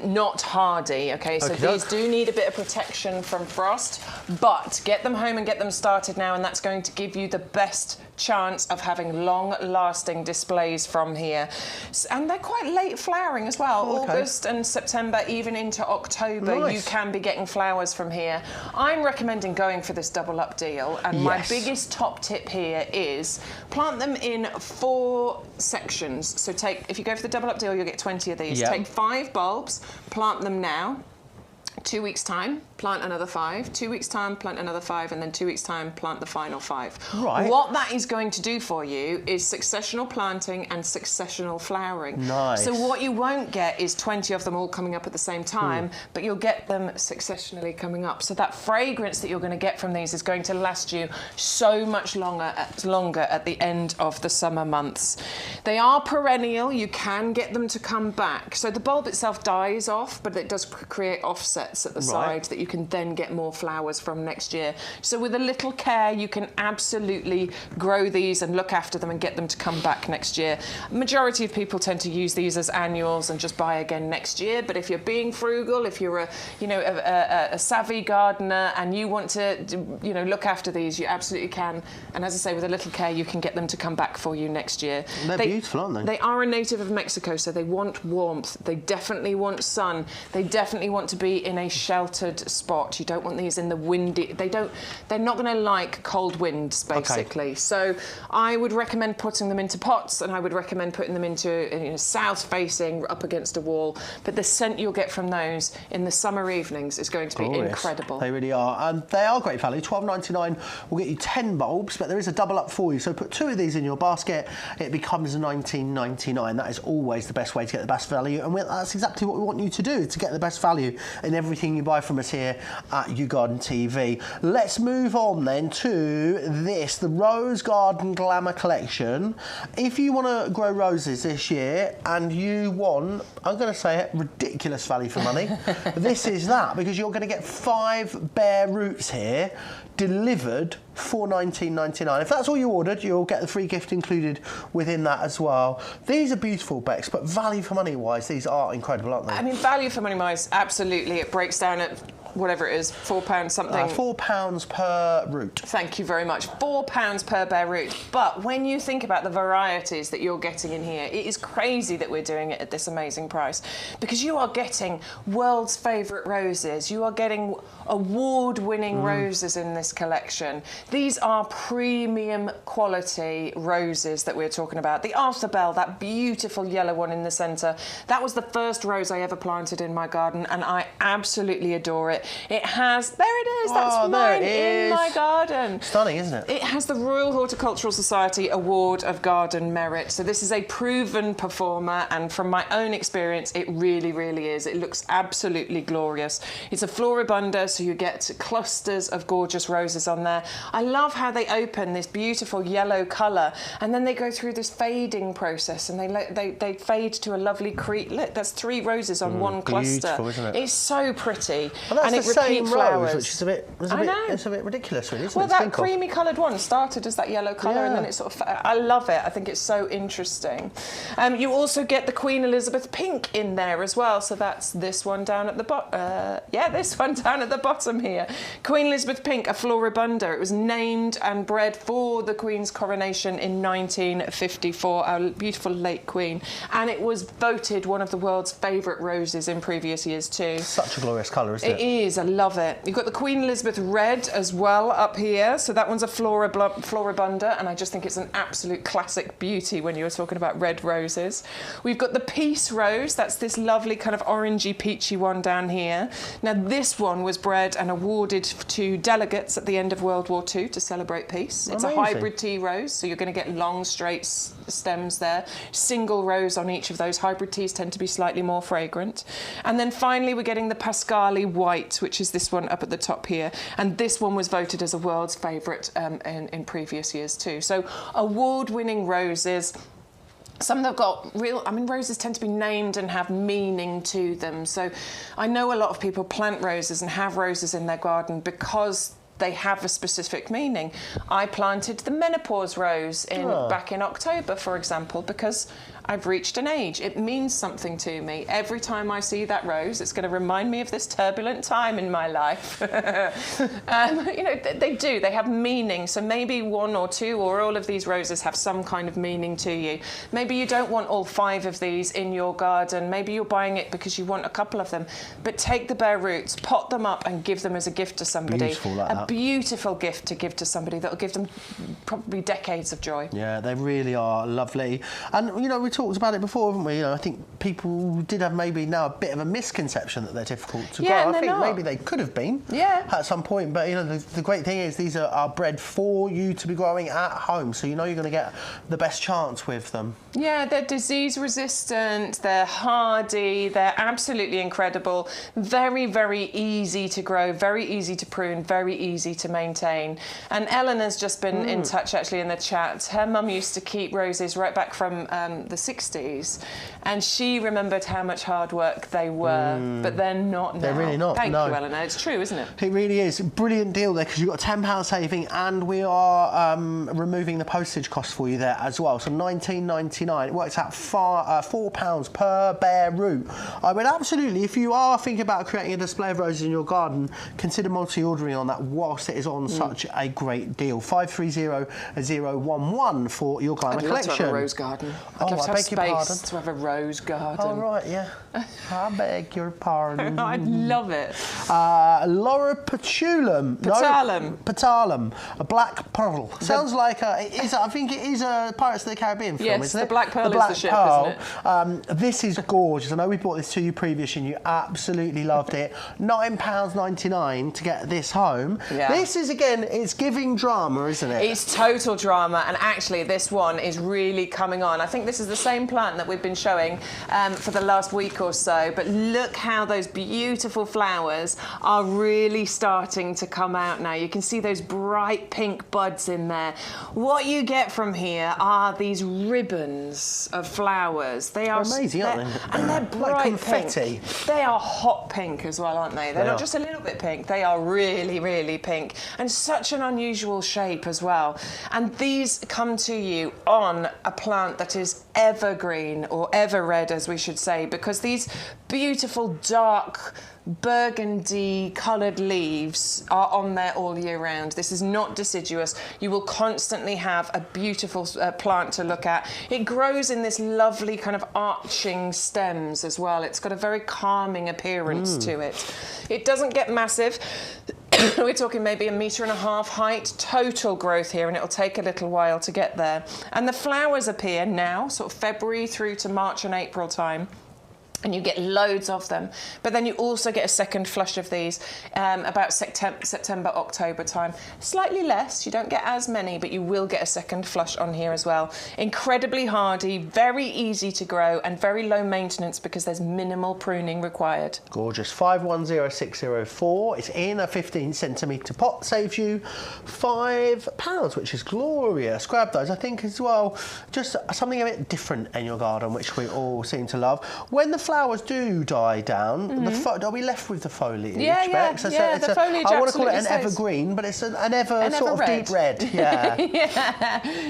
not hardy, okay? So these do need a bit of protection from frost, but get them home and get them started now, and that's going to give you the best chance of having long-lasting displays from here. And they're quite late flowering as well. August and September, even into October, you can be getting flowers from here. I'm recommending going for this double-up deal, and my biggest top tip here is plant them in 4 sections. So if you go for the double-up deal, you'll get 20 of these. Take 5 bulbs, plant them now. 2 weeks' time, plant another 5. 2 weeks' time, plant another 5, and then 2 weeks' time, plant the final 5. Right. What that is going to do for you is successional planting and successional flowering. Nice. So what you won't get is 20 of them all coming up at the same time, but you'll get them successionally coming up. So that fragrance that you're going to get from these is going to last you so much longer at the end of the summer months. They are perennial. You can get them to come back. So the bulb itself dies off, but it does create offsets at the side that you can then get more flowers from next year. So with a little care, you can absolutely grow these and look after them and get them to come back next year. Majority of people tend to use these as annuals and just buy again next year. But if you're being frugal, if you're a savvy gardener and you want to look after these, you absolutely can. And as I say, with a little care, you can get them to come back for you next year. They're beautiful, aren't they? They are a native of Mexico, so they want warmth. They definitely want sun. They definitely want to be in a sheltered spot. You don't want these in the windy. They're not going to like cold winds, basically. Okay. So I would recommend putting them into pots, and I would recommend putting them into south-facing, up against a wall. But the scent you'll get from those in the summer evenings is going to be incredible. They really are, and they are great value. $12.99 will get you 10 bulbs, but there is a double up for you. So put 2 of these in your basket, it becomes $19.99. That is always the best way to get the best value, and that's exactly what we want you to do, to get the best value in everything you buy from us here at YouGarden TV. Let's move on then to this, the Rose Garden Glamour Collection. If you want to grow roses this year and you want, I'm going to say it, ridiculous value for money, this is that, because you're going to get 5 bare roots here delivered for $19.99. If that's all you ordered, you'll get the free gift included within that as well. These are beautiful, Bex, but value for money wise, these are incredible, aren't they? I mean, value for money wise, absolutely. It breaks down at whatever it is, £4 something. £4 per root. Thank you very much. £4 per bare root. But when you think about the varieties that you're getting in here, it is crazy that we're doing it at this amazing price, because you are getting world's favourite roses. You are getting award-winning roses in this collection. These are premium quality roses that we're talking about. The Arthur Bell, that beautiful yellow one in the centre, that was the first rose I ever planted in my garden, and I absolutely adore it. It has, there it is, that's mine in my garden. Stunning, isn't it? It has the Royal Horticultural Society Award of Garden Merit. So this is a proven performer, and from my own experience, it really, really is. It looks absolutely glorious. It's a floribunda, so you get clusters of gorgeous roses on there. I love how they open this beautiful yellow colour, and then they go through this fading process, and they fade to a lovely crease. Look, that's 3 roses on one cluster. Beautiful, isn't it? It's so pretty. And that's and the same rose, which is it's a bit ridiculous, really, isn't well, it? that creamy coloured one started as that yellow colour, and then it sort of... I love it. I think it's so interesting. You also get the Queen Elizabeth pink in there as well, so that's this one down at the bottom. This one down at the bottom here. Queen Elizabeth pink, a floribunda. It was named and bred for the Queen's coronation in 1954, our beautiful late Queen, and it was voted one of the world's favourite roses in previous years too. Such a glorious colour, isn't it? It is, I love it. You've got the Queen Elizabeth red as well up here, so that one's a floribunda, and I just think it's an absolute classic beauty when you were talking about red roses. We've got the Peace Rose, that's this lovely kind of orangey peachy one down here. Now this one was bred and awarded to delegates at the end of World War II to celebrate peace. It's Amazing. a hybrid tea rose, so you're going to get long straight stems there, single rose on each of those. Hybrid teas tend to be slightly more fragrant. And then finally we're getting the Pascali white, which is this one up at the top here, and this one was voted as a world's favourite in previous years too. So award-winning roses. Some that have got roses tend to be named and have meaning to them. So I know a lot of people plant roses and have roses in their garden because they have a specific meaning. I planted the menopause rose back in October, for example, because I've reached an age. It means something to me. Every time I see that rose, it's going to remind me of this turbulent time in my life. They do. They have meaning. So maybe 1 or 2 or all of these roses have some kind of meaning to you. Maybe you don't want all 5 of these in your garden. Maybe you're buying it because you want a couple of them. But take the bare roots, pot them up and give them as a gift to somebody. Beautiful, like that. Beautiful gift to give to somebody that will give them probably decades of joy. Yeah, they really are lovely. And, we talked about it before, haven't we? You know, I think people did have maybe now a bit of a misconception that they're difficult to grow. and I they're think not. maybe they could have been at some point, but you know, the great thing is these are bred for you to be growing at home, so you know you're going to get the best chance with them. Yeah, they're disease resistant, they're hardy, they're absolutely incredible, very, very easy to grow, very easy to prune, very easy to maintain. And Eleanor's just been in touch actually in the chat. Her mum used to keep roses right back from the 60s, and she remembered how much hard work they were, but they're not now. They're really not, Thank no. you, Eleanor. It's true, isn't it? It really is. Brilliant deal there, because you've got a £10 saving, and we are removing the postage cost for you there as well. So $19.99. It works out £4 per bare root. I would absolutely, if you are thinking about creating a display of roses in your garden, consider multi-ordering on that whilst it is on such a great deal. 530011 for your Glamour I'd love collection. to have a rose garden. I'd love to have space to have a rose garden. Oh, right, yeah. I beg your pardon. I'd love it. Laura Patulum. Petalum. A black pearl. Sounds like I think it is a Pirates of the Caribbean film, yes, isn't it? the Black Pearl the is the ship, isn't it? This is gorgeous. I know we brought this to you previously and you absolutely loved it. £9.99 to get this home. Yeah. This is, again, it's giving drama, isn't it? It's total drama, and actually this one is really coming on. I think this is the same plant that we've been showing for the last week or so, but look how those beautiful flowers are really starting to come out now. You can see those bright pink buds in there. What you get from here are these ribbons of flowers. They are amazing, aren't they? And they're bright like confetti. pink. They are hot pink as well, aren't they? They're not just a little bit pink. They are really, really pink, and such an unusual shape as well. And these come to you on a plant that is evergreen, or ever red as we should say, because these beautiful dark burgundy coloured leaves are on there all year round. This is not deciduous. You will constantly have a beautiful plant to look at. It grows in this lovely kind of arching stems as well. It's got a very calming appearance to it. It doesn't get massive. We're talking maybe 1.5 metre height total growth here, and it'll take a little while to get there. And the flowers appear now, sort of February through to March and April time. And you get loads of them. But then you also get a second flush of these about September, October time. Slightly less, you don't get as many, but you will get a second flush on here as well. Incredibly hardy, very easy to grow, and very low maintenance because there's minimal pruning required. Gorgeous. 510604. It's in a 15cm pot. Saves you £5, which is glorious. Grab those, I think, as well. Just something a bit different in your garden, which we all seem to love. When the flowers do die down, are we left with the foliage? Yeah, Bex? the foliage I want to call it an absolutely stays. evergreen, but it's an ever sort of red. deep red. Yeah.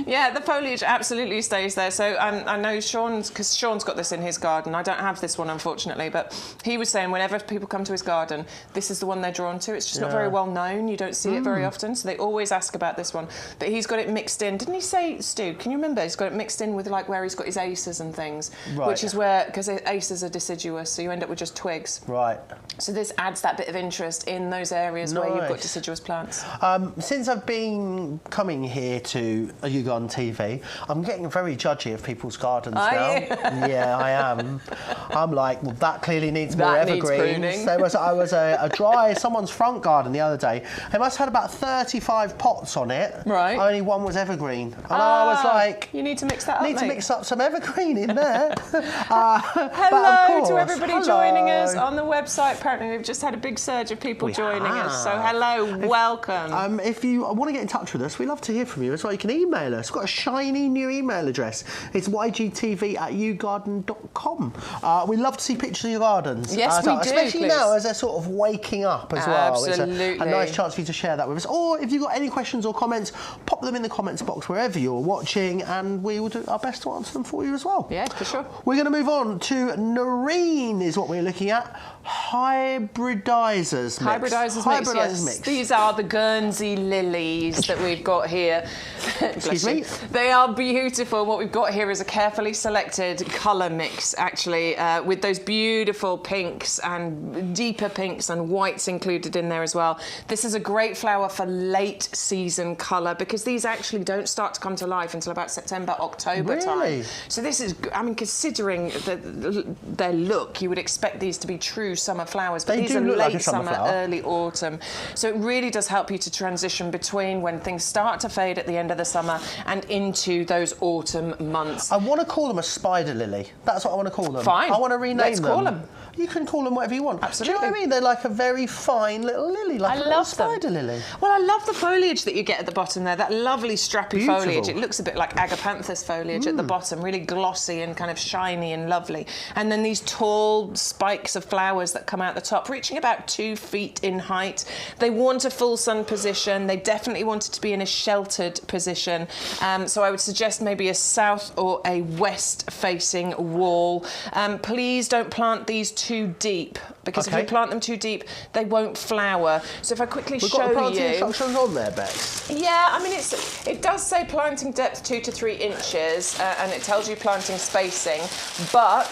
Yeah, the foliage absolutely stays there. So I know Sean's got this in his garden. I don't have this one, unfortunately, but he was saying whenever people come to his garden, this is the one they're drawn to. It's just not very well known. You don't see it very often, so they always ask about this one. But he's got it mixed in. Didn't he say, Stu, can you remember? He's got it mixed in with like where he's got his aces and things, which is where, because aces are deciduous, so you end up with just twigs. Right. So this adds that bit of interest in those areas where you've got deciduous plants. Since I've been coming here to YouGarden TV, I'm getting very judgy of people's gardens now. Yeah, I am. I'm like, well, that clearly needs more evergreens. I was a dry someone's front garden the other day. They must have had about 35 pots on it. Right. Only one was evergreen. And I was like, you need to mix that up, to mix up some evergreen in there. Hello to everybody joining us on the website. Apparently we've just had a big surge of people joining us. So hello, welcome. If you want to get in touch with us, we love to hear from you as well. You can email us. We've got a shiny new email address. It's ygtv@yougarden.com. We love to see pictures of your gardens. Yes, we do. Especially now as they're sort of waking up as well. Absolutely. It's a nice chance for you to share that with us. Or if you've got any questions or comments, pop them in the comments box wherever you're watching, and we will do our best to answer them for you as well. Yeah, for sure. We're going to move on to Marine is what we're looking at. Hybridizers mix. Hybridizers mix. These are the Guernsey lilies that we've got here. Excuse me? They are beautiful. What we've got here is a carefully selected colour mix, actually, with those beautiful pinks and deeper pinks and whites included in there as well. This is a great flower for late season colour because these actually don't start to come to life until about September, October time. So this is, I mean, considering their look, you would expect these to be true summer flowers, but these are late summer, early autumn. So it really does help you to transition between when things start to fade at the end of the summer and into those autumn months. I want to call them a spider lily. That's what I want to call them. Fine. I want to rename them. Let's call them. You can call them whatever you want. Absolutely. Do you know what I mean? They're like a very fine little lily, like a little spider lily. Well, I love the foliage that you get at the bottom there, that lovely strappy foliage. It looks a bit like agapanthus foliage at the bottom, really glossy and kind of shiny and lovely. And then these tall spikes of flowers that come out the top, reaching about 2 feet in height. They want a full sun position. They definitely want it to be in a sheltered position. So I would suggest maybe a south or a west facing wall. Please don't plant these too deep, because if you plant them too deep, they won't flower. So if I quickly show you... We've got planting instructions on there, Bex. Yeah, I mean, it does say planting depth 2 to 3 inches, and it tells you planting spacing, but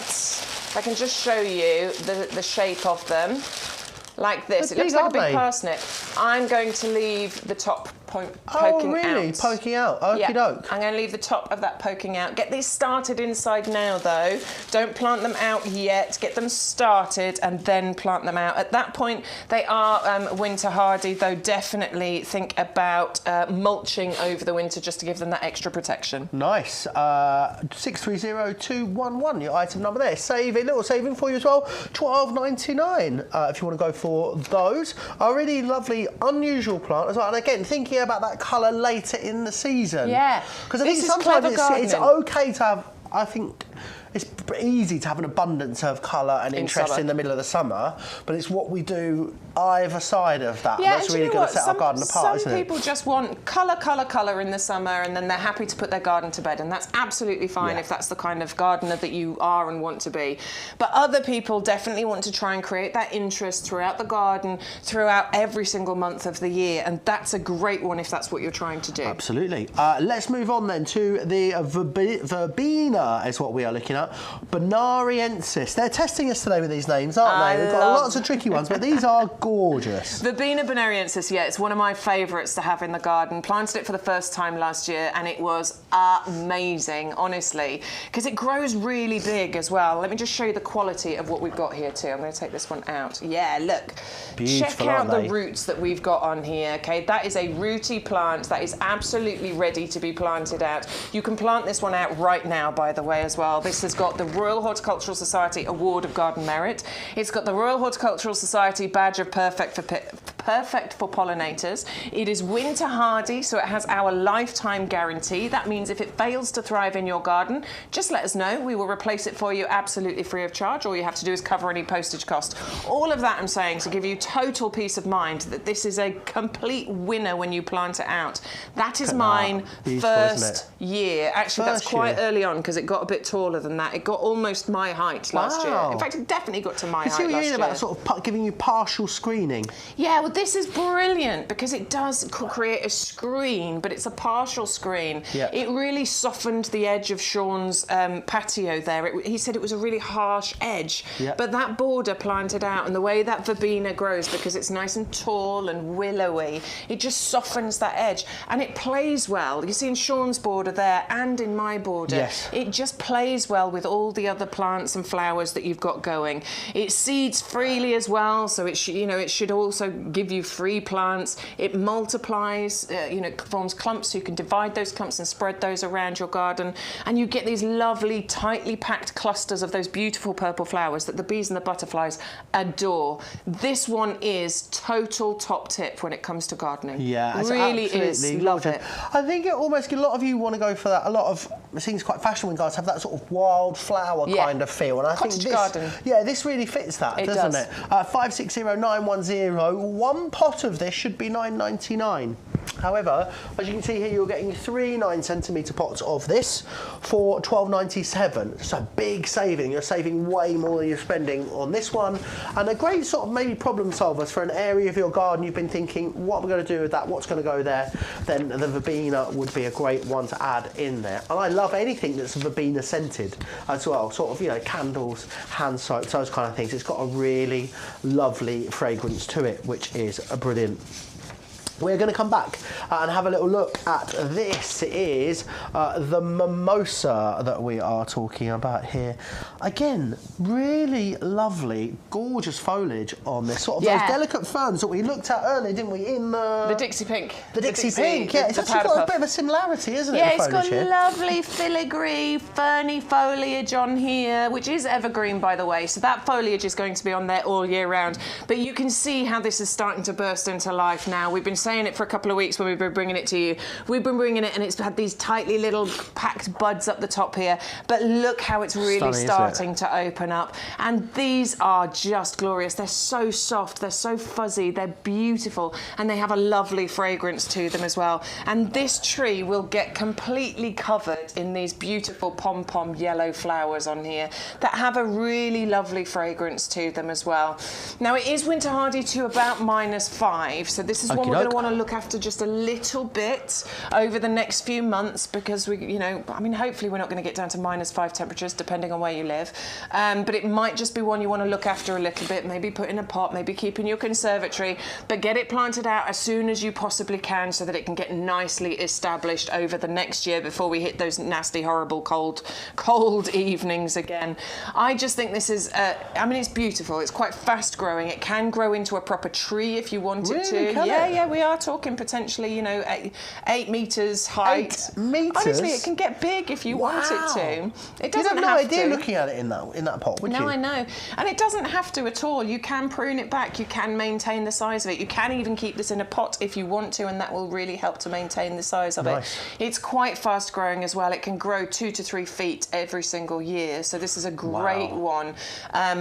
I can just show you the shape of them. Like this. It looks like a big parsnip. I'm going to leave the top poking out. Oh, really? Poking out? Okie doke. I'm going to leave the top of that poking out. Get these started inside now, though. Don't plant them out yet. Get them started and then plant them out. At that point, they are winter hardy, though definitely think about mulching over the winter just to give them that extra protection. Nice. 630211, your item number there. Saving, little saving for you as well. $12.99 if you want to go for those. A really lovely, unusual plant as well. And again, thinking about that colour later in the season. Yeah. Because I think sometimes it's okay to have, I think, it's easy to have an abundance of colour and interest in the middle of the summer, but it's what we do either side of that that's really going to set our garden apart, isn't it? Some people just want colour, colour, colour in the summer, and then they're happy to put their garden to bed, and that's absolutely fine if that's the kind of gardener that you are and want to be. But other people definitely want to try and create that interest throughout the garden, throughout every single month of the year, and that's a great one if that's what you're trying to do. Absolutely. Let's move on then to the verbena is what we are looking at. Bonariensis. They're testing us today with these names, aren't they? We've got lots of tricky ones, but these are gorgeous. Verbena bonariensis, yeah, it's one of my favourites to have in the garden. Planted it for the first time last year, and it was amazing, honestly, because it grows really big as well. Let me just show you the quality of what we've got here too. I'm going to take this one out. Yeah, look. Beautiful, check out the roots that we've got on here, okay? That is a rooty plant that is absolutely ready to be planted out. You can plant this one out right now, by the way, as well. This has got the Royal Horticultural Society Award of Garden Merit. It's got the Royal Horticultural Society Badge of Perfect for Pollinators. It is winter hardy, so it has our lifetime guarantee. That means if it fails to thrive in your garden, just let us know. We will replace it for you absolutely free of charge. All you have to do is cover any postage cost. All of that I'm saying to give you total peace of mind that this is a complete winner when you plant it out. That is mine first year. Actually, that's quite early on because it got a bit taller than that. It got almost my height last year. In fact, it definitely got to my height last year. You see what you mean about sort of giving you partial screening? Yeah, well, this is brilliant because it does create a screen, but it's a partial screen. Yeah. It really softened the edge of Sean's patio there. He said it was a really harsh edge, but that border planted out and the way that verbena grows, because it's nice and tall and willowy, it just softens that edge and it plays well. You see in Sean's border there and in my border, it just plays well with all the other plants and flowers that you've got going. It seeds freely as well, so it should also give you free plants. It multiplies, forms clumps, so you can divide those clumps and spread those around your garden, and you get these lovely, tightly packed clusters of those beautiful purple flowers that the bees and the butterflies adore. This one is total top tip when it comes to gardening. Yeah, really is. Love it. I think it almost, a lot of you want to go for that. A lot of, it seems quite fashionable when guys have that sort of wildflower kind of feel, and I think this, garden. this really fits that, doesn't it? 560910 one pot of this should be £9.99. However, as you can see here, you're getting 3 9cm pots of this for £12.97. It's a big saving. You're saving way more than you're spending on this one, and a great sort of maybe problem solvers for an area of your garden you've been thinking, what am I going to do with that? What's going to go there? Then the verbena would be a great one to add in there. And I love anything that's verbena scented as well. Sort of, you know, candles, hand soaps, those kind of things. It's got a really lovely fragrance to it, which is brilliant. We're going to come back and have a little look at this. It is the mimosa that we are talking about here. Again, really lovely, gorgeous foliage on this. Sort of those delicate ferns that we looked at earlier, didn't we? In the Dixie Pink. The Dixie Pink, yeah. It's actually got a bit of a similarity, isn't it? Yeah, it's got lovely filigree, ferny foliage on here, which is evergreen, by the way. So that foliage is going to be on there all year round. But you can see how this is starting to burst into life now. We've been saying it for a couple of weeks when we've been bringing it to you. We've been bringing it and it's had these tightly little packed buds up the top here, but look how it's really starting to open up. And these are just glorious. They're so soft, they're so fuzzy, they're beautiful, and they have a lovely fragrance to them as well. And this tree will get completely covered in these beautiful pom-pom yellow flowers on here that have a really lovely fragrance to them as well. Now, it is winter hardy to about -5, so this is one we're going to want to look after just a little bit over the next few months, because we, you know, I mean, hopefully we're not going to get down to -5 temperatures depending on where you live, but it might just be one you want to look after a little bit, maybe put in a pot, maybe keep in your conservatory, but get it planted out as soon as you possibly can so that it can get nicely established over the next year before we hit those nasty, horrible cold evenings again. I just think this is, I mean, it's beautiful. It's quite fast growing. It can grow into a proper tree if you want it to. Yeah, we are talking potentially, you know, 8 metres height. 8 metres? Honestly, it can get big if you want it to. It doesn't have have no idea to. looking at it in that pot, would you? No, I know. And it doesn't have to at all. You can prune it back. You can maintain the size of it. You can even keep this in a pot if you want to, and that will really help to maintain the size of it. It's quite fast growing as well. It can grow 2 to 3 feet every single year. So this is a great one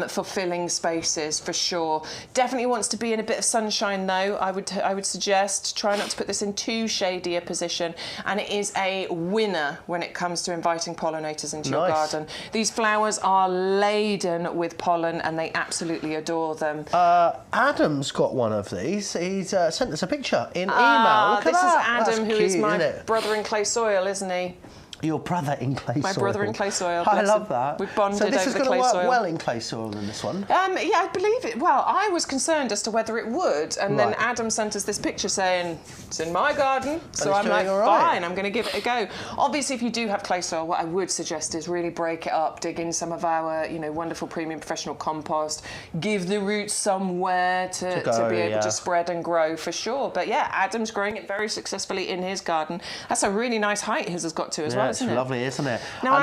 for filling spaces for sure. Definitely wants to be in a bit of sunshine though. I would suggest try not to put this in too shady a position, and it is a winner when it comes to inviting pollinators into your garden. These flowers are laden with pollen and they absolutely adore them. Adam's got one of these. He's sent us a picture in email. Look at that. This is Adam, who is my brother in clay soil, isn't he? Your brother in clay soil. My brother in clay soil. I love that. We've bonded over clay soil. So this is going to work well in clay soil than this one? Yeah, I believe it. Well, I was concerned as to whether it would, and then Adam sent us this picture saying, it's in my garden, so I'm like, fine, I'm going to give it a go. Obviously, if you do have clay soil, what I would suggest is really break it up, dig in some of our, you know, wonderful premium professional compost, give the roots somewhere to be able to spread and grow for sure. But yeah, Adam's growing it very successfully in his garden. That's a really nice height his has got to as well, isn't it? It's lovely, isn't it? Now,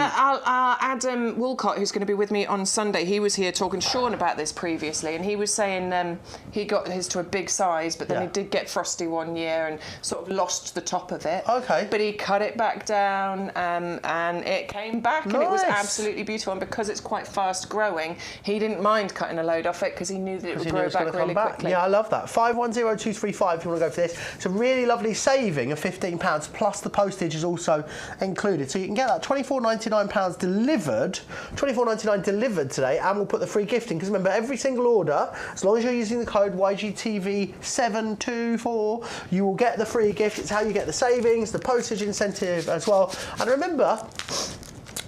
Adam Woolcott, who's going to be with me on Sunday, he was here talking to Sean about this previously, and he was saying he got his to a big size, but then he did get frosty one year and sort of lost the top of it. Okay. But he cut it back down, and it came back, and it was absolutely beautiful. And because it's quite fast growing, he didn't mind cutting a load off it because he knew that it would grow back really quickly. Yeah, I love that. 510235 if you want to go for this. It's a really lovely saving of £15, plus the postage is also included. So you can get that £24.99 delivered, £24.99 delivered today, and we'll put the free gift in, because remember, every single order, as long as you're using the code YGTV724, you will get the free gift. It's how you get the savings, the postage incentive as well. And remember,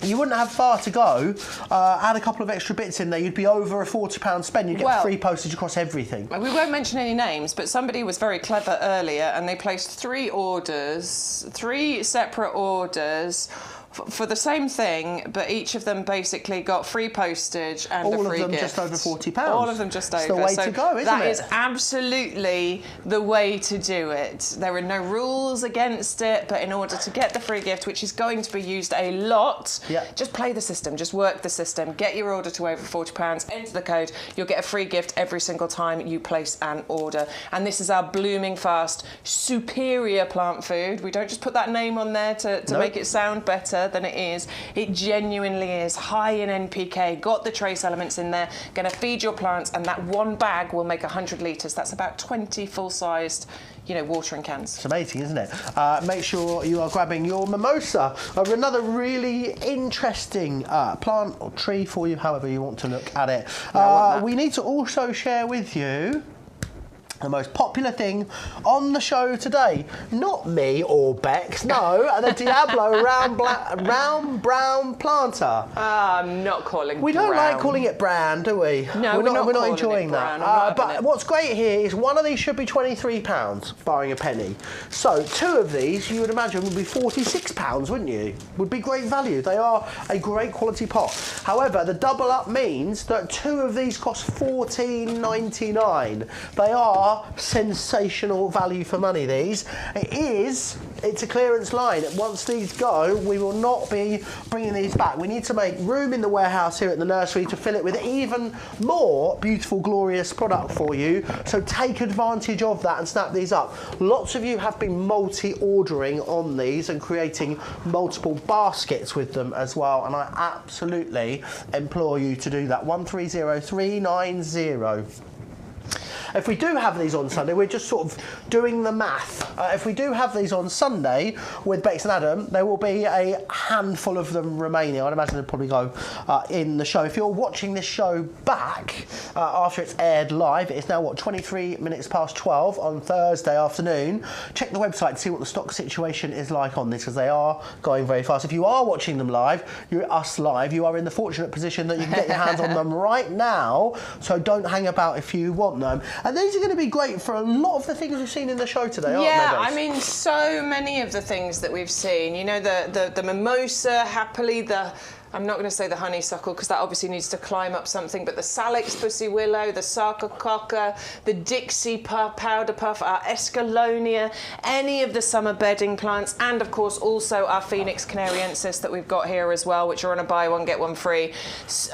you wouldn't have far to go. Add a couple of extra bits in there, you'd be over a £40 spend. You'd get free postage across everything. We won't mention any names, but somebody was very clever earlier, and they placed 3 separate orders for the same thing, but each of them basically got free postage and a free gift. All of them just over £40. All of them just over. It's the way to go, isn't it? That is absolutely the way to do it. There are no rules against it, but in order to get the free gift, which is going to be used a lot, just play the system, just work the system, get your order to over £40, enter the code, you'll get a free gift every single time you place an order. And this is our blooming fast, superior plant food. We don't just put that name on there to make it sound better. better than it is. It genuinely is high in NPK, got the trace elements in there, going to feed your plants, and that one bag will make 100 litres. That's about 20 full-sized, watering cans. It's amazing, isn't it? Make sure you are grabbing your mimosa, or another really interesting plant or tree for you, however you want to look at it. We need to also share with you the most popular thing on the show today. Not me or Bex, no, the Diablo round brown planter. I'm not calling We don't like calling it brown, do we? No, we're not enjoying that. But what's great here is one of these should be £23, barring a penny. So 2 of these, you would imagine, would be £46, wouldn't you? Would be great value. They are a great quality pot. However, the double up means that 2 of these cost £14.99. They are sensational value for money, these. It's a clearance line. Once these go, we will not be bringing these back. We need to make room in the warehouse here at the nursery to fill it with even more beautiful, glorious product for you. So take advantage of that and snap these up. Lots of you have been multi-ordering on these and creating multiple baskets with them as well, and I absolutely implore you to do that. 130390. If we do have these on Sunday, we're just sort of doing the math. If we do have these on Sunday with Bex and Adam, there will be a handful of them remaining. I'd imagine they'll probably go in the show. If you're watching this show back after it's aired live, it's now, 23 minutes past 12 on Thursday afternoon. Check the website to see what the stock situation is like on this, because they are going very fast. If you are watching them live, you are in the fortunate position that you can get your hands on them right now, so don't hang about if you want them. And these are going to be great for a lot of the things we've seen in the show today, aren't they? Yeah, I mean, so many of the things that we've seen. The mimosa, happily, I'm not going to say the honeysuckle because that obviously needs to climb up something, but the Salix pussy willow, the sarcococca, the Dixie powder puff, our escalonia, any of the summer bedding plants, and of course also our Phoenix canariensis that we've got here as well, which are on a buy one get one free.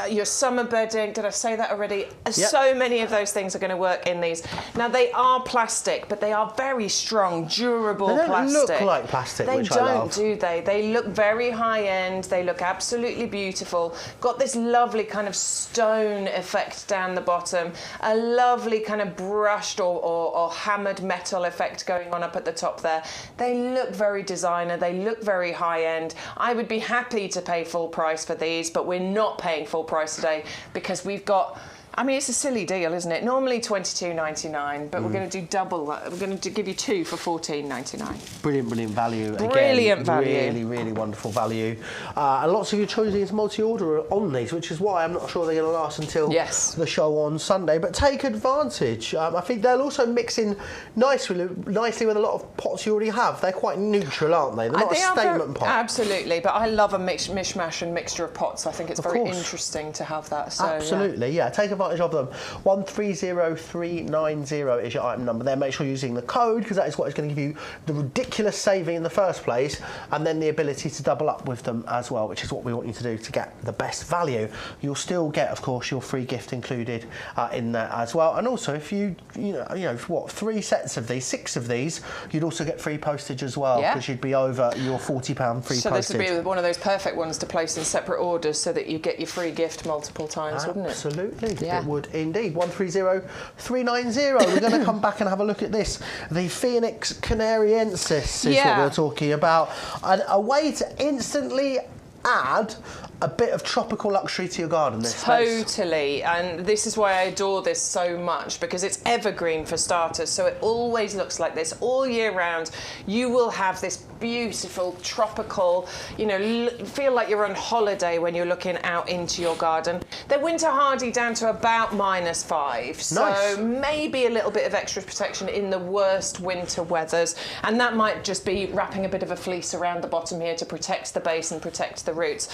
Your summer bedding, did I say that already? Yep. So many of those things are going to work in these. Now they are plastic, but they are very strong, durable plastic. They don't look like plastic, which I love. They don't, do they? They look very high end. They look absolutely beautiful. Got this lovely kind of stone effect down the bottom, a lovely kind of brushed or hammered metal effect going on up at the top there. They look very designer, they look very high end. I would be happy to pay full price for these, but we're not paying full price today because we've got, I mean, it's a silly deal, isn't it? Normally $22.99, but we're going to do double that. We're going to give you 2 for $14.99. Brilliant value. Brilliant value. Really, really wonderful value. And lots of you choosing to multi-order on these, which is why I'm not sure they're going to last until the show on Sunday. But take advantage. I think they'll also mix in nicely with a lot of pots you already have. They're quite neutral, aren't they? They're not a statement pot. Absolutely, but I love a mishmash and mixture of pots. I think it's very interesting to have that. So, absolutely, yeah. Take advantage of them. 130390 is your item number there. Make sure you're using the code, because that is what is going to give you the ridiculous saving in the first place, and then the ability to double up with them as well, which is what we want you to do to get the best value. You'll still get, of course, your free gift included in there as well. And also, if you 3 sets of these, 6 of these, you'd also get free postage as well, because you'd be over your £40 free postage. So this would be one of those perfect ones to place in separate orders so that you get your free gift multiple times, wouldn't it? Absolutely. Yeah. It would indeed. 130390. We're going to come back and have a look at this. The Phoenix canariensis is what we're talking about. And a way to instantly add a bit of tropical luxury to your garden. Totally, and this is why I adore this so much, because it's evergreen for starters, so it always looks like this all year round. You will have this beautiful tropical, feel like you're on holiday when you're looking out into your garden. They're winter hardy down to about -5, so maybe a little bit of extra protection in the worst winter weathers, and that might just be wrapping a bit of a fleece around the bottom here to protect the base and protect the roots.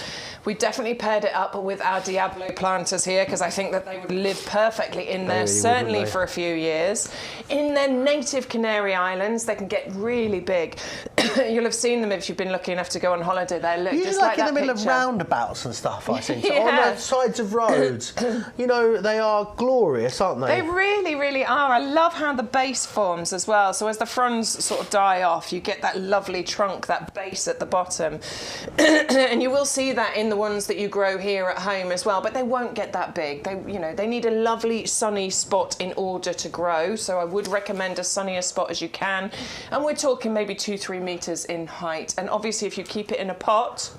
We definitely paired it up with our Diablo planters here, because I think that they would live perfectly in there, certainly for a few years. In their native Canary Islands, they can get really big. You'll you'll have seen them if you've been lucky enough to go on holiday. They look Usually just like in that the middle picture. of roundabouts and stuff, I think. So Yeah. on the sides of roads. You know, they are glorious, aren't they? They really, really are. I love how the base forms as well. So as the fronds sort of die off, you get that lovely trunk, that base at the bottom. And you will see that in the ones that you grow here at home as well, but they won't get that big. They need a lovely sunny spot in order to grow. So I would recommend as sunny a spot as you can. And we're talking maybe 2-3 metres in height. And obviously if you keep it in a pot,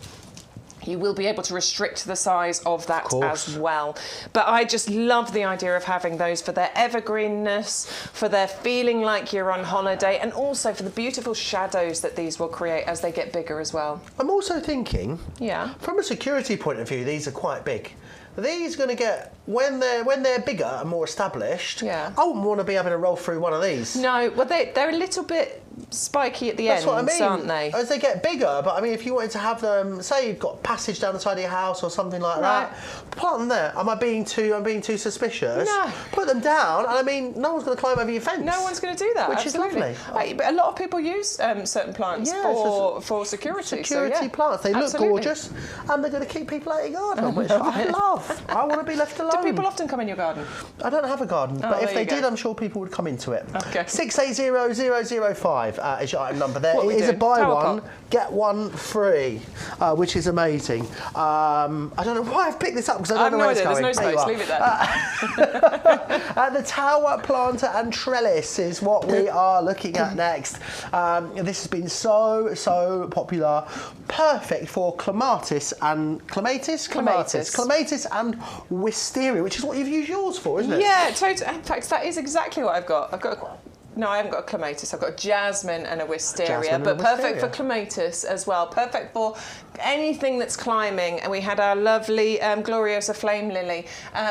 you will be able to restrict the size of that as well. But I just love the idea of having those for their evergreenness, for their feeling like you're on holiday, and also for the beautiful shadows that these will create as they get bigger as well. I'm also thinking, Yeah. from a security point of view, these are quite big. These are going to get, when they're bigger and more established, Yeah. I wouldn't want to be having to roll through one of these. No, well, they're a little bit spiky at the That's ends, what I mean. aren't they? As they get bigger, but I mean, if you wanted to have them, say you've got passage down the side of your house or something like that, plant them there. Am I being too suspicious? No. Put them down, and I mean, no one's going to climb over your fence. No one's going to do that, Which absolutely. is lovely. But a lot of people use certain plants for security. Security plants. They absolutely. look gorgeous, and they're going to keep people out of your garden, which I love. I want to be left alone. Do people often come in your garden? I don't have a garden, but if there they you go. did, I'm sure people would come into it. Okay. 680005 is your item number there. What It we is do? a buy Tower one, pot. get one free, which is amazing. I don't know why I've picked this up because I don't know where it's going. There's no There you space, are. leave it there. The tower planter and trellis is what we are looking at next. This has been so popular. Perfect for clematis and clematis and wisteria, which is what you've used yours for, isn't it? Yeah, totally. In fact, that is exactly what I've got. No, I haven't got a clematis. I've got a jasmine and a wisteria, but perfect for clematis as well. Perfect for anything that's climbing. And we had our lovely Gloriosa flame lily.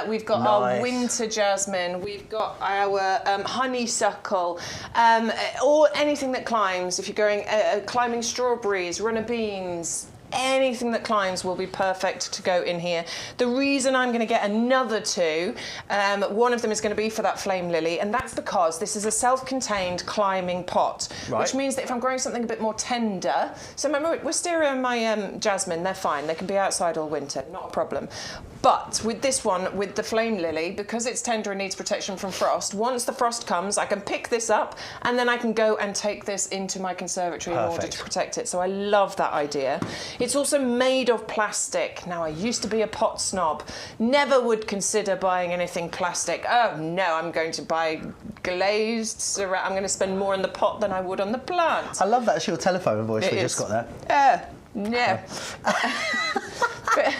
We've got our winter jasmine. We've got our honeysuckle. Or anything that climbs. If you're going climbing strawberries, runner beans, anything that climbs will be perfect to go in here. The reason I'm going to get another two, one of them is going to be for that flame lily, and that's because this is a self-contained climbing pot, which means that if I'm growing something a bit more tender, so my wisteria and my jasmine, they're fine. They can be outside all winter, not a problem. But with this one, with the flame lily, because it's tender and needs protection from frost, once the frost comes, I can pick this up and then I can go and take this into my conservatory in order to protect it. So I love that idea. It's also made of plastic. Now, I used to be a pot snob. Never would consider buying anything plastic. Oh, no, I'm going to buy glazed ceramic. I'm going to spend more on the pot than I would on the plant. I love that's your telephone voice we just got there. No. But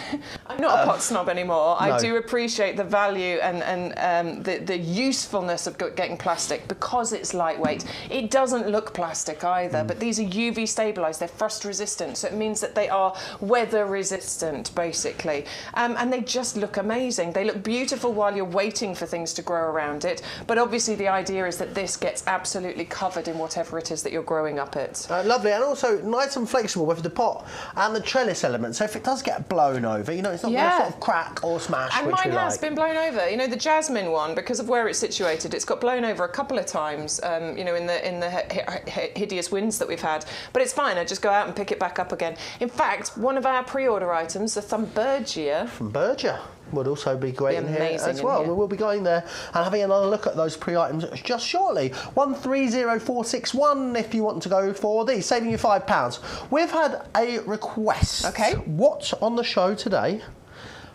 I'm not a pot snob anymore. I do appreciate the value and the usefulness of getting plastic because it's lightweight. It doesn't look plastic either, but these are UV stabilised. They're frost resistant, so it means that they are weather resistant, basically. And they just look amazing. They look beautiful while you're waiting for things to grow around it. But obviously the idea is that this gets absolutely covered in whatever it is that you're growing up it. Lovely, and also nice and flexible with the pot and the trellis element. So if it does get blown over, you know, it's not going to sort of crack or smash. And which mine we has like. been blown over. You know, the jasmine one, because of where it's situated, it's got blown over a couple of times. You know, in the hideous winds that we've had. But it's fine. I just go out and pick it back up again. In fact, one of our pre-order items, the Thunbergia. From Berger would also be great in here as in well. here. We will be going there and having another look at those pre-items just shortly. 130461 if you want to go for these, saving you £5. We've had a request. Okay. What on the show today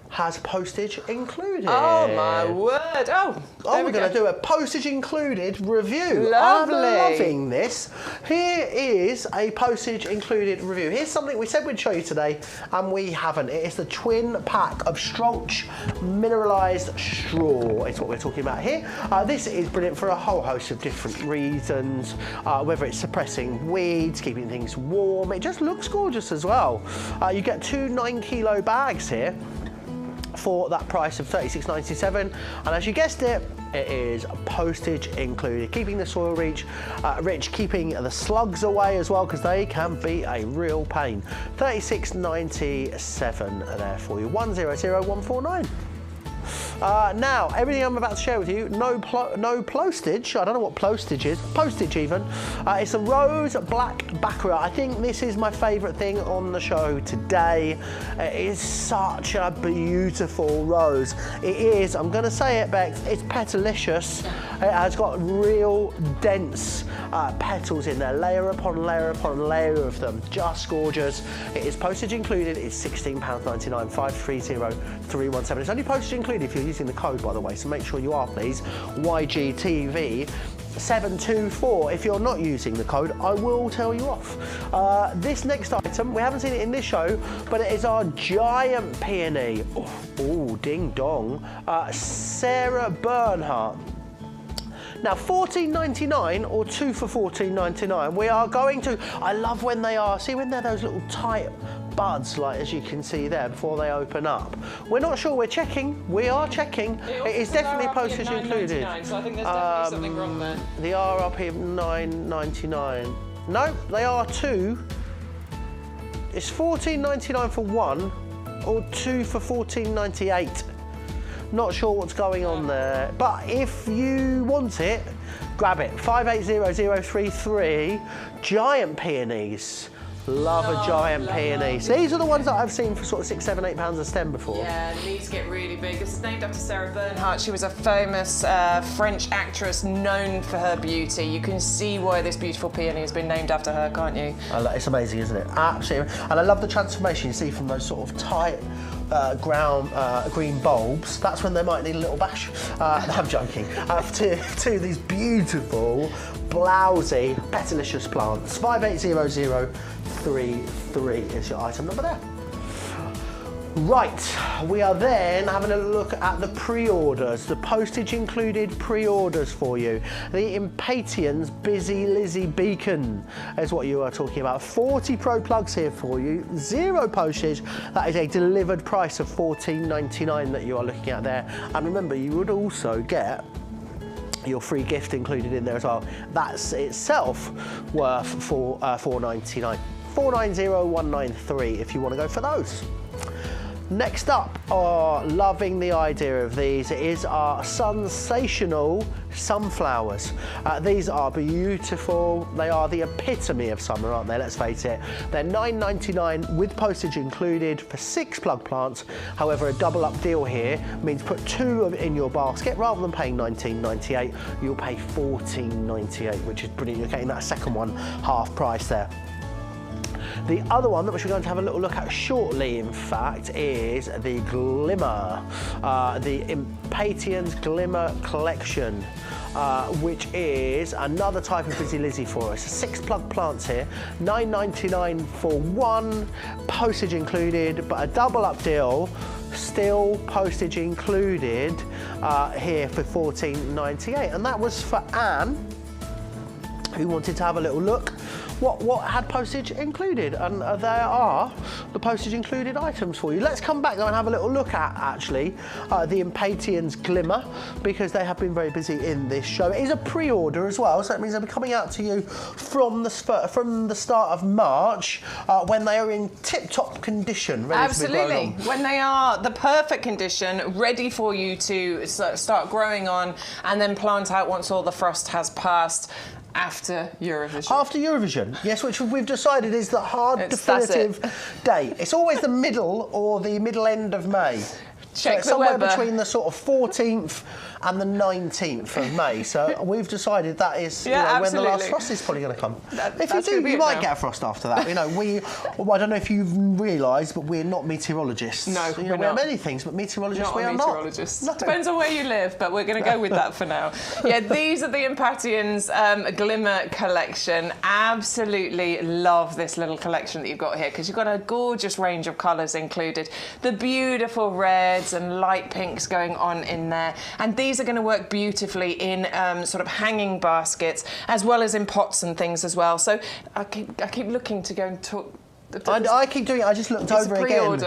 has postage included? Oh my word! We're going to do a postage included review. Lovely. I'm loving this. Here is a postage included review. Here's something we said we'd show you today, and we haven't. It is the twin pack of Stronch mineralised straw. It's what we're talking about here. This is brilliant for a whole host of different reasons, whether it's suppressing weeds, keeping things warm. It just looks gorgeous as well. You get 2 9-kilo bags here for that price of $36.97, and as you guessed it, it is postage included, keeping the soil rich, keeping the slugs away as well, because they can be a real pain. $36.97 there for you. 100149. Now, everything I'm about to share with you, no postage. I don't know what postage is. Postage even. It's a rose black baccarat. I think this is my favourite thing on the show today. It is such a beautiful rose. It is, I'm going to say it, Bex, it's petalicious. It has got real dense petals in there, layer upon layer upon layer of them. Just gorgeous. It is postage included. It's £16.99, 530317. It's only postage included if you're using the code, by the way, so make sure you are, please. YGTV 724. If you're not using the code, I will tell you off. This next item, we haven't seen it in this show, but it is our giant peony. Oh, ding dong. Sarah Bernhardt. Now, $14.99 or 2 for $14.99. We are going to, I love when they are, see when they're those little tight buds, like as you can see there, before they open up. We're not sure, we're checking. We are checking. It is definitely postage included. So I think there's definitely something wrong there. The RRP of $9.99. No, they are 2. It's $14.99 for 1 or 2 for $14.98. Not sure what's going on there, but if you want it, grab it. 580033. Giant peonies. Love a giant peony. These are the ones that I've seen for sort of £6, £7, £8 a stem before. Yeah, these get really big. This is named after Sarah Bernhardt. She was a famous French actress known for her beauty. You can see why this beautiful peony has been named after her, can't you? It's amazing, isn't it? Absolutely. And I love the transformation you see from those sort of tight green bulbs. That's when they might need a little bash. I'm joking. To these beautiful, blousy, petalicious plants. 580033 is your item number there. Right, we are then having a look at the pre-orders, the postage included pre-orders for you. The Impatiens Busy Lizzie Beacon is what you are talking about. 40 Pro plugs here for you, 0 postage. That is a delivered price of $14.99 that you are looking at there. And remember, you would also get your free gift included in there as well. That's itself worth $4.99. 490193 if you want to go for those. Next up, loving the idea of these, is our sensational sunflowers. These are beautiful. They are the epitome of summer, aren't they? Let's face it. They're $9.99 with postage included for 6 plug plants. However, a double up deal here means put 2 in your basket rather than paying $19.98. You'll pay $14.98, which is brilliant. You're getting that second one half price there. The other one that we're going to have a little look at shortly, in fact, is the Glimmer, the Impatiens Glimmer Collection, which is another type of Busy Lizzie for us. 6 plug plants here, $9.99 for 1, postage included, but a double up deal, still postage included here for $14.98. And that was for Anne, who wanted to have a little look what had postage included, and there are the postage included items for you. Let's come back though and have a little look at actually the Impatiens Glimmer, because they have been very busy in this show. It is a pre-order as well, so that means they'll be coming out to you from the start of March when they are in tip-top condition, ready to be grown on. When they are the perfect condition, ready for you to start growing on and then plant out once all the frost has passed. After Eurovision. After Eurovision, yes, which we've decided is the hard definitive date. It's always the middle or the middle end of May. Check so somewhere between the sort of 14th and the 19th of May. So we've decided that is when the last frost is probably going to come. If you do, you might get a frost after that. I don't know if you've realised, but we're not meteorologists. No, we're not. Many things, but meteorologists we are meteorologists. not. Depends on where you live, but we're going to go with that for now. Yeah, these are the Impatiens Glimmer Collection. Absolutely love this little collection that you've got here, because you've got a gorgeous range of colours included. The beautiful reds and light pinks going on in there, and these are going to work beautifully in sort of hanging baskets as well as in pots and things as well. So I keep looking to go and talk. I keep doing it. I just looked over again.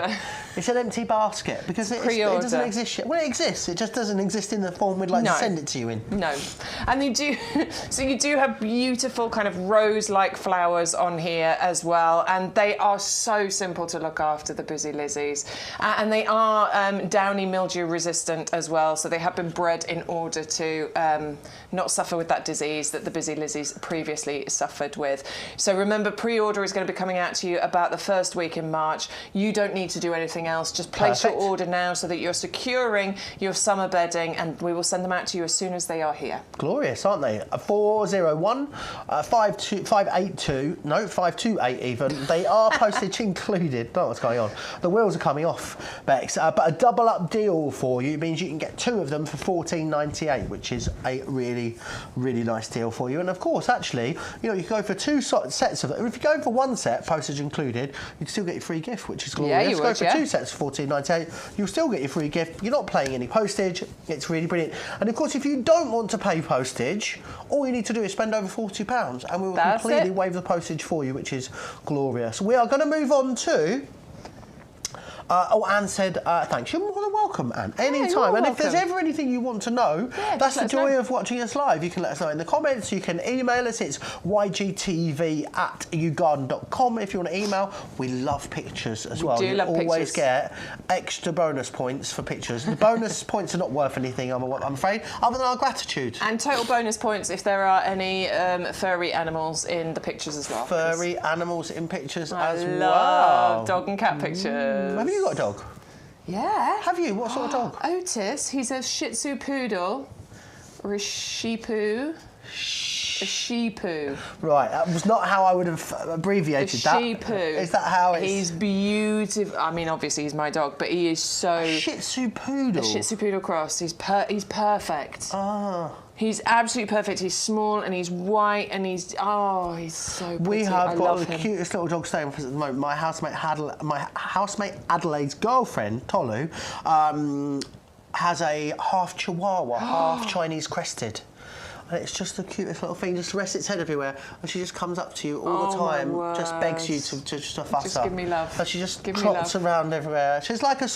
It's an empty basket because it doesn't exist yet. Well, it exists. It just doesn't exist in the form we'd like to send it to you in. No. And you do, so you do have beautiful kind of rose-like flowers on here as well, and they are so simple to look after, the Busy Lizzies. And they are downy mildew resistant as well, so they have been bred in order to not suffer with that disease that the Busy Lizzies previously suffered with. So remember, pre-order is going to be coming out to you about the first week in March. You don't need to do anything else. Just place your order now so that you're securing your summer bedding, and we will send them out to you as soon as they are here. Glorious, aren't they? 401 582, no, 528 even. They are postage included. Don't know what's going on. The wheels are coming off, Bex. But a double up deal for you means you can get 2 of them for $14.98, which is a really, really nice deal for you. And of course, actually, you know, you can go for 2 sets of them. If you go for 1 set, postage included, you can still get your free gift, which is glorious. Yeah, you go for 2 sets for $14.98, you'll still get your free gift. You're not paying any postage. It's really brilliant. And of course, if you don't want to pay postage, all you need to do is spend over £40 and we will completely waive the postage for you, which is glorious. We are going to move on to... Anne said, thanks. You're more than welcome, Anne, anytime. And if there's ever anything you want to know, that's the joy of watching us live. You can let us know in the comments. You can email us. It's ygtv@yougarden.com if you want to email. We love pictures as well. We do love pictures. You always get extra bonus points for pictures. The bonus points are not worth anything, I'm afraid, other than our gratitude. And total bonus points if there are any furry animals in the pictures as well. Furry animals in pictures as well. I love dog and cat pictures. Have you got a dog? Yeah. Have you? What sort of dog? Otis. He's a Shih Tzu poodle or a Sheepoo. A Sheepoo. Right, that was not how I would have abbreviated that. Sheepoo. Is that how it's... He's beautiful. I mean, obviously he's my dog, but he is so... A Shih Tzu poodle? A Shih Tzu poodle cross. He's perfect. Ah. He's absolutely perfect. He's small and he's white and he's so pretty. We have got the cutest little dog staying with us at the moment. My housemate Adelaide's girlfriend, Tolu, has a half Chihuahua, half Chinese crested. And it's just the cutest little thing, just rests its head everywhere, and she just comes up to you all the time, just begs you to just fuss her. Just give me love. And she just trots around everywhere. She's like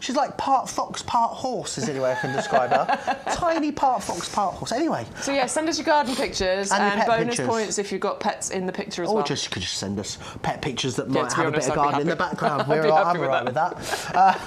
she's like part fox, part horse, is the way I can describe her. Tiny part fox, part horse. Anyway. So yeah, send us your garden pictures and bonus points if you've got pets in the picture as well. Or you could just send us pet pictures that might have a bit of garden in the background. I'm all right with that.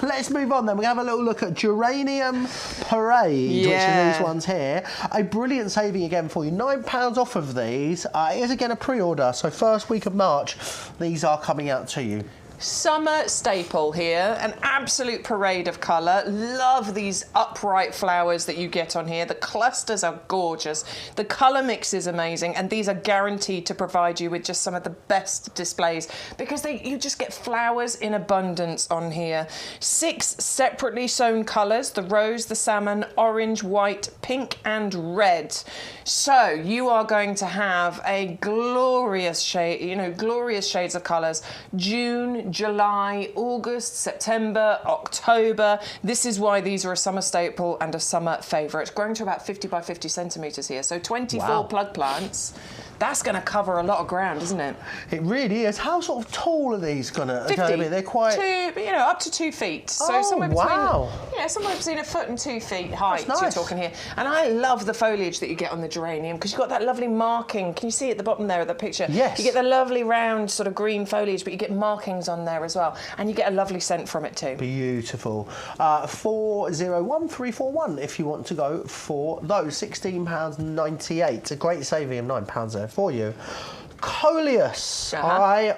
Let's move on then. We're going to have a little look at Geranium Parade, which are these ones here. A brilliant saving again for you. £9 off of these. It is again a pre-order, so first week of March, these are coming out to you. Summer staple here, an absolute parade of colour. Love these upright flowers that you get on here. The clusters are gorgeous. The colour mix is amazing, and these are guaranteed to provide you with just some of the best displays because you just get flowers in abundance on here. 6 separately sewn colours: the rose, the salmon, orange, white, pink and red. So you are going to have a glorious shade, glorious shades of colours. June, July, August, September, October. This is why these are a summer staple and a summer favourite. Growing to about 50 by 50 centimetres here, so 24 plug plants. That's going to cover a lot of ground, isn't it? It really is. How sort of tall are these going to be? They're quite... up to 2 feet. So somewhere between a foot and 2 feet height, you're talking here. And I love the foliage that you get on the geranium because you've got that lovely marking. Can you see at the bottom there of the picture? Yes. You get the lovely round sort of green foliage, but you get markings on there as well. And you get a lovely scent from it too. Beautiful. 401341 if you want to go for those. £16.98. A great saving of £9 there for you. Coleus. I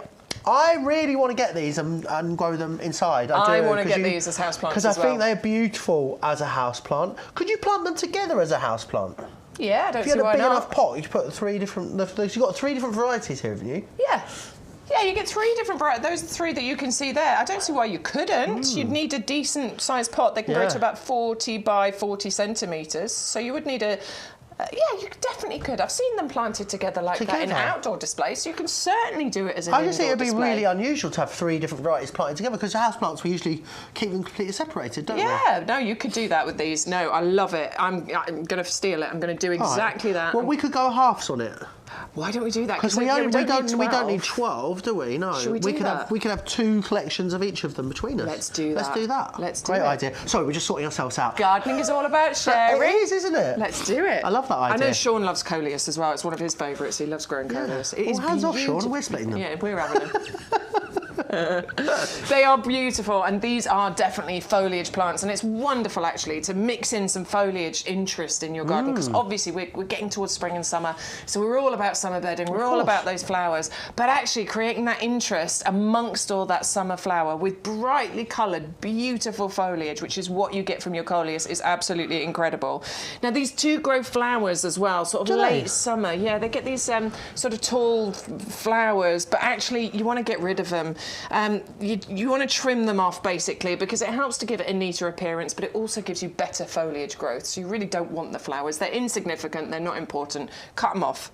really want to get these and grow them inside. I want to get these as houseplants because I think they're beautiful as a houseplant. Could you plant them together as a houseplant? Yeah, I don't see why not. If you had a big enough pot, you could put 3 different... You've got 3 different varieties here, haven't you? Yeah. Yeah, you get 3 different varieties. Those are the 3 that you can see there. I don't see why you couldn't. You'd need a decent sized pot. They can grow to about 40 by 40 centimetres. So you would need a... you definitely could. I've seen them planted together like that in outdoor displays, so you can certainly do it as an indoor display. I just think it'd be really unusual to have 3 different varieties planted together because houseplants, we usually keep them completely separated, don't we? Yeah, no, you could do that with these. No, I love it. I'm going to steal it. I'm going to do exactly that. Well, we could go halves on it. Why don't we do that? Because we don't need 12, do we? No. Should we do that? We could have 2 collections of each of them between us. Let's do that. Let's do that. Let's do Great it. idea. Sorry, we're just sorting ourselves out. Gardening is all about sharing. It is, isn't it? Let's do it. I love that idea. I know Sean loves coleus as well. It's one of his favourites. He loves growing coleus. It is hands off, beautiful. Sean. We're splitting them. Yeah, we're having them. They are beautiful, and these are definitely foliage plants, and it's wonderful actually to mix in some foliage interest in your garden, because obviously we're getting towards spring and summer, so we're all about summer bedding, we're all about those flowers, but actually creating that interest amongst all that summer flower with brightly coloured beautiful foliage, which is what you get from your coleus, is absolutely incredible. Now these do grow flowers as well, sort of late summer. Yeah, they get these sort of tall flowers, but actually you want to get rid of them. You want to trim them off basically, because it helps to give it a neater appearance, but it also gives you better foliage growth. So you really don't want the flowers. They're insignificant, they're not important. Cut them off.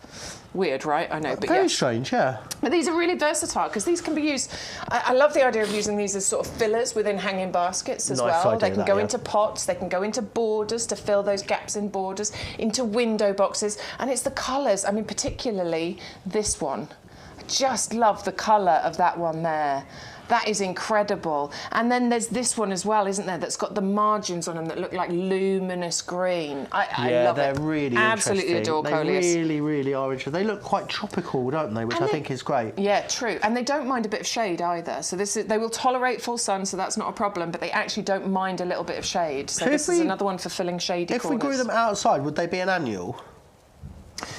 Weird, right? I know, but Very strange, yeah. But these are really versatile because these can be used. I love the idea of using these as sort of fillers within hanging baskets as well. They can go into pots, they can go into borders to fill those gaps in borders, into window boxes, and it's the colours. I mean, particularly this one. I just love the colour of that one there. That is incredible. And then there's this one as well, isn't there, that's got the margins on them that look like luminous green. I love it. Yeah, they're really absolutely interesting. adore coleus. They really, really are interesting. They look quite tropical, don't they? Which I think is great. Yeah, true. And they don't mind a bit of shade either. So they will tolerate full sun, so that's not a problem, but they actually don't mind a little bit of shade. So this is another one for filling shady corners. If we grew them outside, would they be an annual?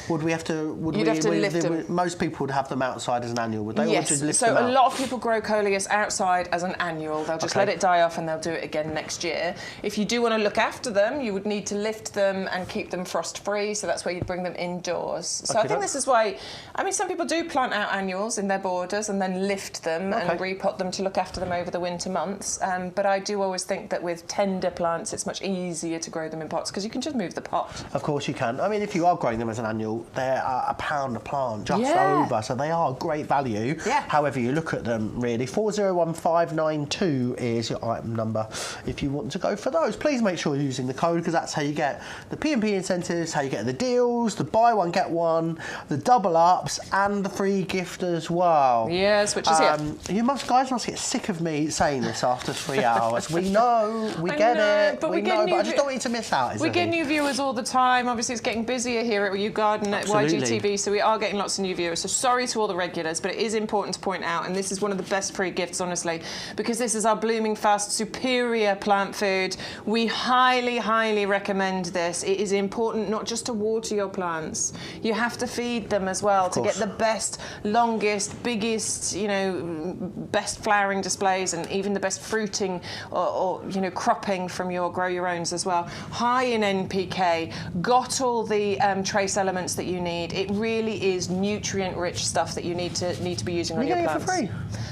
Would we have to? You'd have to lift them. Most people would have them outside as an annual, would they? Yes. Or just lift So them out? a lot of people grow coleus outside as an annual. They'll just let it die off and they'll do it again next year. If you do want to look after them, you would need to lift them and keep them frost-free. So that's where you'd bring them indoors. So I think this is why. I mean, some people do plant out annuals in their borders and then lift them and repot them to look after them over the winter months. But I do always think that with tender plants, it's much easier to grow them in pots because you can just move the pot. Of course you can. I mean, if you are growing them as an annual, they're £1 a plant, just over, so they are great value. Yeah. However you look at them, really. 401592 is your item number if you want to go for those. Please make sure you're using the code, because that's how you get the P&P incentives, how you get the deals, the buy one get one, the double ups, and the free gift as well. Yes, which is it. You guys must get sick of me saying this after 3 hours. We know, we get it, but we know, but I just don't want you to miss out. We get new viewers all the time. Obviously, it's getting busier here at YouGarden at YGTV, so we are getting lots of new viewers. So sorry to all the regulars, but it is important to point out, and this is one of the best free gifts, honestly, because this is our Blooming Fast superior plant food. We highly, highly recommend this. It is important not just to water your plants. You have to feed them as well to get the best, longest, biggest, best flowering displays, and even the best fruiting or cropping from your grow your owns as well. High in NPK, got all the trace elements that you need. It really is nutrient-rich stuff that you need to be using on your plants. For free.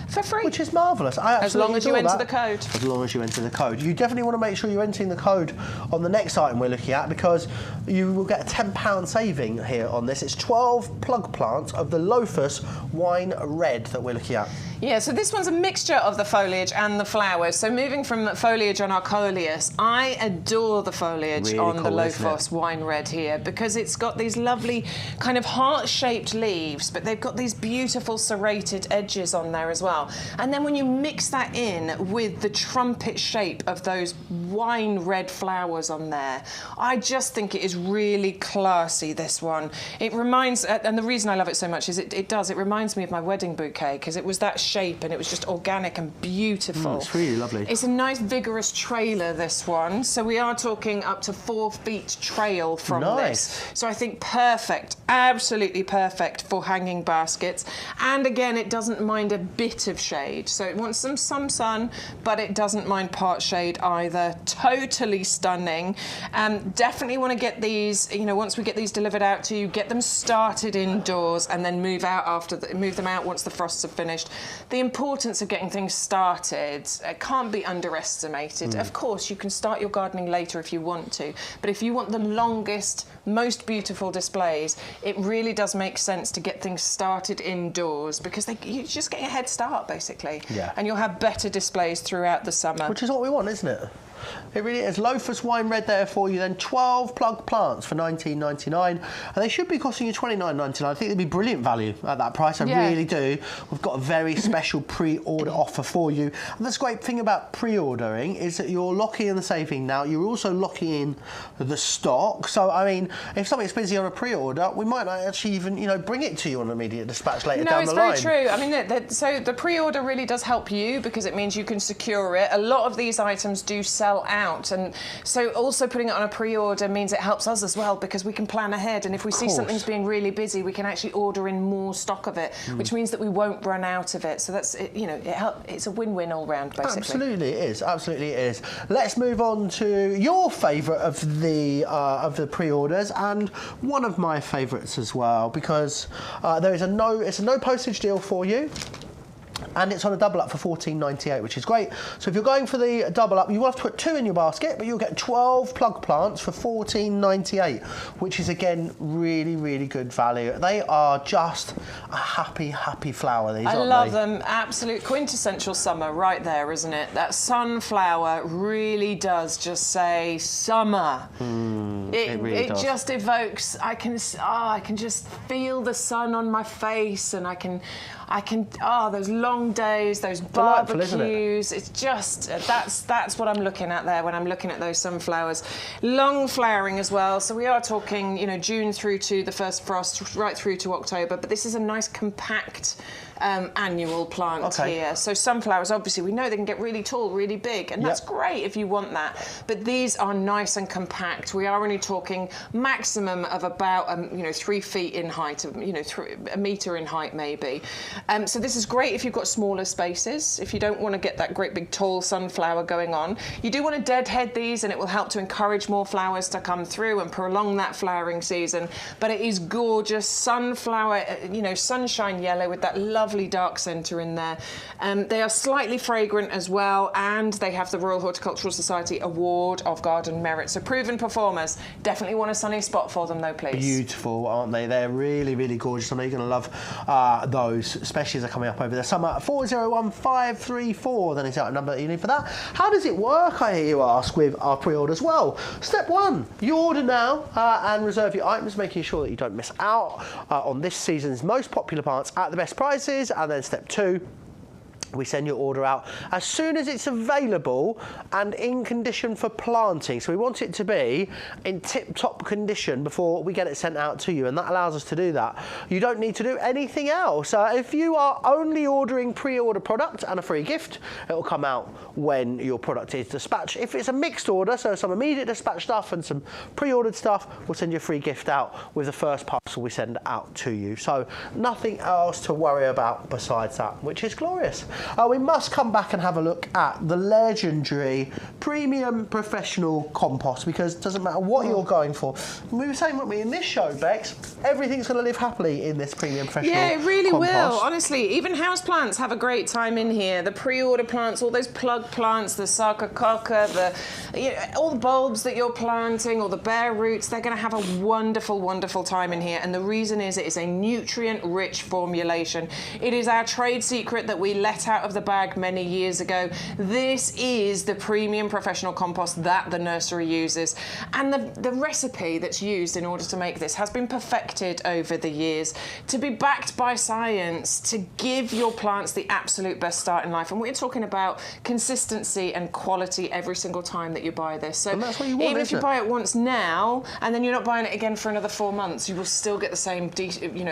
For free. Which is marvellous. As long as you enter the code. As long as you enter the code. You definitely want to make sure you're entering the code on the next item we're looking at, because you will get a £10 saving here on this. It's 12 plug plants of the Lophus Wine Red that we're looking at. Yeah, so this one's a mixture of the foliage and the flowers. So moving from the foliage on our coleus, I adore the foliage on the Lophus Wine Red here, because it's got these lovely kind of heart-shaped leaves, but they've got these beautiful serrated edges on there as well. And then when you mix that in with the trumpet shape of those wine red flowers on there, I just think it is really classy, this one. It reminds, and the reason I love it so much is it reminds me of my wedding bouquet, because it was that shape and it was just organic and beautiful. It's really lovely. It's a nice vigorous trailer, this one. So we are talking up to 4 feet trail from this. So I think perfect, absolutely perfect for hanging baskets. And again, it doesn't mind a bit of shade. So it wants some sun, but it doesn't mind part shade either. Totally stunning. Definitely want to get these, once we get these delivered out to you, get them started indoors and then move them out once the frosts have finished. The importance of getting things started can't be underestimated. Of course, you can start your gardening later if you want to, but if you want the longest, most beautiful displays, it really does make sense to get things started indoors, because you just get a head start, basically. Yeah. And you'll have better displays throughout the summer. Which is what we want, isn't it? It really is. Loafers wine red there for you then. 12 plug plants for $19.99, and they should be costing you $29.99. I think they'd be brilliant value at that price. I really do. We've got a very special pre-order offer for you. And that's the great thing about pre-ordering is that you're locking in the saving now. You're also locking in the stock. So, I mean, if something's busy on a pre-order, we might not actually even, you know, bring it to you on immediate dispatch later down the line. No, it's very true. I mean, so the pre-order really does help you because it means you can secure it. A lot of these items do sell out, and so also putting it on a pre-order means it helps us as well because we can plan ahead, and if we see something's being really busy, we can actually order in more stock of it, which means that we won't run out of it. So that's, you know, it's a win-win all round, basically. Absolutely it is. Absolutely it is. Let's move on to your favourite of the pre-orders, and one of my favourites as well, because it's a no postage deal for you. And it's on a double up for $14.98, which is great. So if you're going for the double up, you will have to put 2 in your basket, but you'll get 12 plug plants for $14.98, which is again really, really good value. They are just a happy, happy flower. These, I love them. Absolute quintessential summer, right there, isn't it? That sunflower really does just say summer. It really does. Just evokes. I can just feel the sun on my face, and I can. Those long days, those barbecues. It's just, that's what I'm looking at there when I'm looking at those sunflowers. Long flowering as well. So we are talking, you know, June through to the first frost, right through to October. But this is a nice compact annual plant here. So sunflowers, obviously, we know they can get really tall, really big, and that's great if you want that. But these are nice and compact. We are only talking maximum of about 3 feet in height, a metre in height maybe. So this is great if you've got smaller spaces. If you don't want to get that great big tall sunflower going on, you do want to deadhead these, and it will help to encourage more flowers to come through and prolong that flowering season. But it is gorgeous sunflower, sunshine yellow with that lovely dark centre in there. They are slightly fragrant as well, and they have the Royal Horticultural Society Award of Garden Merit. So proven performers. Definitely want a sunny spot for them though, please. Beautiful, aren't they? They're really, really gorgeous. I know you're going to love those, especially as they're coming up over the summer. 401534, then is that a number that you need for that. How does it work, I hear you ask, with our pre-orders? Well, step 1, you order now and reserve your items, making sure that you don't miss out on this season's most popular plants at the best prices. And then step 2, we send your order out as soon as it's available and in condition for planting. So we want it to be in tip-top condition before we get it sent out to you, and that allows us to do that. You don't need to do anything else. If you are only ordering pre-order product and a free gift, it will come out when your product is dispatched. If it's a mixed order, so some immediate dispatch stuff and some pre-ordered stuff, we'll send you a free gift out with the first parcel we send out to you. So nothing else to worry about besides that, which is glorious. We must come back and have a look at the legendary premium professional compost, because it doesn't matter what you're going for. We were saying, weren't we, in this show, Bex, everything's going to live happily in this premium professional compost. Yeah, it really will. Honestly, even house plants have a great time in here. The pre-order plants, all those plug plants, the sarcococca, all the bulbs that you're planting, or the bare roots, they're going to have a wonderful, wonderful time in here. And the reason is it is a nutrient-rich formulation. It is our trade secret that we let out of the bag many years ago. This is the premium professional compost that the nursery uses, and the recipe that's used in order to make this has been perfected over the years to be backed by science, to give your plants the absolute best start in life. And we're talking about consistency and quality every single time that you buy this. So that's what you want, even if you buy it once now and then you're not buying it again for another 4 months, you will still get the same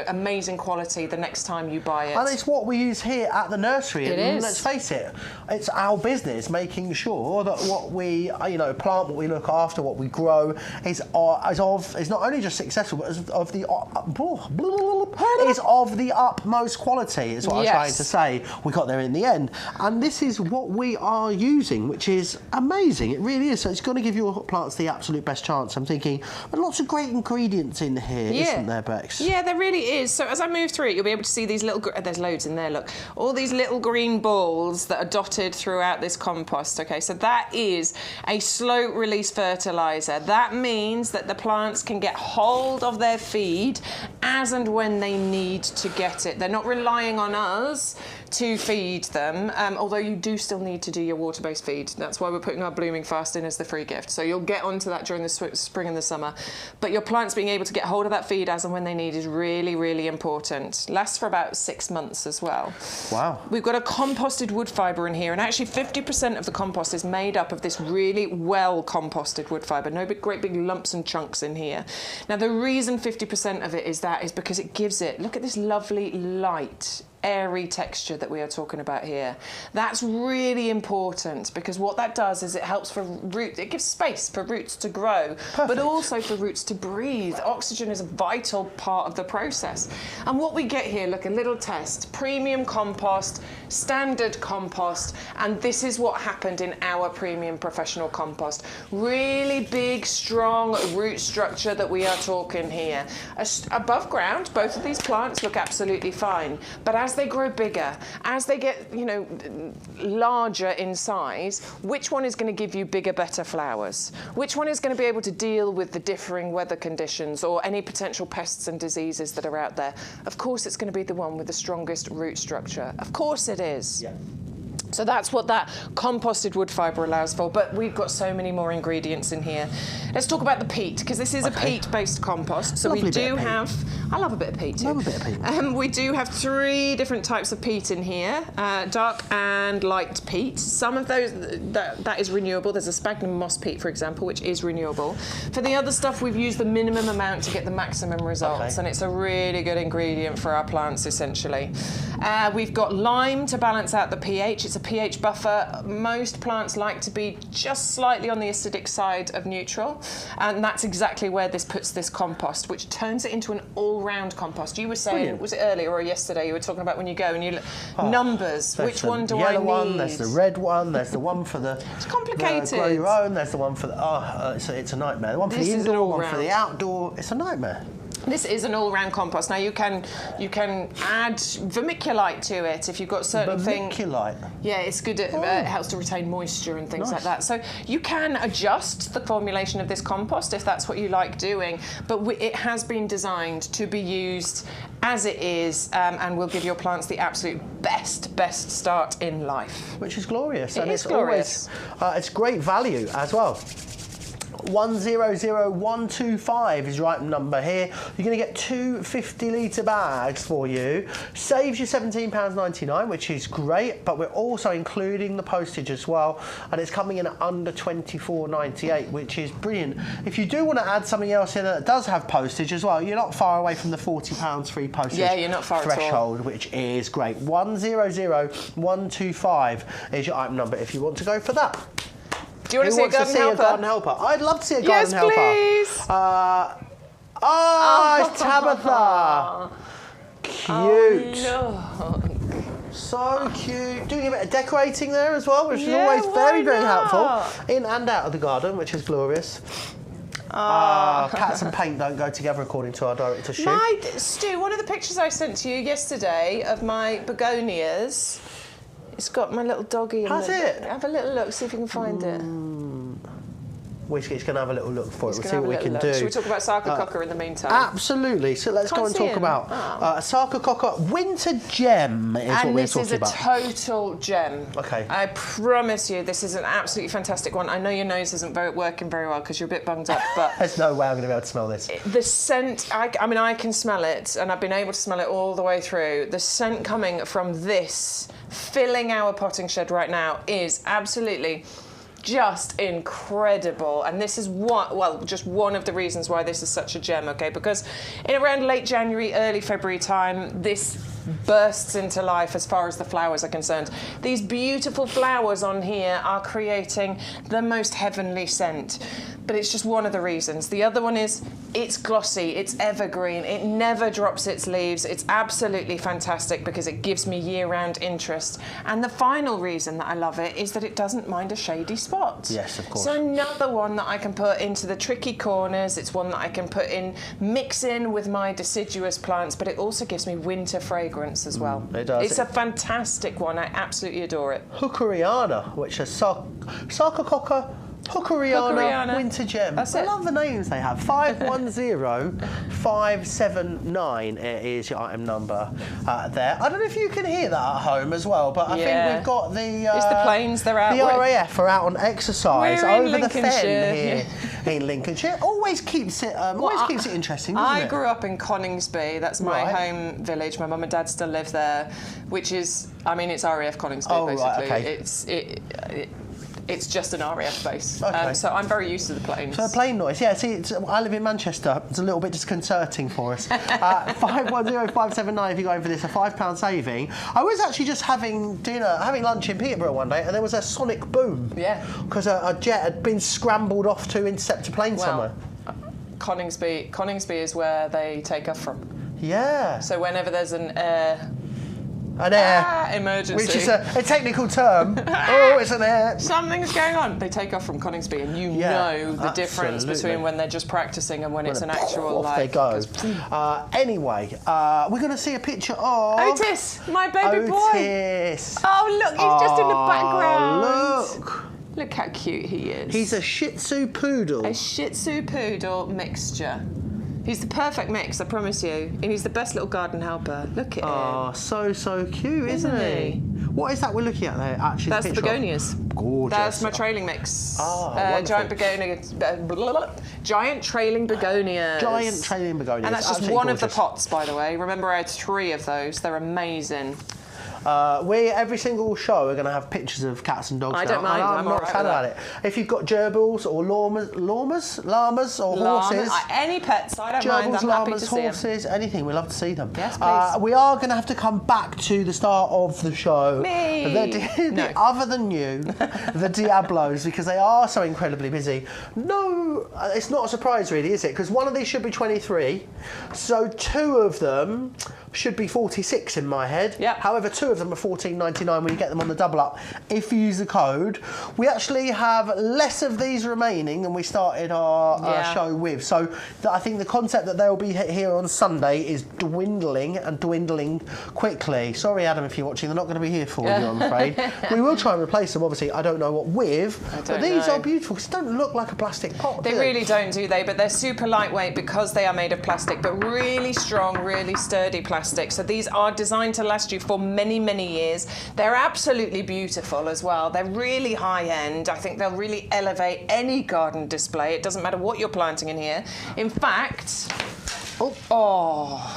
amazing quality the next time you buy it. And it's what we use here at the nursery. It is. Let's face it, it's our business making sure that what we plant, what we look after, what we grow is not only just successful, but is of the utmost quality, is what I'm trying to say. We got there in the end, and this is what we are using, which is amazing. It really is. So it's going to give your plants the absolute best chance. I'm thinking, but lots of great ingredients in here, isn't there, Bex? Yeah, there really is. So as I move through it, you'll be able to see these little, there's loads in there, look, all these little green balls that are dotted throughout this compost. Okay, so that is a slow release fertilizer. That means that the plants can get hold of their feed as and when they need to get it. They're not relying on us to feed them, although you do still need to do your water-based feed. That's why we're putting our blooming fast in as the free gift. So you'll get onto that during the spring and the summer. But your plants being able to get hold of that feed as and when they need is really, really important. Lasts for about 6 months as well. Wow. We've got a composted wood fibre in here, and actually 50% of the compost is made up of this really well composted wood fibre. No great big lumps and chunks in here. Now, the reason 50% of it is because it gives it, look at this lovely light, airy texture that we are talking about here. That's really important, because what that does is it helps for roots, it gives space for roots to grow, but also for roots to breathe. Oxygen is a vital part of the process. And what we get here, look, a little test, premium compost, standard compost, and this is what happened in our premium professional compost. Really big, strong root structure that we are talking here. Above ground, both of these plants look absolutely fine, but as they grow bigger, as they get, larger in size, which one is going to give you bigger, better flowers? Which one is going to be able to deal with the differing weather conditions or any potential pests and diseases that are out there? Of course, it's going to be the one with the strongest root structure. Of course it is. Yeah. So that's what that composted wood fibre allows for, but we've got so many more ingredients in here. Let's talk about the peat, because this is a peat-based compost. So we do have, I love a bit of peat too. Love a bit of peat. We do have 3 different types of peat in here, dark and light peat. Some of those, that is renewable. There's a sphagnum moss peat, for example, which is renewable. For the other stuff, we've used the minimum amount to get the maximum results, and it's a really good ingredient for our plants, essentially. We've got lime to balance out the pH. It's a pH buffer. Most plants like to be just slightly on the acidic side of neutral, and that's exactly where this puts this compost, which turns it into an all-round compost. You were saying, brilliant. Was it earlier or yesterday, you were talking about when you go and you numbers, which one do I need? Yellow one, there's the red one, there's the one for the it's complicated. Grow your own, there's the one for the it's a nightmare. The one for the indoor, one for the outdoor, it's a nightmare. This is an all-round compost. Now you can add vermiculite to it if you've got certain things. Vermiculite. Yeah, it's good. It helps to retain moisture and things like that. So you can adjust the formulation of this compost if that's what you like doing. But it has been designed to be used as it is, and will give your plants the absolute best start in life. Which is glorious. It is glorious. Always, it's great value as well. 100125 is your item number here. You're going to get 2 50-litre bags for you. Saves you £17.99, which is great, but we're also including the postage as well, and it's coming in at under £24.98, which is brilliant. If you do want to add something else in that does have postage as well, you're not far away from the £40 free postage you're not far threshold, at all. which is great. 100125 is your item number if you want to go for that. Do you want to see a garden helper? I'd love to see a garden helper. Yes, please. It's Tabitha. Cute. Oh, look. So cute. Doing a bit of decorating there as well, which is always why very not? helpful. In and out of the garden, which is glorious. Cats and paint don't go together, according to our director, Stu. Stu, one of the pictures I sent to you yesterday of my begonias, it's got my little doggy in Has it? Have a little look, see if you can find it. Whiskey's going to have a little look for it. We'll see what we can do. Should we talk about Sarcococca in the meantime? Absolutely. So let's go and talk about Sarcococca Winter Gem is what we're talking about. And this is a total gem. Okay. I promise you, this is an absolutely fantastic one. I know your nose isn't working very well because you're a bit bunged up, but... There's no way I'm going to be able to smell this. The scent, I mean, I can smell it, and I've been able to smell it all the way through. The scent coming from this, filling our potting shed right now, is absolutely... just incredible, and this is just one of the reasons why this is such a gem, okay? Because in around late January, early February time, this bursts into life as far as the flowers are concerned. These beautiful flowers on here are creating the most heavenly scent, but it's just one of the reasons. The other one is it's glossy, it's evergreen, it never drops its leaves. It's absolutely fantastic because it gives me year-round interest. And the final reason that I love it is that it doesn't mind a shady spot. Yes, of course. So another one that I can put into the tricky corners. It's one that I can mix in with my deciduous plants, but it also gives me winter fragrance as well. It does. It's a fantastic one. I absolutely adore it. Hookeriana, which is Sarcococca Hookeriana Winter Gem. That's I it. love the names they have. 510579 is your item number there. I don't know if you can hear that at home as well, but I think we've got the... it's the planes, they're out. The RAF are out on exercise We're in over the fen Lincolnshire. here in Lincolnshire. Always keeps it interesting, doesn't it? I grew up in Coningsby. That's my home village. My mum and dad still live there, which is, I mean, it's RAF Coningsby, basically. Right, okay. It's just an RAF base. Okay. So I'm very used to the planes. So plane noise, yeah. See, I live in Manchester. It's a little bit disconcerting for us. 510579 if you go over this, a £5 saving. I was actually just having lunch in Peterborough one day, and there was a sonic boom. Yeah. Because a jet had been scrambled off to intercept a plane somewhere. Coningsby is where they take off from. Yeah. So whenever there's an emergency, which is a technical term. Oh, it's an air. Something's going on. They take off from Coningsby, and you know the difference between when they're just practicing and when it's an actual off they go. Anyway, we're going to see a picture of Otis, my baby boy. Otis. Oh look, he's just in the background. Look. Look how cute he is. He's a Shih Tzu poodle. A Shih Tzu poodle mixture. He's the perfect mix, I promise you. And he's the best little garden helper. Look at him. Oh, so cute, isn't he? What is that we're looking at there, actually? That's the begonias. Gorgeous. That's my trailing mix. Wonderful. Giant trailing begonias. Giant trailing begonias. And that's just one of the pots, by the way. Remember, I had 3 of those. They're amazing. Every single show we're going to have pictures of cats and dogs. I don't mind. I'm not a fan about it. If you've got gerbils or llamas or horses, any pets, I don't mind. I'm happy to see horses, anything. We love to see them. Yes, please. We are going to have to come back to the start of the show. Other than you, the Diablos, because they are so incredibly busy. No, it's not a surprise, really, is it? Because one of these should be 23, so 2 of them should be 46 in my head. Yep. However, 2 of them are $14.99 when you get them on the double up if you use the code. We actually have less of these remaining than we started our show with. So I think the concept that they'll be here on Sunday is dwindling and dwindling quickly. Sorry, Adam, if you're watching, they're not going to be here for you, I'm afraid. We will try and replace them, obviously. I don't know what with, but these are beautiful because they don't look like a plastic pot. They really don't, do they? But they're super lightweight because they are made of plastic, but really strong, really sturdy plastic. So these are designed to last you for many, many years. They're absolutely beautiful as well. They're really high end. I think they'll really elevate any garden display. It doesn't matter what you're planting in here. In fact,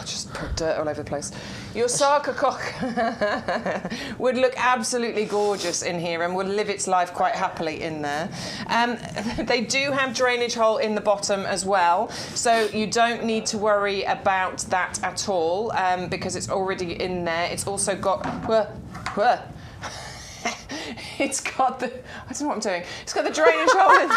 just put dirt all over the place. Your sarcophagus would look absolutely gorgeous in here and would live its life quite happily in there. They do have drainage hole in the bottom as well, so you don't need to worry about that at all because it's already in there. It's also got... It's got the... I don't know what I'm doing. It's got the drainage hole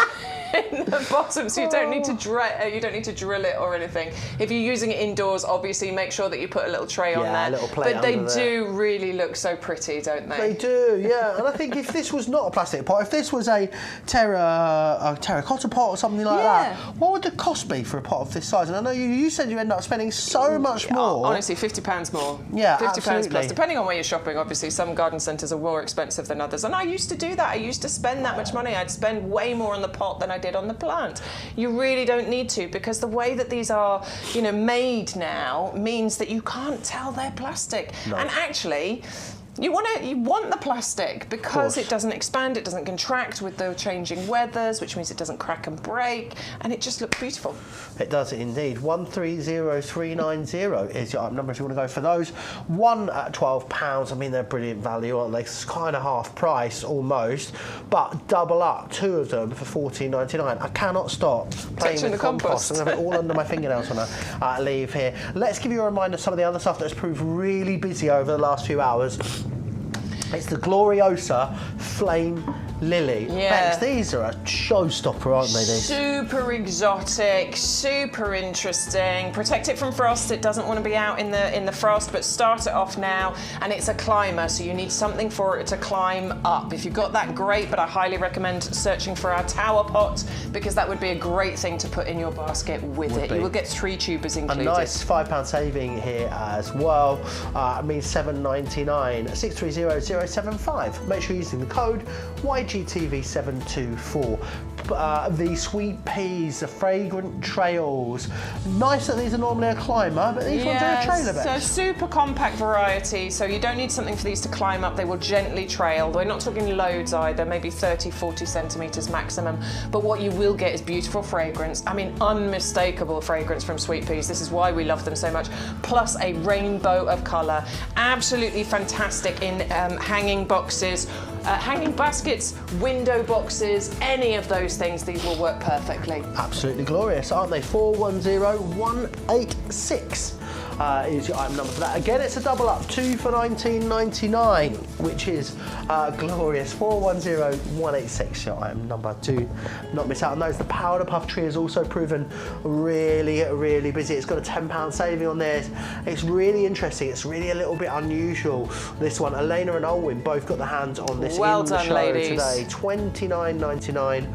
in the bottom, so you don't need to drill it or anything. If you're using it indoors, obviously make sure that you put a little tray on there. A little plate but they do really look so pretty, don't they? They do, yeah. And I think if this was not a plastic pot, if this was a terracotta pot or something like that, what would the cost be for a pot of this size? And I know you said you end up spending so much more. Honestly, £50 more. Yeah, £50 plus, depending on where you're shopping. Obviously, some garden centres are more expensive than others, and I used to do that. I used to spend that much money. I'd spend way more on the pot than I did on the plant. You really don't need to, because the way that these are, made now means that you can't tell they're plastic. No. And actually, you want the plastic because it doesn't expand, it doesn't contract with the changing weathers, which means it doesn't crack and break, and it just looks beautiful. It does indeed. 130390 is your number if you want to go for those. 1 at £12. I mean, they're brilliant value, aren't they? It's kind of half price almost, but double up 2 of them for $14.99. I cannot stop playing with the compost. I'm going to have it all under my fingernails when I leave here. Let's give you a reminder of some of the other stuff that's proved really busy over the last few hours. It's the Gloriosa Flame Lily. Yeah. Bex, these are a showstopper, aren't they? These? Super exotic, super interesting. Protect it from frost. It doesn't want to be out in the frost, but start it off now. And it's a climber, so you need something for it to climb up. If you've got that, great, but I highly recommend searching for our tower pot, because that would be a great thing to put in your basket with it. You will get 3 tubers included. A nice £5 saving here as well. It means $7.99. 6300 075. Make sure you're using the code YGTV724. The sweet peas, the fragrant trails. Nice that these are normally a climber, but these ones are a trailer bed. So super compact variety, so you don't need something for these to climb up. They will gently trail. We're not talking loads either, maybe 30, 40 centimetres maximum. But what you will get is beautiful fragrance. I mean, unmistakable fragrance from sweet peas. This is why we love them so much. Plus a rainbow of colour. Absolutely fantastic in hanging boxes, hanging baskets, window boxes, any of those things. These will work perfectly. Absolutely glorious, aren't they? 410186 is your item number for that. Again, it's a double up, 2 for £19.99, which is glorious. 410186, your item number. Do not miss out on those. The Powder Puff Tree has also proven really, really busy. It's got a £10 saving on this. It's really interesting. It's really a little bit unusual. This one, Elena and Olwyn both got the hands on this Well in the done, show ladies. today. £29.99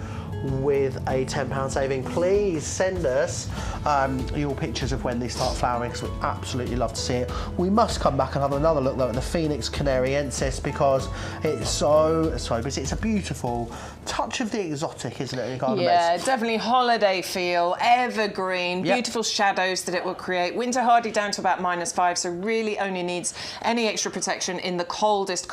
with a £10 saving. Please send us your pictures of when they start flowering, because we absolutely love to see it. We must come back and have another look though at the Phoenix Canariensis, because it's so busy. It's a beautiful touch of the exotic, isn't it, in garden beds? Definitely holiday feel, evergreen, beautiful shadows that it will create. Winter hardy down to about -5, so really only needs any extra protection in the coldest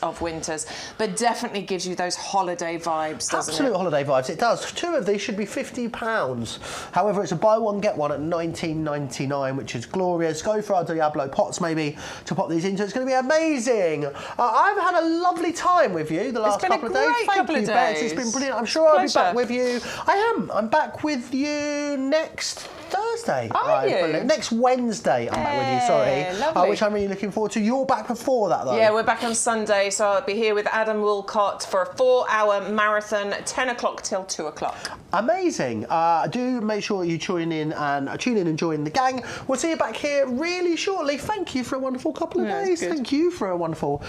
of winters, but definitely gives you those holiday vibes, doesn't Absolute it? holiday vibes, it does. 2 of these should be £50. However, it's a buy one, get one at £19.99, which is glorious. Go for our Diablo pots maybe to pop these into. It's going to be amazing. I've had a lovely time with you the last couple of days. Thank you, Bex. It's been brilliant. I'm sure I'll be back with you. I am. I'm back with you next Thursday. Are you? Next Wednesday, I'm back with you, sorry. Lovely. Which I'm really looking forward to. You're back before that, though. Yeah, we're back on Sunday, so I'll be here with Adam Woolcott for a 4-hour marathon, 10 o'clock till 2 o'clock. Amazing. Do make sure you tune in and join the gang. We'll see you back here really shortly. Thank you for a wonderful couple of days. Thank you for a wonderful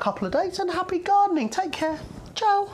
couple of days, and happy gardening. Take care. Ciao.